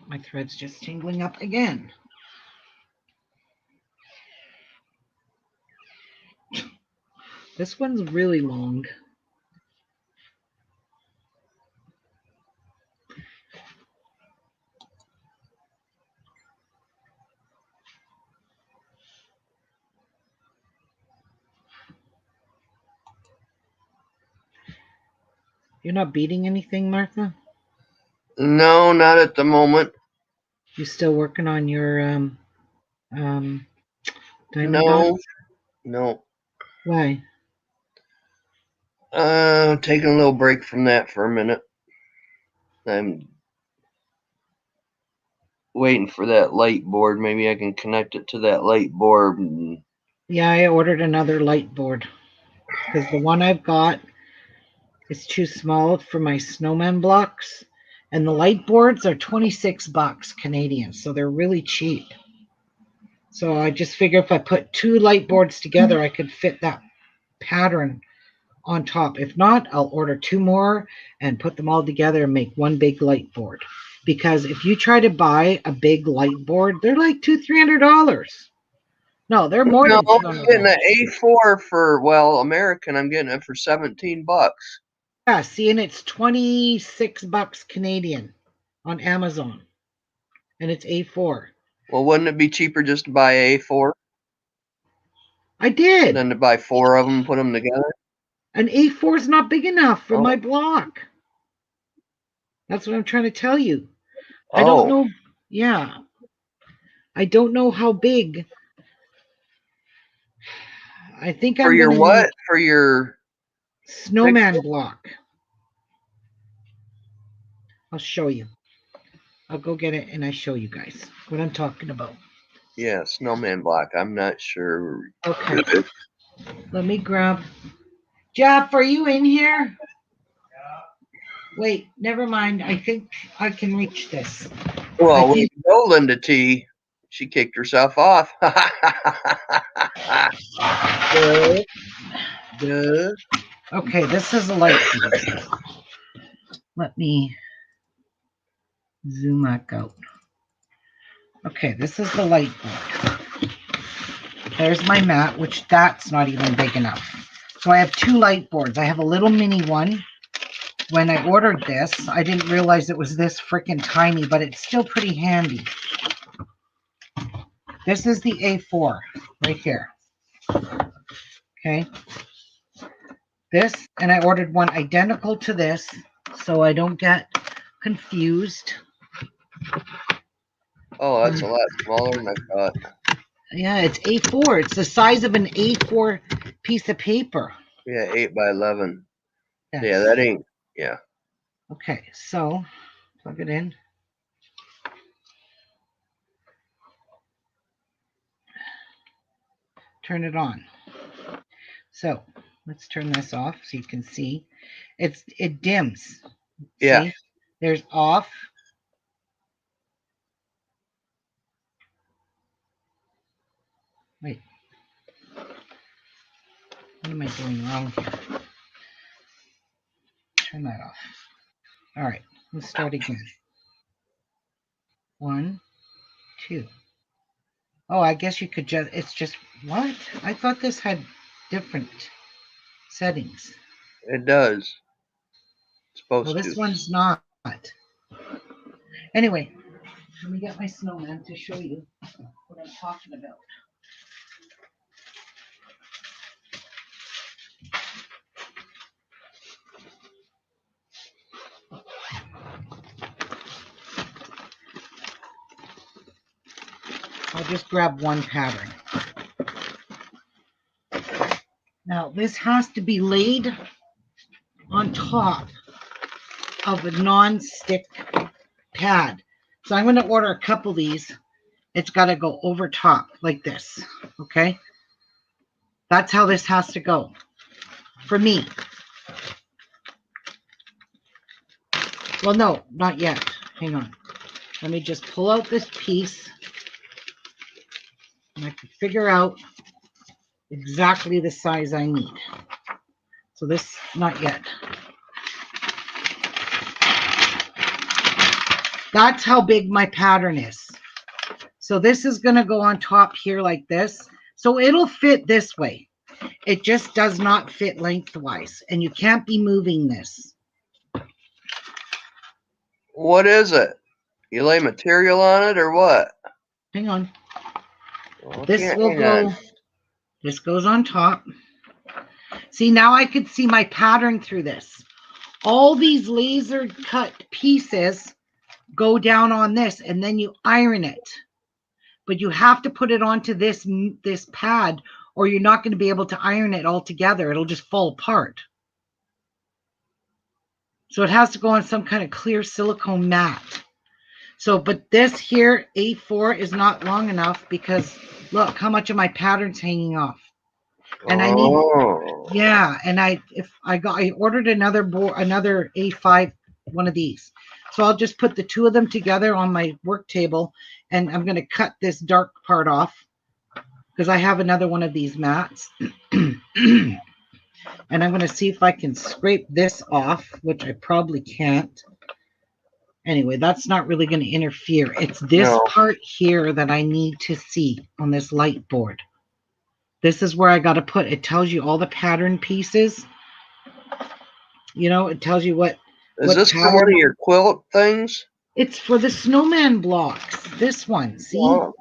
My thread's just tingling up again. This one's really long. You're not beating anything, Martha? No, not at the moment. You still working on your diamond No, dots? no. Why? Taking a little break from that for a minute. I'm waiting for that light board. Maybe I can connect it to that light board. Yeah, I ordered another light board because the one I've got is too small for my snowman blocks. And the light boards are 26 bucks Canadian, so they're really cheap. So I just figure if I put 2 light boards together, I could fit that pattern on top. If not, I'll order 2 more and put them all together and make one big light board. Because if you try to buy a big light board, they're like $200-$300. No, they're more No, than I'm getting an $200. A4 for, well, American. I'm getting it for 17 bucks. Yeah, see, and it's 26 bucks Canadian on Amazon. And it's A4. Well, wouldn't it be cheaper just to buy a A4 I did. than to buy 4 of them and put them together? An A4 is not big enough for Oh. my block. That's what I'm trying to tell you. I don't know. Yeah. I don't know how big. I think For I'm your going to what? need For your snowman block. I'll show you. I'll go get it and I show you guys what I'm talking about. yeah, snowman block. I'm not sure. Okay. Let me grab. Jeff, are you in here? Wait, never mind. I think I can reach this. Well, I we think- know Linda T. She kicked herself off. Duh. Duh. Okay, this is a light board. Let me zoom back out. Okay, this is the light board. There's my mat, which that's not even big enough. So I have 2 light boards. I have a little mini one. When I ordered this, I didn't realize it was this freaking tiny, but it's still pretty handy. This is the A4 right here. Okay. This, and I ordered one identical to this so I don't get confused. Oh, that's a lot smaller than I thought. Yeah, it's A4. It's the size of an A4 piece of paper. Yeah, 8 by 11. Yes. Yeah, that ain't. Yeah. Okay, so plug it in. Turn it on. So let's turn this off so you can see. It dims. Yeah. See? There's off. Wait. What am I doing wrong here? Turn that off. All right, let's start again. 1, 2. Oh, I guess you could just, it's just, what? I thought this had different settings. It does. It's supposed Well, this to. one's not. Anyway, let me get my snowman to show you what I'm talking about. I'll just grab one pattern. Now, this has to be laid on top of a non-stick pad. So I'm going to order a couple of these. It's got to go over top like this, okay? That's how this has to go for me. Well, no, not yet. Hang on. Let me just pull out this piece. And I can figure out exactly the size I need. So this, not yet. That's how big my pattern is. So this is going to go on top here like this. So it'll fit this way. It just does not fit lengthwise. And you can't be moving this. What is it? You lay material on it or what? Hang on. Well, This will go, this goes on top. See, now I could see my pattern through this. All these laser cut pieces go down on this and then you iron it. But you have to put it onto this pad or you're not going to be able to iron it all together. It'll just fall apart. So it has to go on some kind of clear silicone mat. So, but this here, A4, is not long enough because look how much of my pattern's hanging off. And I need, Oh. yeah, and I ordered another board, another A5, one of these. So I'll just put the two of them together on my work table, and I'm going to cut this dark part off because I have another one of these mats. And I'm going to see if I can scrape this off, which I probably can't. Anyway, that's not really going to interfere. It's this No. part here that I need to see on this light board. This is where I got to put, it tells you all the pattern pieces. You know, it tells you what Is this for one pattern. of your quilt things? It's for the snowman blocks. This one, see? Oh,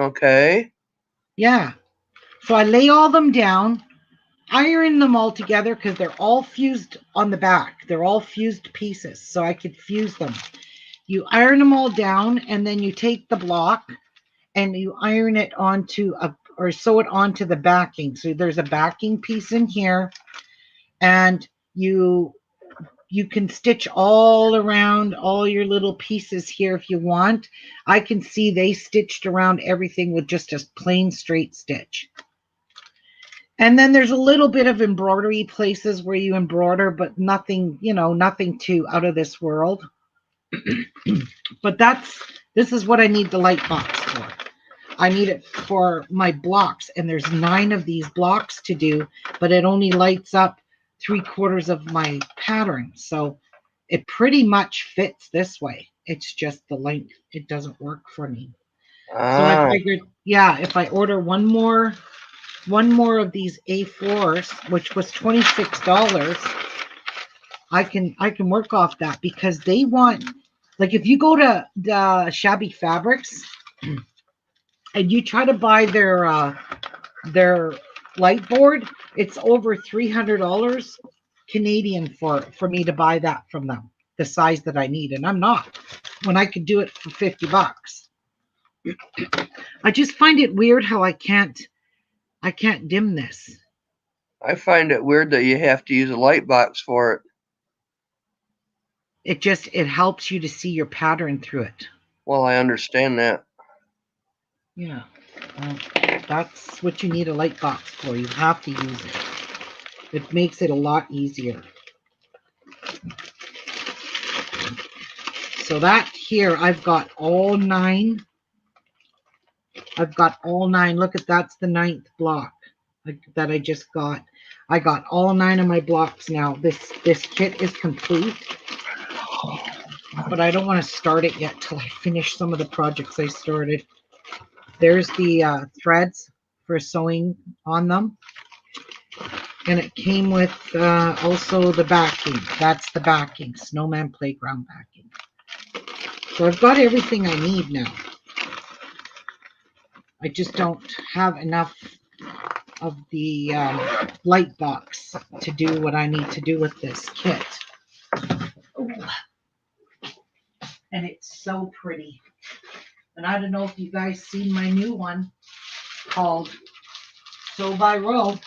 okay. Yeah. So I lay all them down, iron them all together because they're all fused on the back. They're all fused pieces, so I could fuse them. You iron them all down, and then you take the block and you iron it onto or sew it onto the backing. So there's a backing piece in here, and you can stitch all around all your little pieces here if you want. I can see they stitched around everything with just a plain straight stitch. And then there's a little bit of embroidery places where you embroider, but nothing, you know, nothing too out of this world. But this is what I need the light box for. I need it for my blocks, and there's 9 of these blocks to do, but it only lights up 3/4 of my pattern. So it pretty much fits this way. It's just the length. It doesn't work for me. So I figured, yeah, if I order one more of these A4s, which was $26, I can work off that, because they want, like, if you go to the Shabby Fabrics and you try to buy their light board, it's over $300 Canadian for me to buy that from them, the size that I need, and I'm not, when I could do it for $50. I just find it weird how I can't dim this. I find it weird that you have to use a light box for it. It helps you to see your pattern through it. Well, I understand that. Yeah, well, that's what you need a light box for. You have to use it. It makes it a lot easier. So that here, I've got all 9. I've got all 9. Look at, that's the 9th block that I just got. I got all 9 of my blocks now. This kit is complete, but I don't want to start it yet till I finish some of the projects I started. There's the threads for sewing on them. And it came with also the backing. That's the backing, Snowman Playground backing. So I've got everything I need now. I just don't have enough of the light box to do what I need to do with this kit. Ooh. And it's so pretty. And I don't know if you guys seen my new one called Sew by Row.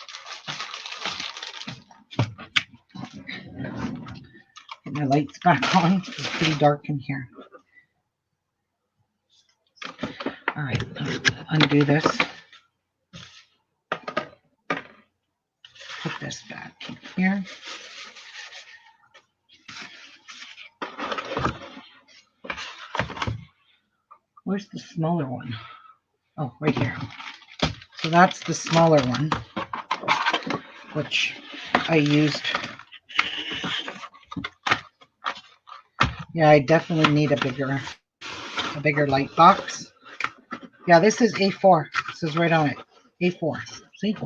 Get my lights back on. It's pretty dark in here. All right, undo this. Put this back in here. Where's the smaller one? Oh, right here. So that's the smaller one, which I used. Yeah, I definitely need a bigger light box. Yeah, this is A4. This is right on it. A4. See?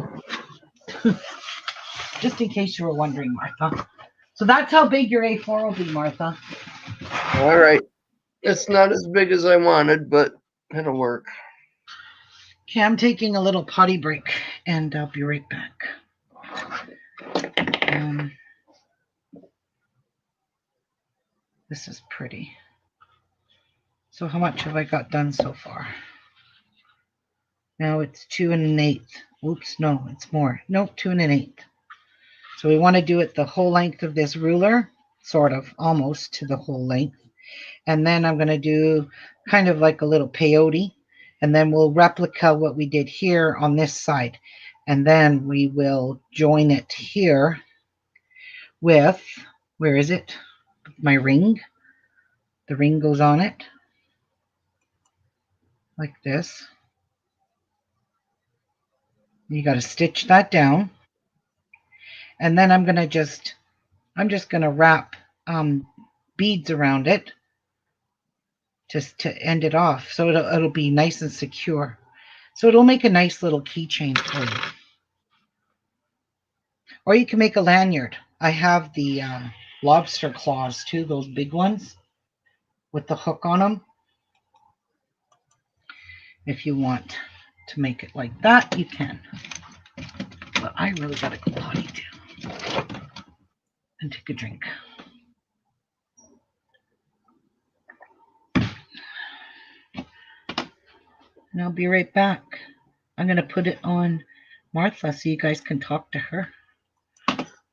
Just in case you were wondering, Martha. So that's how big your A4 will be, Martha. All right. It's not as big as I wanted, but it'll work. Okay, I'm taking a little potty break, and I'll be right back. This is pretty. So how much have I got done so far? Now it's 2 1/8. Oops, no, it's more. Nope, 2 1/8. So we want to do it the whole length of this ruler, sort of, almost to the whole length. And then I'm going to do kind of like a little peyote. And then we'll replica what we did here on this side. And then we will join it here with, where is it? My ring. The ring goes on it like this. You got to stitch that down. And then I'm just going to wrap beads around it just to end it off. So it'll be nice and secure. So it'll make a nice little keychain for you. Or you can make a lanyard. I have the lobster claws too, those big ones with the hook on them. If you want to make it like that, you can. But I really gotta go potty too and take a drink. And I'll be right back. I'm gonna put it on Martha so you guys can talk to her.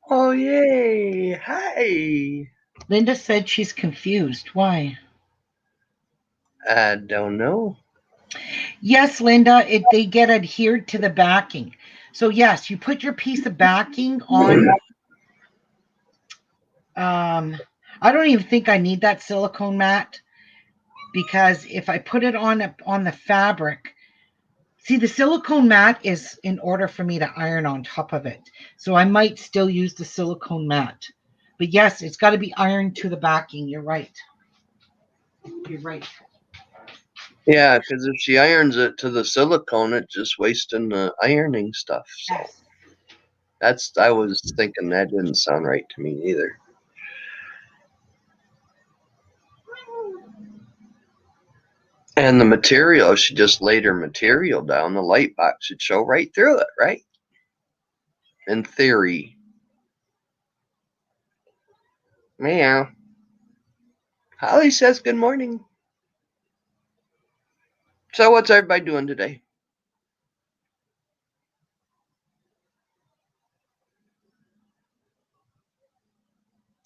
Oh, yay. Hi. Linda said she's confused. Why? I don't know. Yes, Linda, they get adhered to the backing. So yes, you put your piece of backing on. I don't even think I need that silicone mat, because if I put it on the fabric, see, the silicone mat is in order for me to iron on top of it. So I might still use the silicone mat. But yes, it's got to be ironed to the backing. You're right. You're right. Yeah, because if she irons it to the silicone, it's just wasting the ironing stuff. So Yes. I was thinking that didn't sound right to me either. And the material, she just laid her material down. The light box should show right through it, right? In theory. Meow. Holly says good morning. So what's everybody doing today?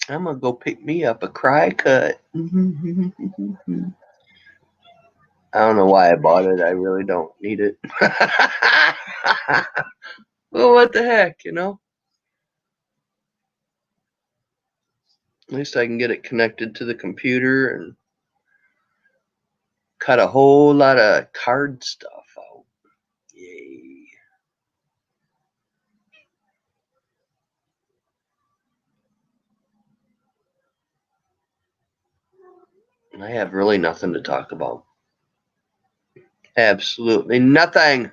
I'm going to go pick me up a cry cut. I don't know why I bought it. I really don't need it. Well, what the heck, you know? At least I can get it connected to the computer and cut a whole lot of card stuff out. Yay. I have really nothing to talk about. Absolutely nothing.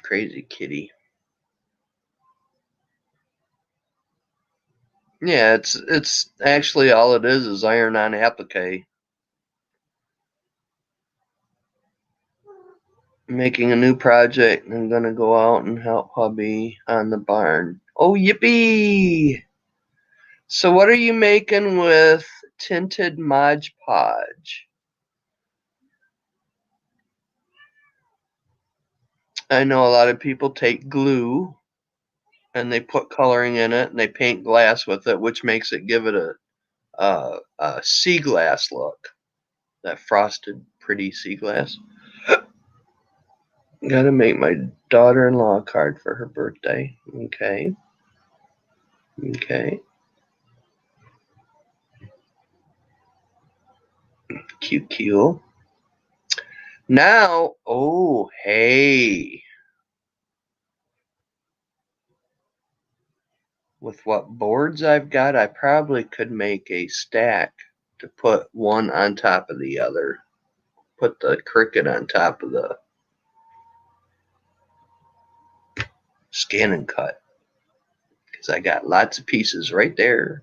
Crazy kitty. Yeah, it's actually all it is iron-on applique. Making a new project. I'm gonna go out and help hubby on the barn. Oh, yippee! So what are you making with tinted Mod Podge? I know a lot of people take glue and they put coloring in it and they paint glass with it, which makes it give it a sea glass look. That frosted, pretty sea glass. Gotta make my daughter-in-law a card for her birthday. Okay. Okay. Cute. Now, oh, hey. With what boards I've got, I probably could make a stack to put one on top of the other. Put the Cricut on top of the scan and cut. Because I got lots of pieces right there.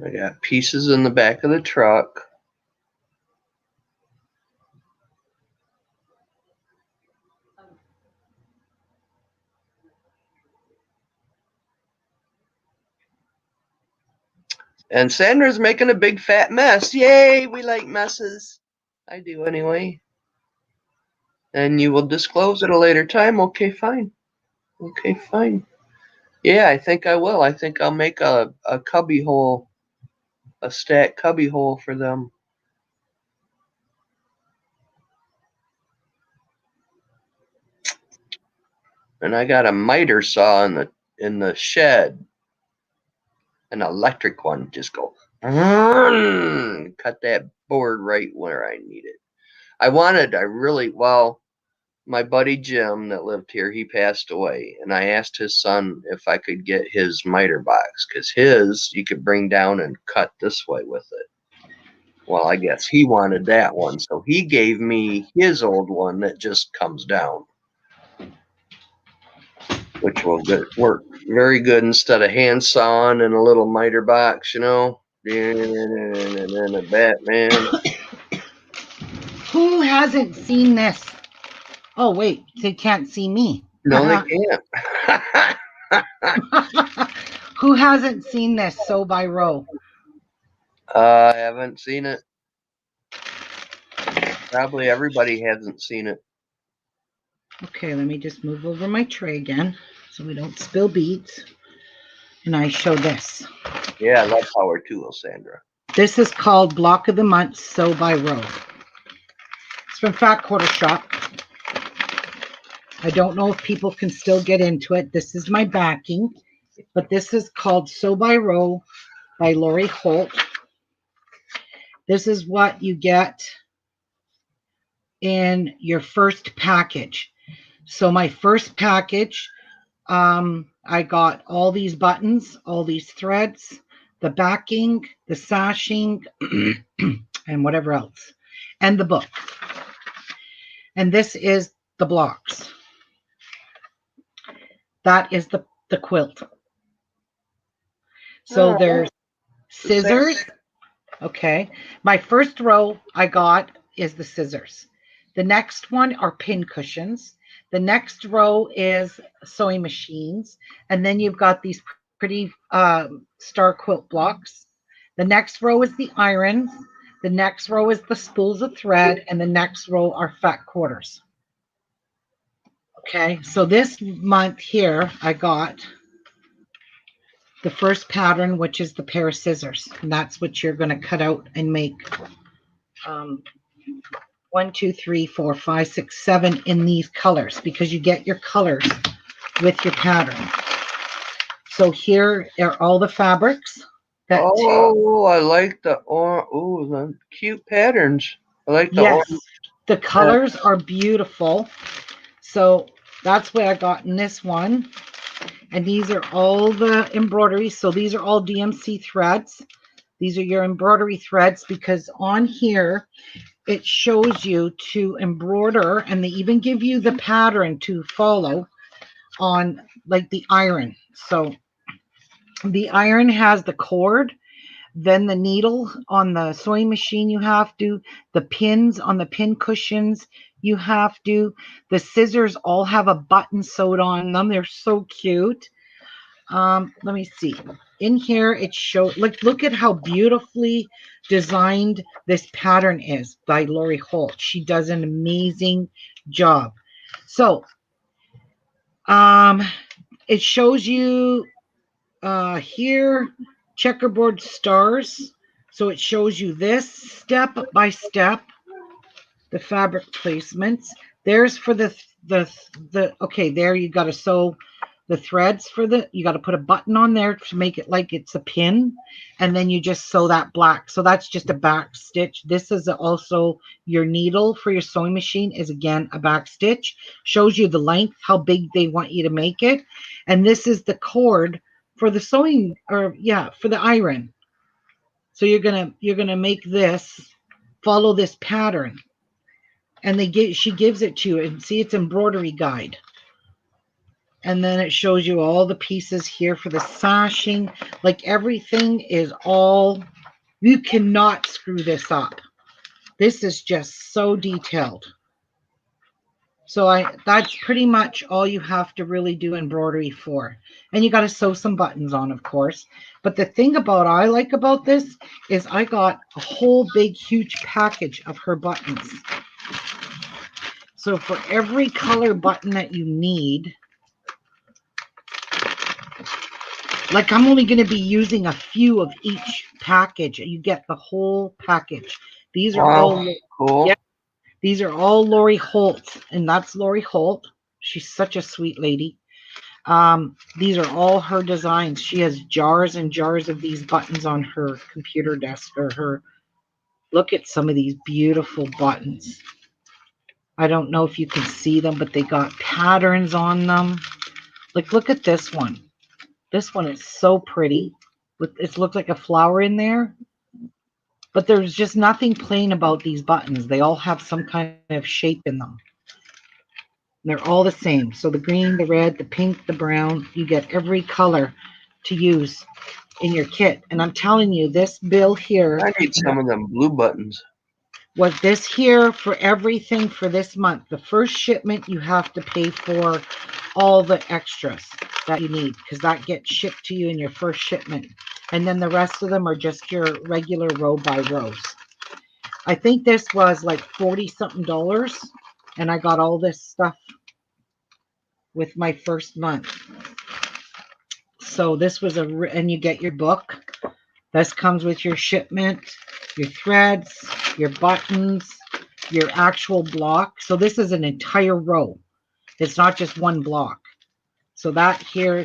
I got pieces in the back of the truck. And Sandra's making a big fat mess. Yay, we like messes. I do anyway. And you will disclose at a later time. Okay, fine. Okay, fine. Yeah, I think I will. I think I'll make a cubby hole, a stack cubby hole for them. And I got a miter saw in the shed, an electric one. Just go cut that board right where I need it. My buddy Jim that lived here, he passed away, and I asked his son if I could get his miter box, because his you could bring down and cut this way with it. Well, I guess he wanted that one, so he gave me his old one that just comes down, which will work very good instead of hand sawing and a little miter box, And a Batman. Who hasn't seen this? Oh, wait, they can't see me. No, they can't. Who hasn't seen this sew by row? I haven't seen it. Probably everybody hasn't seen it. Okay, let me just move over my tray again so we don't spill beads. And I show this. Yeah, I love power tool, Sandra. This is called Block of the Month Sew by Row. It's from Fat Quarter Shop. I don't know if people can still get into it. This is my backing, but this is called Sew by Row by Lori Holt. This is what you get in your first package. So my first package, I got all these buttons, all these threads, the backing, the sashing, and whatever else, and the book. And this is the blocks. That is the quilt. So there's scissors. Okay. My first row I got is the scissors. The next one are pin cushions. The next row is sewing machines. And then you've got these pretty star quilt blocks. The next row is the irons. The next row is the spools of thread. And the next row are fat quarters. Okay, so this month here, I got the first pattern, which is the pair of scissors. And that's what you're going to cut out and make 1, 2, 3, 4, 5, 6, 7 in these colors, because you get your colors with your pattern. So here are all the fabrics. I like the cute patterns. I like the yes, the colors are beautiful. So that's what I got in this one. And these are all the embroidery. So these are all DMC threads. These are your embroidery threads, because on here it shows you to embroider, and they even give you the pattern to follow on like the iron. So the iron has the cord, then the needle on the sewing machine you have to, the pins on the pin cushions you have to, the scissors all have a button sewed on them. They're so cute. Let me see. In here it shows, look at how beautifully designed this pattern is by Lori Holt. She does an amazing job. So it shows you here checkerboard stars. So it shows you this step by step, the fabric placements. There's for the okay, there you got to sew the threads for you got to put a button on there to make it like it's a pin, and then you just sew that black. So that's just a back stitch. This is also your needle for your sewing machine, is again a back stitch. Shows you the length, how big they want you to make it. And this is the cord for the sewing, or for the iron. So you're gonna make this, follow this pattern, and she gives it to you, and see, it's embroidery guide. And then it shows you all the pieces here for the sashing. Like everything is all, you cannot screw this up. This is just so detailed. So that's pretty much all you have to really do embroidery for. And you got to sew some buttons on, of course. But the thing I like about this is I got a whole big, huge package of her buttons. So for every color button that you need, like I'm only going to be using a few of each package. You get the whole package. These are all cool. Yeah, these are all Lori Holt, and that's Lori Holt. She's such a sweet lady. These are all her designs. She has jars and jars of these buttons on her computer desk or her. Look at some of these beautiful buttons. I don't know if you can see them, but they got patterns on them. Like, look at this one. This one is so pretty. It looks like a flower in there. But there's just nothing plain about these buttons. They all have some kind of shape in them. They're all the same. So the green, the red, the pink, the brown, you get every color to use in your kit. And I'm telling you, this bill here. I need some of them blue buttons. Was this here for everything for this month? The first shipment, you have to pay for all the extras that you need because that gets shipped to you in your first shipment. And then the rest of them are just your regular row by rows. I think this was like $40-something, and I got all this stuff with my first month. So this was and you get your book. This comes with your shipment, your threads, your buttons, your actual block. So this is an entire row. It's not just one block. So that here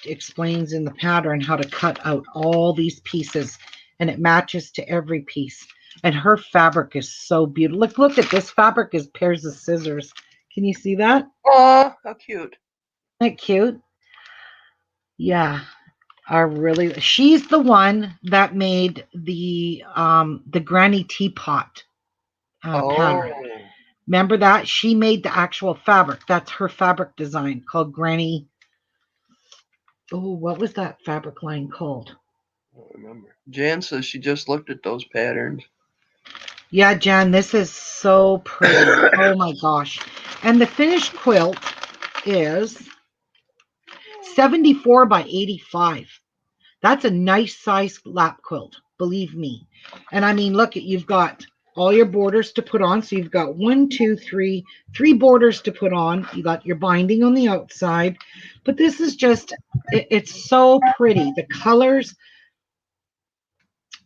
explains in the pattern how to cut out all these pieces, and it matches to every piece. And her fabric is so beautiful. Look at this fabric is pairs of scissors. Can you see that? Oh, how cute. Isn't that cute? Yeah. She's the one that made the granny teapot pattern. Remember that? She made the actual fabric. That's her fabric design called Granny. Oh, what was that fabric line called? I don't remember. Jan says she just looked at those patterns. Yeah, Jan, this is so pretty. Oh my gosh. And the finished quilt is 74 by 85. That's a nice size lap quilt, believe me. And I mean, look, you've got all your borders to put on. So you've got 3 borders to put on. You got your binding on the outside. But this is just, it's so pretty. The colors,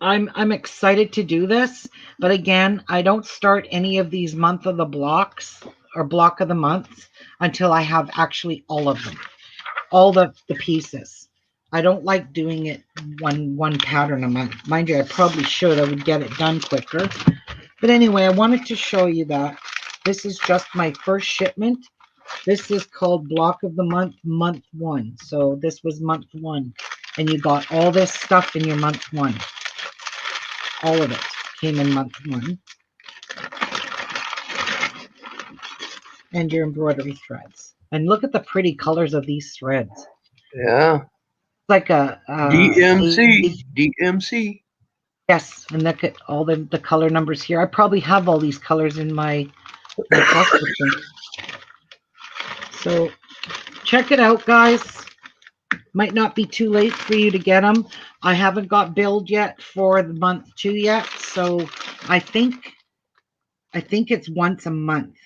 I'm excited to do this. But again, I don't start any of these month of the blocks or block of the months until I have actually all of them, all the pieces. I don't like doing it one pattern a month. Mind you, I probably should. I would get it done quicker. But anyway, I wanted to show you that. This is just my first shipment. This is called Block of the Month, month 1. So this was month 1. And you got all this stuff in your month 1. All of it came in month 1. And your embroidery threads. And look at the pretty colors of these threads. Yeah. Like a DMC. Yes, and look at all the color numbers here. I probably have all these colors in my collection. So check it out, guys. Might not be too late for you to get them. I haven't got billed yet for the month 2 yet, so I think it's once a month.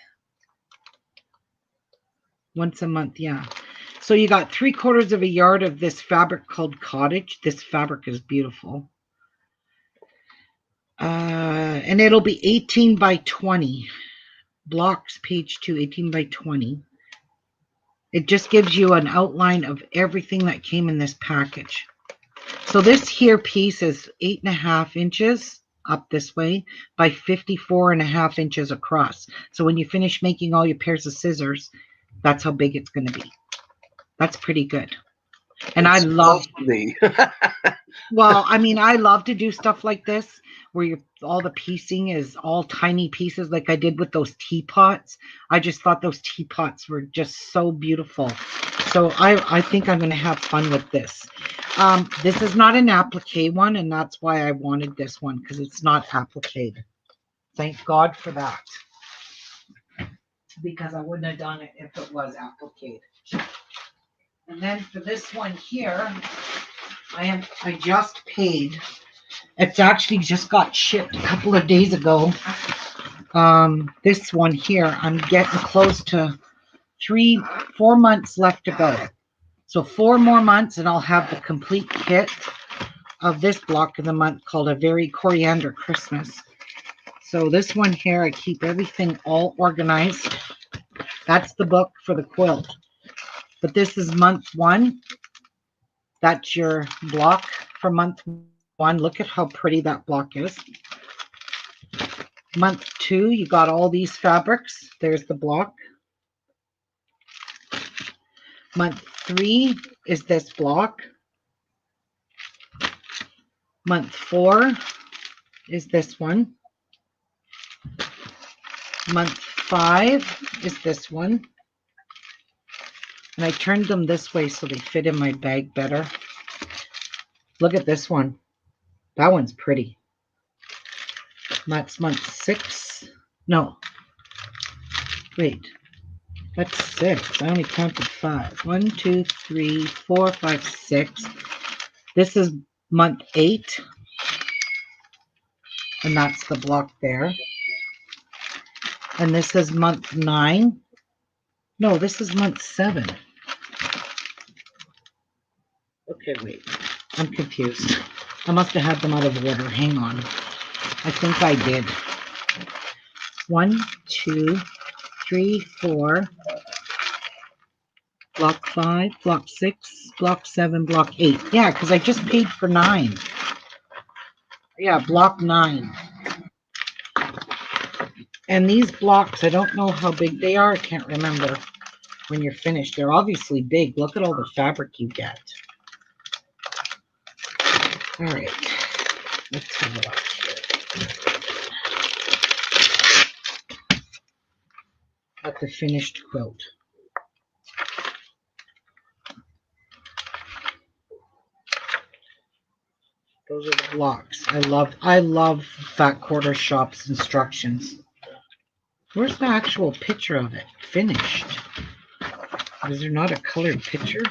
Once a month, yeah. So you got 3/4 of a yard of this fabric called cottage. This fabric is beautiful. And it'll be 18 by 20. Blocks, page 2, 18 by 20. It just gives you an outline of everything that came in this package. So this here piece is 8.5 inches up this way by 54.5 inches across. So when you finish making all your pairs of scissors, that's how big it's going to be. That's pretty good. And I love well, I mean, I love to do stuff like this where all the piecing is all tiny pieces like I did with those teapots. I just thought those teapots were just so beautiful. So I think I'm going to have fun with this. This is not an applique one, and that's why I wanted this one, because it's not applique. Thank God for that. Because I wouldn't have done it if it was applique. And then for this one here, I just paid. It's actually just got shipped a couple of days ago. This one here, I'm getting close to 4 months left to go. So 4 more months and I'll have the complete kit of this block of the month called A Very Coriander Christmas. So this one here, I keep everything all organized. That's the book for the quilt. But this is month 1. That's your block for month 1. Look at how pretty that block is. Month 2, you got all these fabrics. There's the block. Month 3 is this block. Month 4 is this one. Month 5 is this one. And I turned them this way so they fit in my bag better. Look at this one. That one's pretty. That's month 6. No. Wait. That's 6. I only counted 5. 1, 2, 3, 4, 5, 6. This is month 8. And that's the block there. And this is month 9. No, this is month 7. Okay, wait. I'm confused. I must have had them out of order. Hang on. I think I did. 1, 2, 3, 4. Block 5, block 6, block 7, block 8. Yeah, because I just paid for 9. Yeah, block 9. And these blocks, I don't know how big they are. I can't remember when you're finished. They're obviously big. Look at all the fabric you get. All right. Let's have a look here at the finished quilt. Those are the blocks. I love Fat Quarter Shop's instructions. Where's the actual picture of it? Finished. Is there not a colored picture?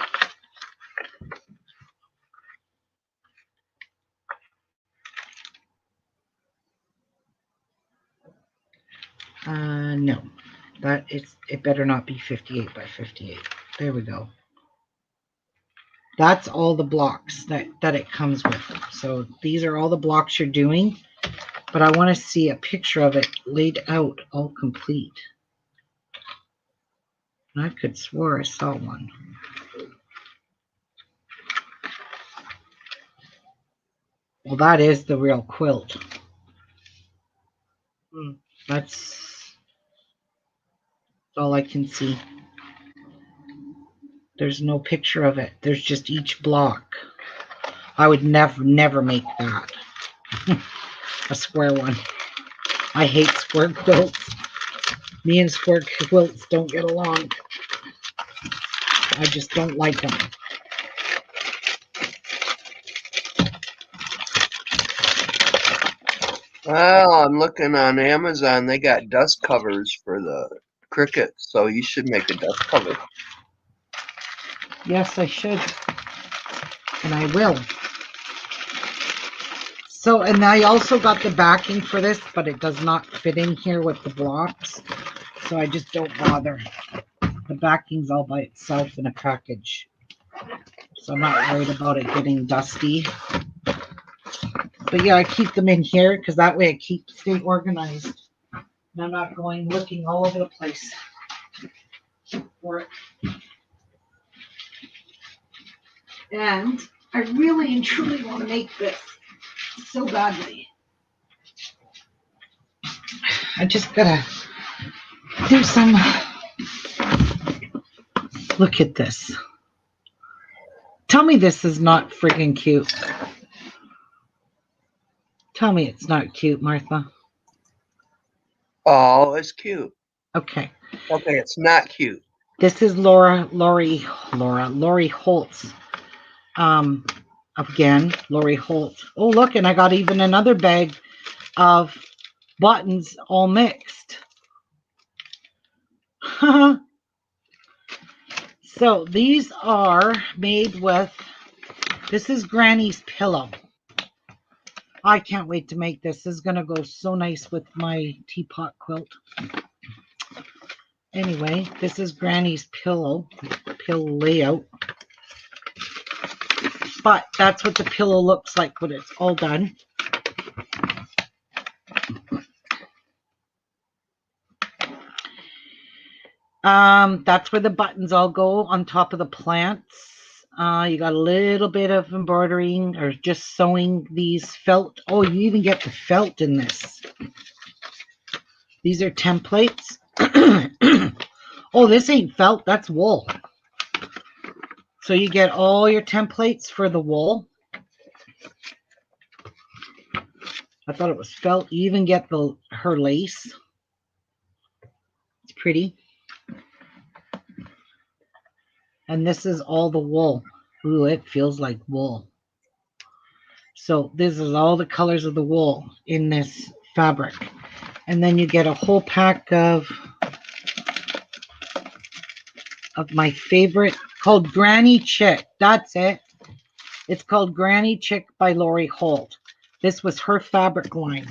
No. It better not be 58 by 58. There we go. That's all the blocks that it comes with. So these are all the blocks you're doing. But I want to see a picture of it laid out, all complete. And I could swear I saw one. Well, that is the real quilt. That's all I can see. There's no picture of it. There's just each block. I would never make that. A square one. I hate square quilts. Me and square quilts don't get along. I just don't like them. Well, I'm looking on Amazon. They got dust covers for the crickets, so you should make a dust cover. Yes, I should. And I will. So, and I also got the backing for this, but it does not fit in here with the blocks. So I just don't bother. The backing's all by itself in a package. So I'm not worried about it getting dusty. But yeah, I keep them in here because that way I stay organized. And I'm not going looking all over the place for it. And I really and truly want to make this so badly. I just gotta do some. Look at this. Tell me this is not friggin' cute. Tell me it's not cute, Martha. Oh, it's cute. Okay. Okay, it's not cute. This is Lori Holt's. Again, Lori Holt. Oh, look, and I got even another bag of buttons all mixed. So these are made with, this is Granny's pillow. I can't wait to make this. This is going to go so nice with my teapot quilt. Anyway, this is Granny's pillow layout. But that's what the pillow looks like when it's all done. That's where the buttons all go on top of the plants. You got a little bit of embroidering or just sewing these felt. Oh, you even get the felt in this. These are templates. Oh, this ain't felt, that's wool. So you get all your templates for the wool. I thought it was felt. You even get her lace. It's pretty. And this is all the wool. Ooh, it feels like wool. So this is all the colors of the wool in this fabric. And then you get a whole pack of my favorite called Granny Chick. That's it. It's called Granny Chick by Lori Holt. This was her fabric line.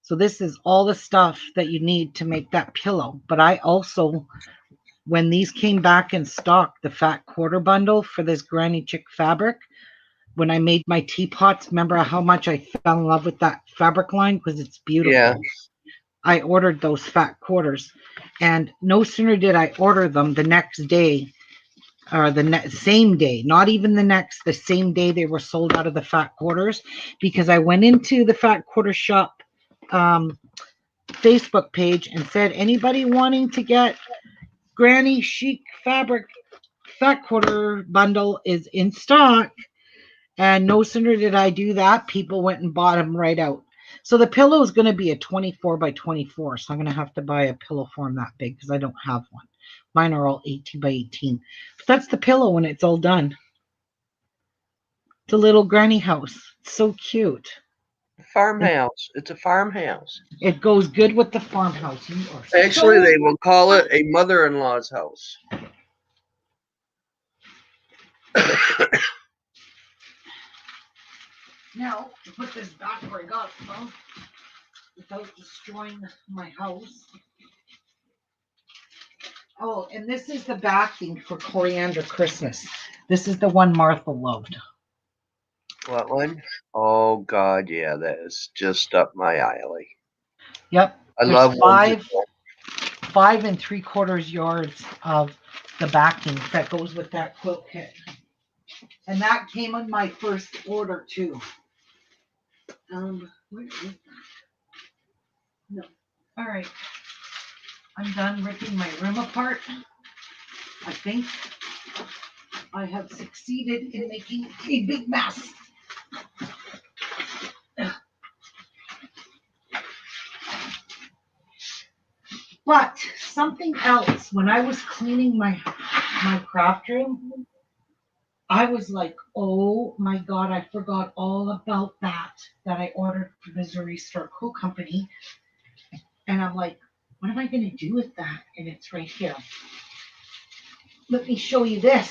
So this is all the stuff that you need to make that pillow. But I also, when these came back in stock, the fat quarter bundle for this Granny Chick fabric, when I made my teapots, remember how much I fell in love with that fabric line because it's beautiful. Yeah. I ordered those fat quarters, and no sooner did I order them the next day, or the same day, not even the same day they were sold out of the fat quarters, because I went into the fat quarter shop Facebook page and said, anybody wanting to get Granny Chic fabric fat quarter bundle is in stock. And no sooner did I do that, people went and bought them right out. So the pillow is going to be a 24 by 24. So I'm going to have to buy a pillow form that big because I don't have one. Mine are all 18 by 18. But that's the pillow when it's all done. The little granny house. It's so cute. Farmhouse. It's a farmhouse. It goes good with the farmhouse. Actually, they will call it a mother-in-law's house. Now, to put this back where I got it from, without destroying my house. Oh, and this is the backing for Coriander Christmas. This is the one Martha loved. What one? Oh, God, yeah, that is just up my alley. Yep. I love 5 3/4 yards of the backing that goes with that quilt kit. And that came on my first order too. Where is that? No. All right. I'm done ripping my room apart. I think I have succeeded in making a big mess. But something else, when I was cleaning my craft room, I was like, oh my God, I forgot all about that I ordered for Missouri Star Co. Company. And I'm like, what am I going to do with that? And it's right here. Let me show you this.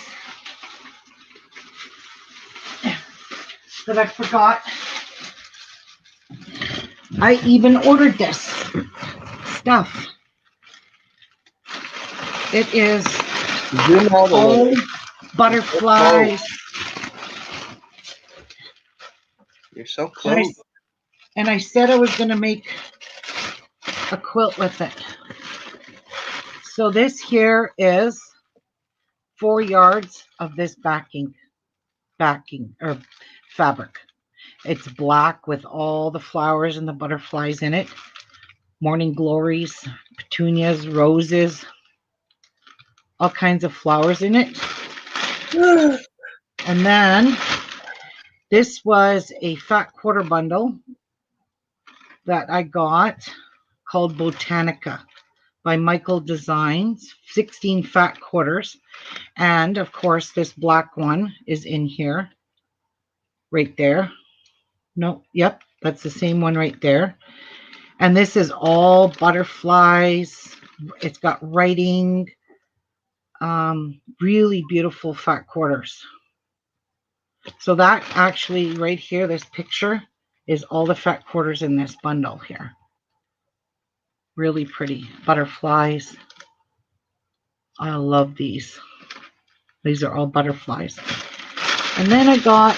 That I forgot. I even ordered this stuff. It is all butterflies. You're so close. And I said I was going to make a quilt with it. So this here is 4 yards of this backing or fabric. It's black with all the flowers and the butterflies in it. Morning glories, petunias, roses, all kinds of flowers in it. And then this was a fat quarter bundle that I got called Botanica by Michael Designs, 16 fat quarters. And of course, this black one is in here, right there. No, yep, that's the same one right there. And this is all butterflies. It's got writing. Really beautiful fat quarters. So that actually right here, this picture is all the fat quarters in this bundle here. Really pretty. Butterflies. I love these. These are all butterflies. And then I got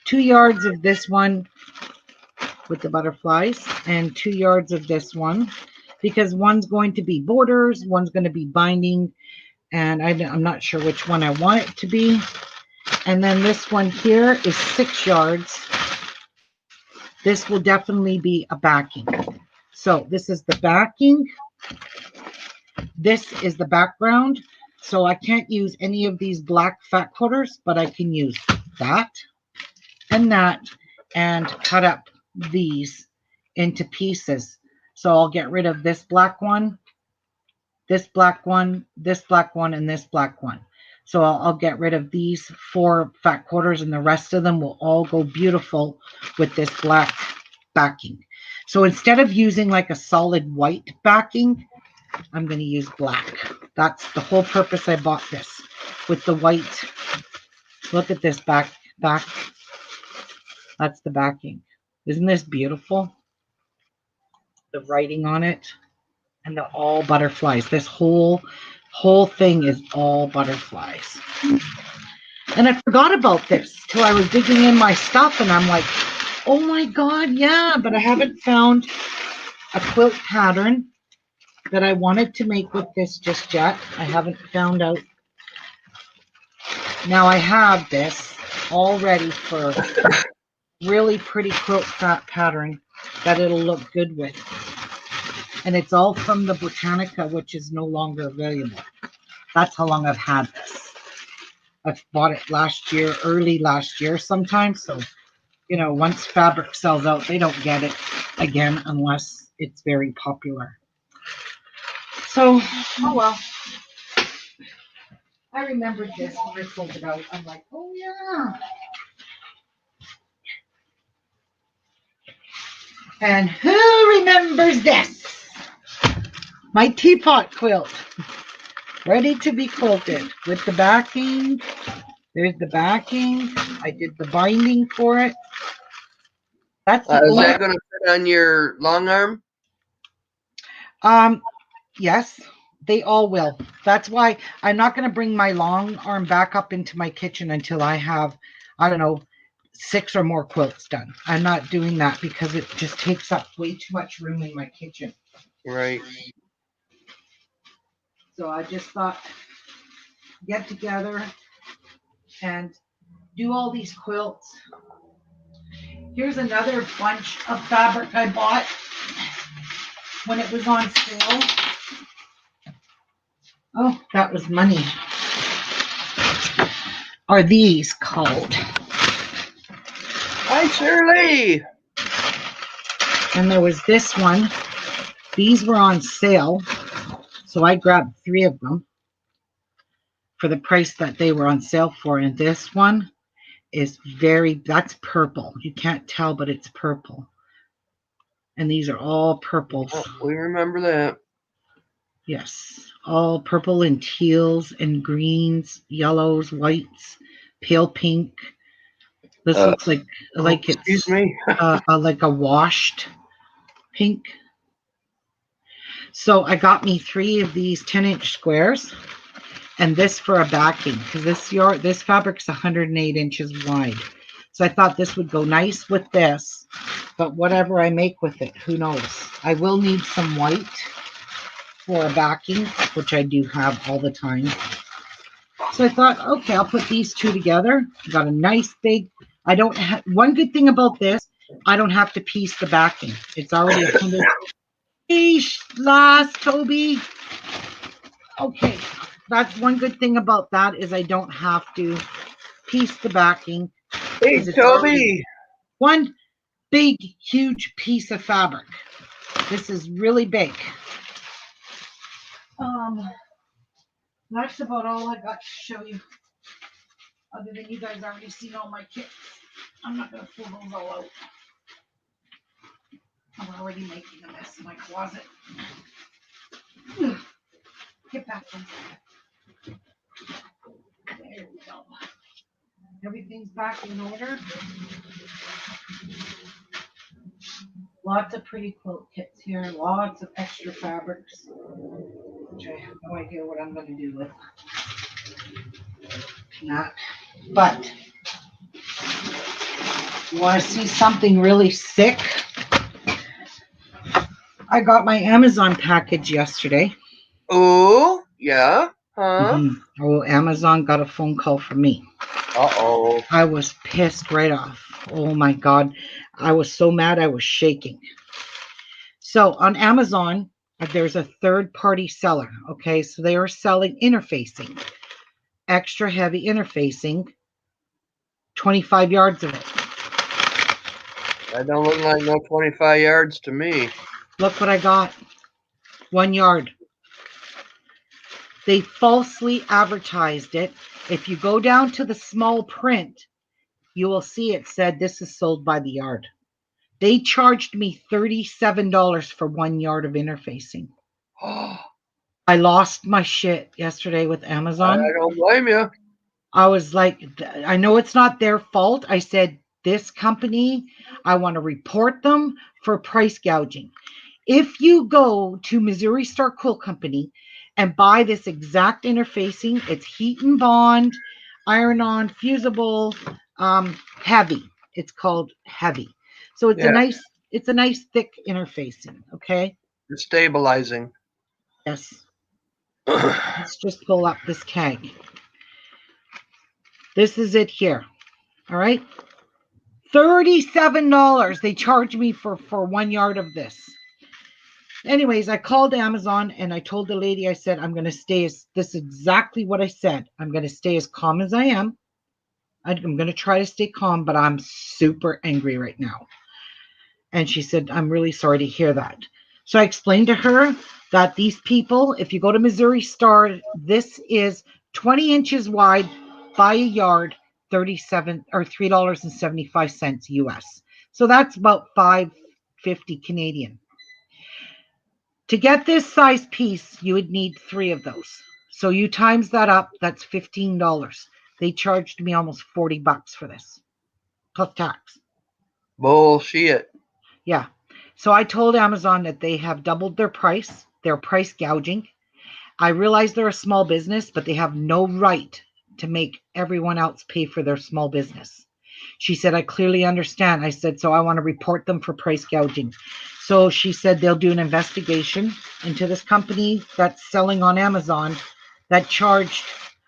2 yards of this one with the butterflies and 2 yards of this one, because one's going to be borders, one's going to be binding, and I'm not sure which one I want it to be. And then this one here is 6 yards. This will definitely be a backing. So this is the backing. This is the background. So I can't use any of these black fat quarters, but I can use that and cut up these into pieces. So I'll get rid of this black one, this black one, this black one, and this black one. So I'll get rid of these 4 fat quarters, and the rest of them will all go beautiful with this black backing. So instead of using like a solid white backing, I'm going to use black. That's the whole purpose I bought this with the white. Look at this back. That's the backing. Isn't this beautiful? The writing on it, and they're all butterflies. This whole thing is all butterflies. And I forgot about this till I was digging in my stuff, and I'm like, oh my God, yeah, but I haven't found a quilt pattern that I wanted to make with this just yet. I haven't found out. Now I have this all ready for really pretty quilt pattern that it'll look good with. And it's all from the Botanica, which is no longer available. That's how long I've had this. I bought it last year, early last year sometimes. So, you know, once fabric sells out, they don't get it again unless it's very popular. So, oh well. I remembered this when I pulled it out. I'm like, oh yeah. And who remembers this? My teapot quilt. Ready to be quilted with the backing. There's the backing. I did the binding for it. That's the Is that going to fit on your long arm? Yes, they all will. That's why I'm not going to bring my long arm back up into my kitchen until I have, I don't know, 6 or more quilts done. I'm not doing that because it just takes up way too much room in my kitchen. Right. So I just thought, get together and do all these quilts. Here's another bunch of fabric I bought when it was on sale. Oh, that was money. Are these called? Hi, Shirley. And there was this one. These were on sale, so I grabbed 3 of them for the price that they were on sale for. And this one is that's purple. You can't tell, but it's purple. And these are all purples. Oh, we remember that. Yes, all purple and teals and greens, yellows, whites, pale pink. This looks like excuse me. like a washed pink. So I got me 3 of these 10-inch squares, and this for a backing because this fabric's 108 inches wide. So I thought this would go nice with this, but whatever I make with it, who knows? I will need some white for a backing, which I do have all the time. So I thought, okay, I'll put these 2 together. Got a nice big. I don't have one good thing about this. I don't have to piece the backing. It's already 100. Last Toby. Okay, that's one good thing about that is I don't have to piece the backing. Hey, Toby. One big, huge piece of fabric. This is really big. That's about all I got to show you. Other than you guys already seen all my kits. I'm not going to pull those all out. I'm already making a mess in my closet. Get back from there. There we go. Everything's back in order. Lots of pretty quilt kits here. Lots of extra fabrics, which I have no idea what I'm going to do with. Not. But you want to see something really sick? I got my Amazon package yesterday. Oh, yeah. Huh? Oh, Amazon got a phone call from me. Uh-oh. I was pissed right off. Oh my God. I was so mad I was shaking. So on Amazon, there's a third-party seller. Okay, so they are selling interfacing, extra heavy interfacing, 25 yards of it. That don't look like no 25 yards to me. Look what I got. 1 yard. They falsely advertised it. If you go down to the small print, you will see it said this is sold by the yard. They charged me $37 for 1 yard of interfacing. I lost my shit yesterday with Amazon. I don't blame you. I was like, I know it's not their fault. I said, this company, I want to report them for price gouging. If you go to Missouri Star Quilt Company and buy this exact interfacing, it's heat and bond, iron-on, fusible, heavy. It's called heavy. So it's a nice thick interfacing, okay? It's stabilizing. Yes. Let's just pull up this tag. This is it here. All right. $37 they charged me for 1 yard of this. Anyways, I called Amazon and I told the lady, I said, I'm going to stay this is exactly what I said. I'm going to stay as calm as I am. I'm going to try to stay calm, but I'm super angry right now. And she said, I'm really sorry to hear that. So I explained to her that these people, if you go to Missouri Star, this is 20 inches wide by a yard, $3.75 US. So that's about $5.50 Canadian. To get this size piece, you would need 3 of those. So you times that up, that's $15. They charged me almost $40 for this, plus tax. Bullshit. Yeah. So I told Amazon that they have doubled their price. They're price gouging. I realize they're a small business, but they have no right to make everyone else pay for their small business. She said, I clearly understand. I said, so I want to report them for price gouging. So she said they'll do an investigation into this company that's selling on Amazon that charged.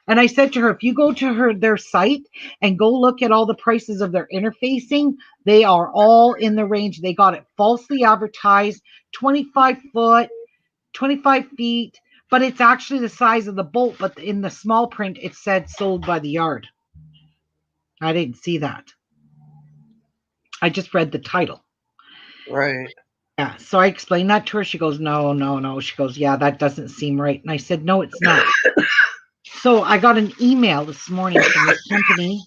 And I said to her, if you go to their site and go look at all the prices of their interfacing, they are all in the range. They got it falsely advertised, 25 foot, 25 feet, but it's actually the size of the bolt. But in the small print, it said sold by the yard. I didn't see that. I just read the title. Right. Yeah. So I explained that to her. She goes, no. She goes, yeah, that doesn't seem right. And I said, no, it's not. So I got an email this morning from this company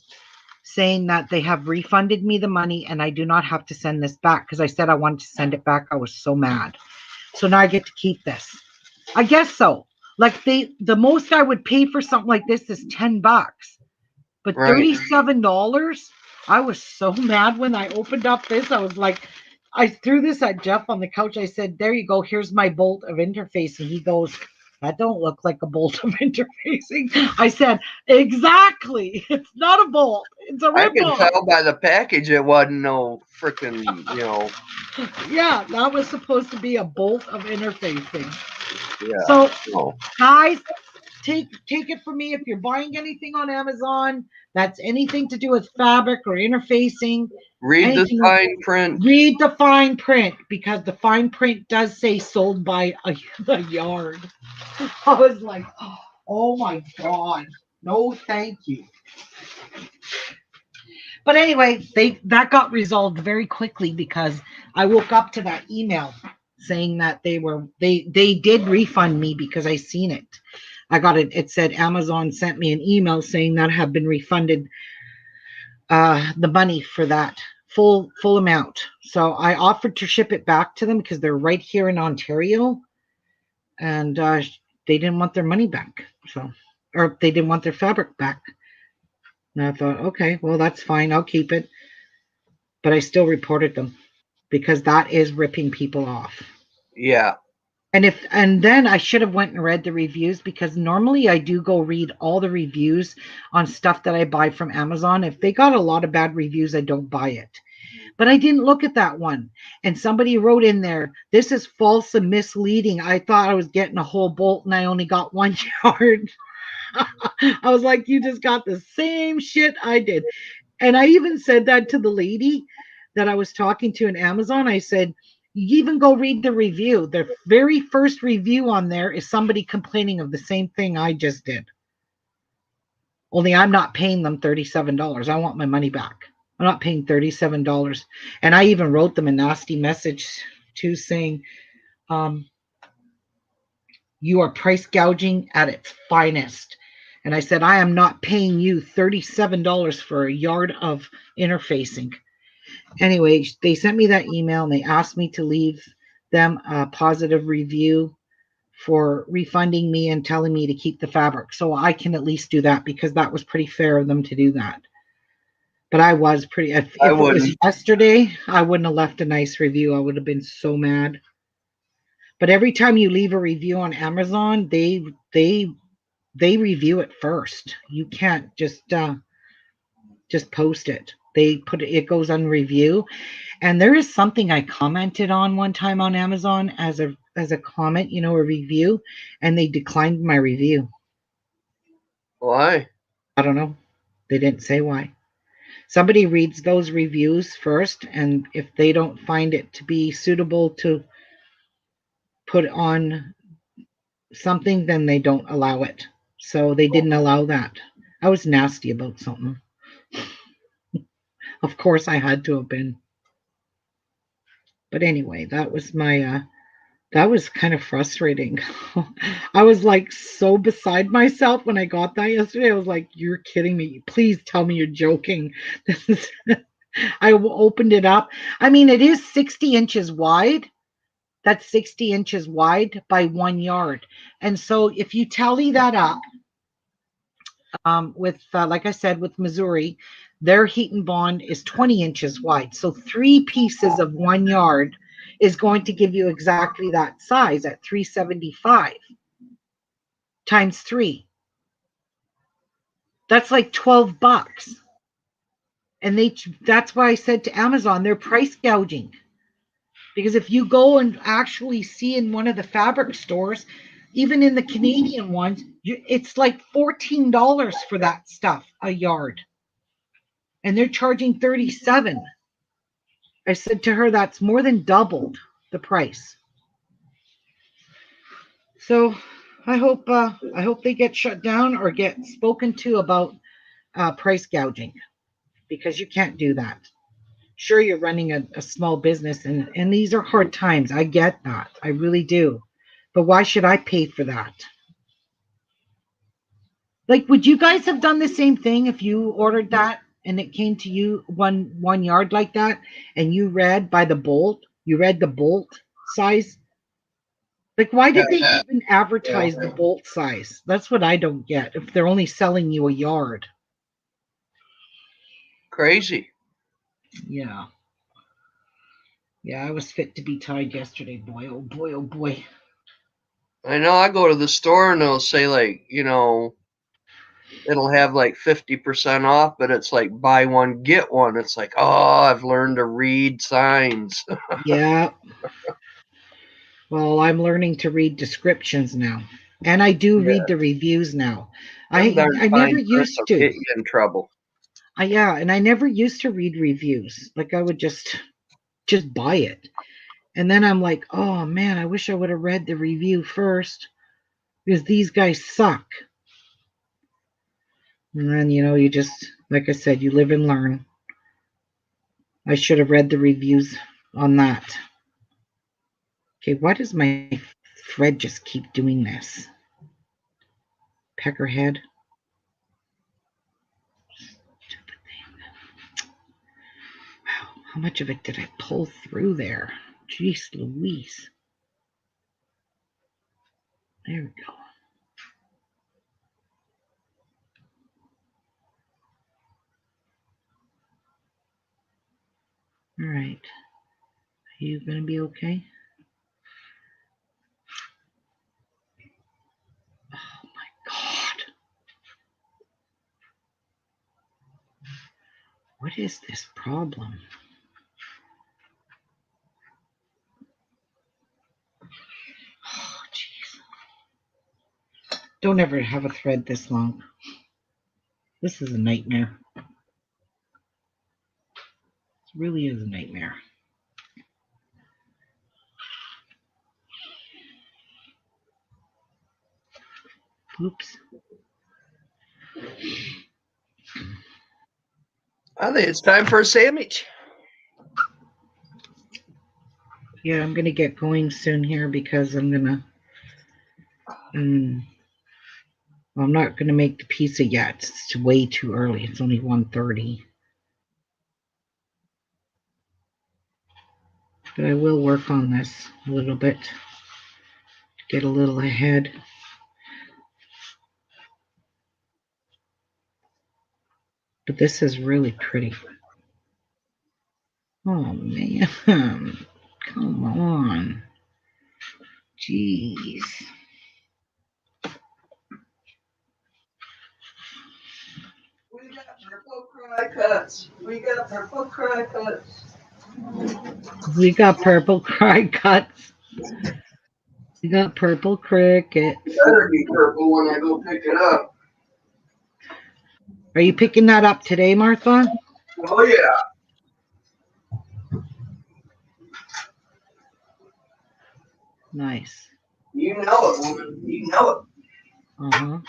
saying that they have refunded me the money and I do not have to send this back because I said I wanted to send it back. I was so mad. So now I get to keep this. I guess so. Like the most I would pay for something like this is $10. But $37, I was so mad when I opened up this. I was like, I threw this at Jeff on the couch. I said, there you go. Here's my bolt of interface. And he goes, that don't look like a bolt of interfacing. I said, exactly. It's not a bolt. It's a rip-off. I can tell by the package it wasn't no freaking, Yeah, that was supposed to be a bolt of interfacing. Yeah. So, guys, take it from me. If you're buying anything on Amazon that's anything to do with fabric or interfacing, read the fine print. Read the fine print because the fine print does say sold by a yard. I was like, oh my God, no, thank you. But anyway, that got resolved very quickly because I woke up to that email saying that they did refund me because I seen it. I got it. It said Amazon sent me an email saying that I have been refunded the money for that full amount. So I offered to ship it back to them because they're right here in Ontario, and they didn't want their money back. Or they didn't want their fabric back. And I thought, okay, well, that's fine. I'll keep it. But I still reported them because that is ripping people off. Yeah. And then I should have went and read the reviews, because normally I do go read all the reviews on stuff that I buy from Amazon. If they got a lot of bad reviews, I don't buy it. But I didn't look at that one. And somebody wrote in there, this is false and misleading. I thought I was getting a whole bolt and I only got 1 yard. I was like, you just got the same shit I did. And I even said that to the lady that I was talking to in Amazon. I said, you even go read the review. The very first review on there is somebody complaining of the same thing I just did. Only I'm not paying them $37. I want my money back. I'm not paying $37. And I even wrote them a nasty message too, saying, you are price gouging at its finest. And I said, I am not paying you $37 for a yard of interfacing. Anyway, they sent me that email and they asked me to leave them a positive review for refunding me and telling me to keep the fabric. So I can at least do that, because that was pretty fair of them to do that. But I was pretty, if I it was wouldn't. yesterday, I wouldn't have left a nice review. I would have been so mad. But every time you leave a review on Amazon, they review it first. You can't just post it. They put it goes on review. And there is something I commented on one time on Amazon as a comment, a review, and they declined my review. Why? I don't know. They didn't say why. Somebody reads those reviews first, and if they don't find it to be suitable to put on something, then they don't allow it. So they didn't allow that. I was nasty about something. Of course I had to have been. But anyway, that was kind of frustrating. I was like so beside myself when I got that yesterday. I was like, you're kidding me. Please tell me you're joking. This is I opened it up. I mean, it is 60 inches wide. That's 60 inches wide by 1 yard. And so if you tally that up, with, like I said, with Missouri, their heat and bond is 20 inches wide. So 3 pieces of 1 yard is going to give you exactly that size at 375 times 3. That's like $12. And that's why I said to Amazon, they're price gouging. Because if you go and actually see in one of the fabric stores, even in the Canadian ones, it's like $14 for that stuff a yard. And they're charging 37. I said to her, that's more than doubled the price. So I hope they get shut down or get spoken to about price gouging, because you can't do that. Sure, you're running a small business, and these are hard times. I get that. I really do. But why should I pay for that? Like, would you guys have done the same thing if you ordered that and it came to you one yard like that, and you read by the bolt, you read the bolt size? Like, why did they even advertise the bolt size? That's what I don't get, if they're only selling you a yard. Crazy. Yeah. Yeah, I was fit to be tied yesterday. Boy, oh boy, oh boy. I know. I go to the store and they'll say, like, it'll have like 50% off, but it's like buy one, get one. It's like, oh, I've learned to read signs. Yeah. Well, I'm learning to read descriptions now. And I do Yeah. read the reviews now. Them darn I never fine print used will to. get you in trouble. Yeah, and I never used to read reviews. Like, I would just buy it. And then I'm like, oh man, I wish I would have read the review first, because these guys suck. And then, you just, like I said, you live and learn. I should have read the reviews on that. Okay, why does my thread just keep doing this? Peckerhead. Wow, how much of it did I pull through there? Jeez Louise. There we go. All right. Are you going to be okay? Oh my God. What is this problem? Oh, jeez. Don't ever have a thread this long. This is a nightmare. It really is a nightmare. Oops. I think it's time for a sandwich. Yeah, I'm going to get going soon here because I'm going to... well, I'm not going to make the pizza yet. It's way too early. It's only 1:30. But I will work on this a little bit to get a little ahead. But this is really pretty. Oh, man. Come on. Jeez. We got purple cry cuts. We got purple cry cuts. We got purple cry cuts. We got purple crickets. It better be purple when I go pick it up. Are you picking that up today, Martha? Oh, yeah. Nice. You know it, woman. You know it. Uh-huh.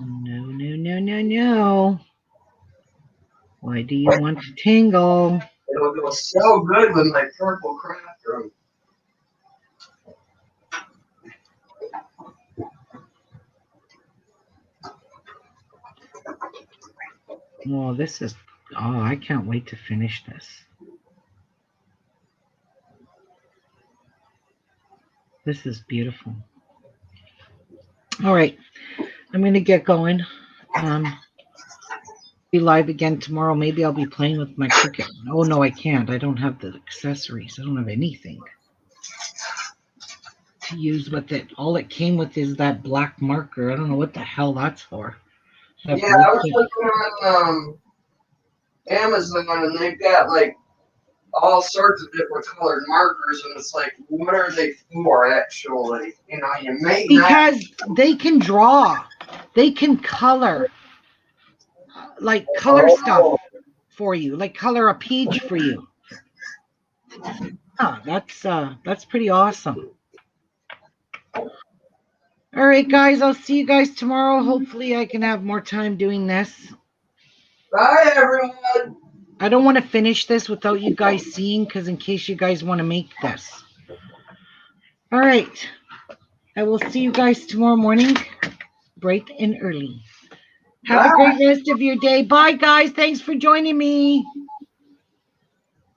No, no, no, no, no. Why do you want to tingle? It'll go so good with my purple craft room. Oh, this is... Oh, I can't wait to finish this. This is beautiful. All right. I'm going to get going. Be live again tomorrow. Maybe I'll be playing with my Cricut. Oh, no, I can't. I don't have the accessories. I don't have anything to use with it. All it came with is that black marker. I don't know what the hell that's for. Yeah, I was looking on Amazon, and they've got like all sorts of different colored markers, and it's like, what are they for actually? You know, you may because they can draw, they can color, like color stuff for you, like color a page for you. Oh, that's pretty awesome. All right, guys, I'll see you guys tomorrow. Hopefully I can have more time doing this. Bye, everyone. I don't want to finish this without you guys seeing, because in case you guys want to make this. All right. I will see you guys tomorrow morning, bright and early. Have a great rest of your day. Bye, guys. Thanks for joining me.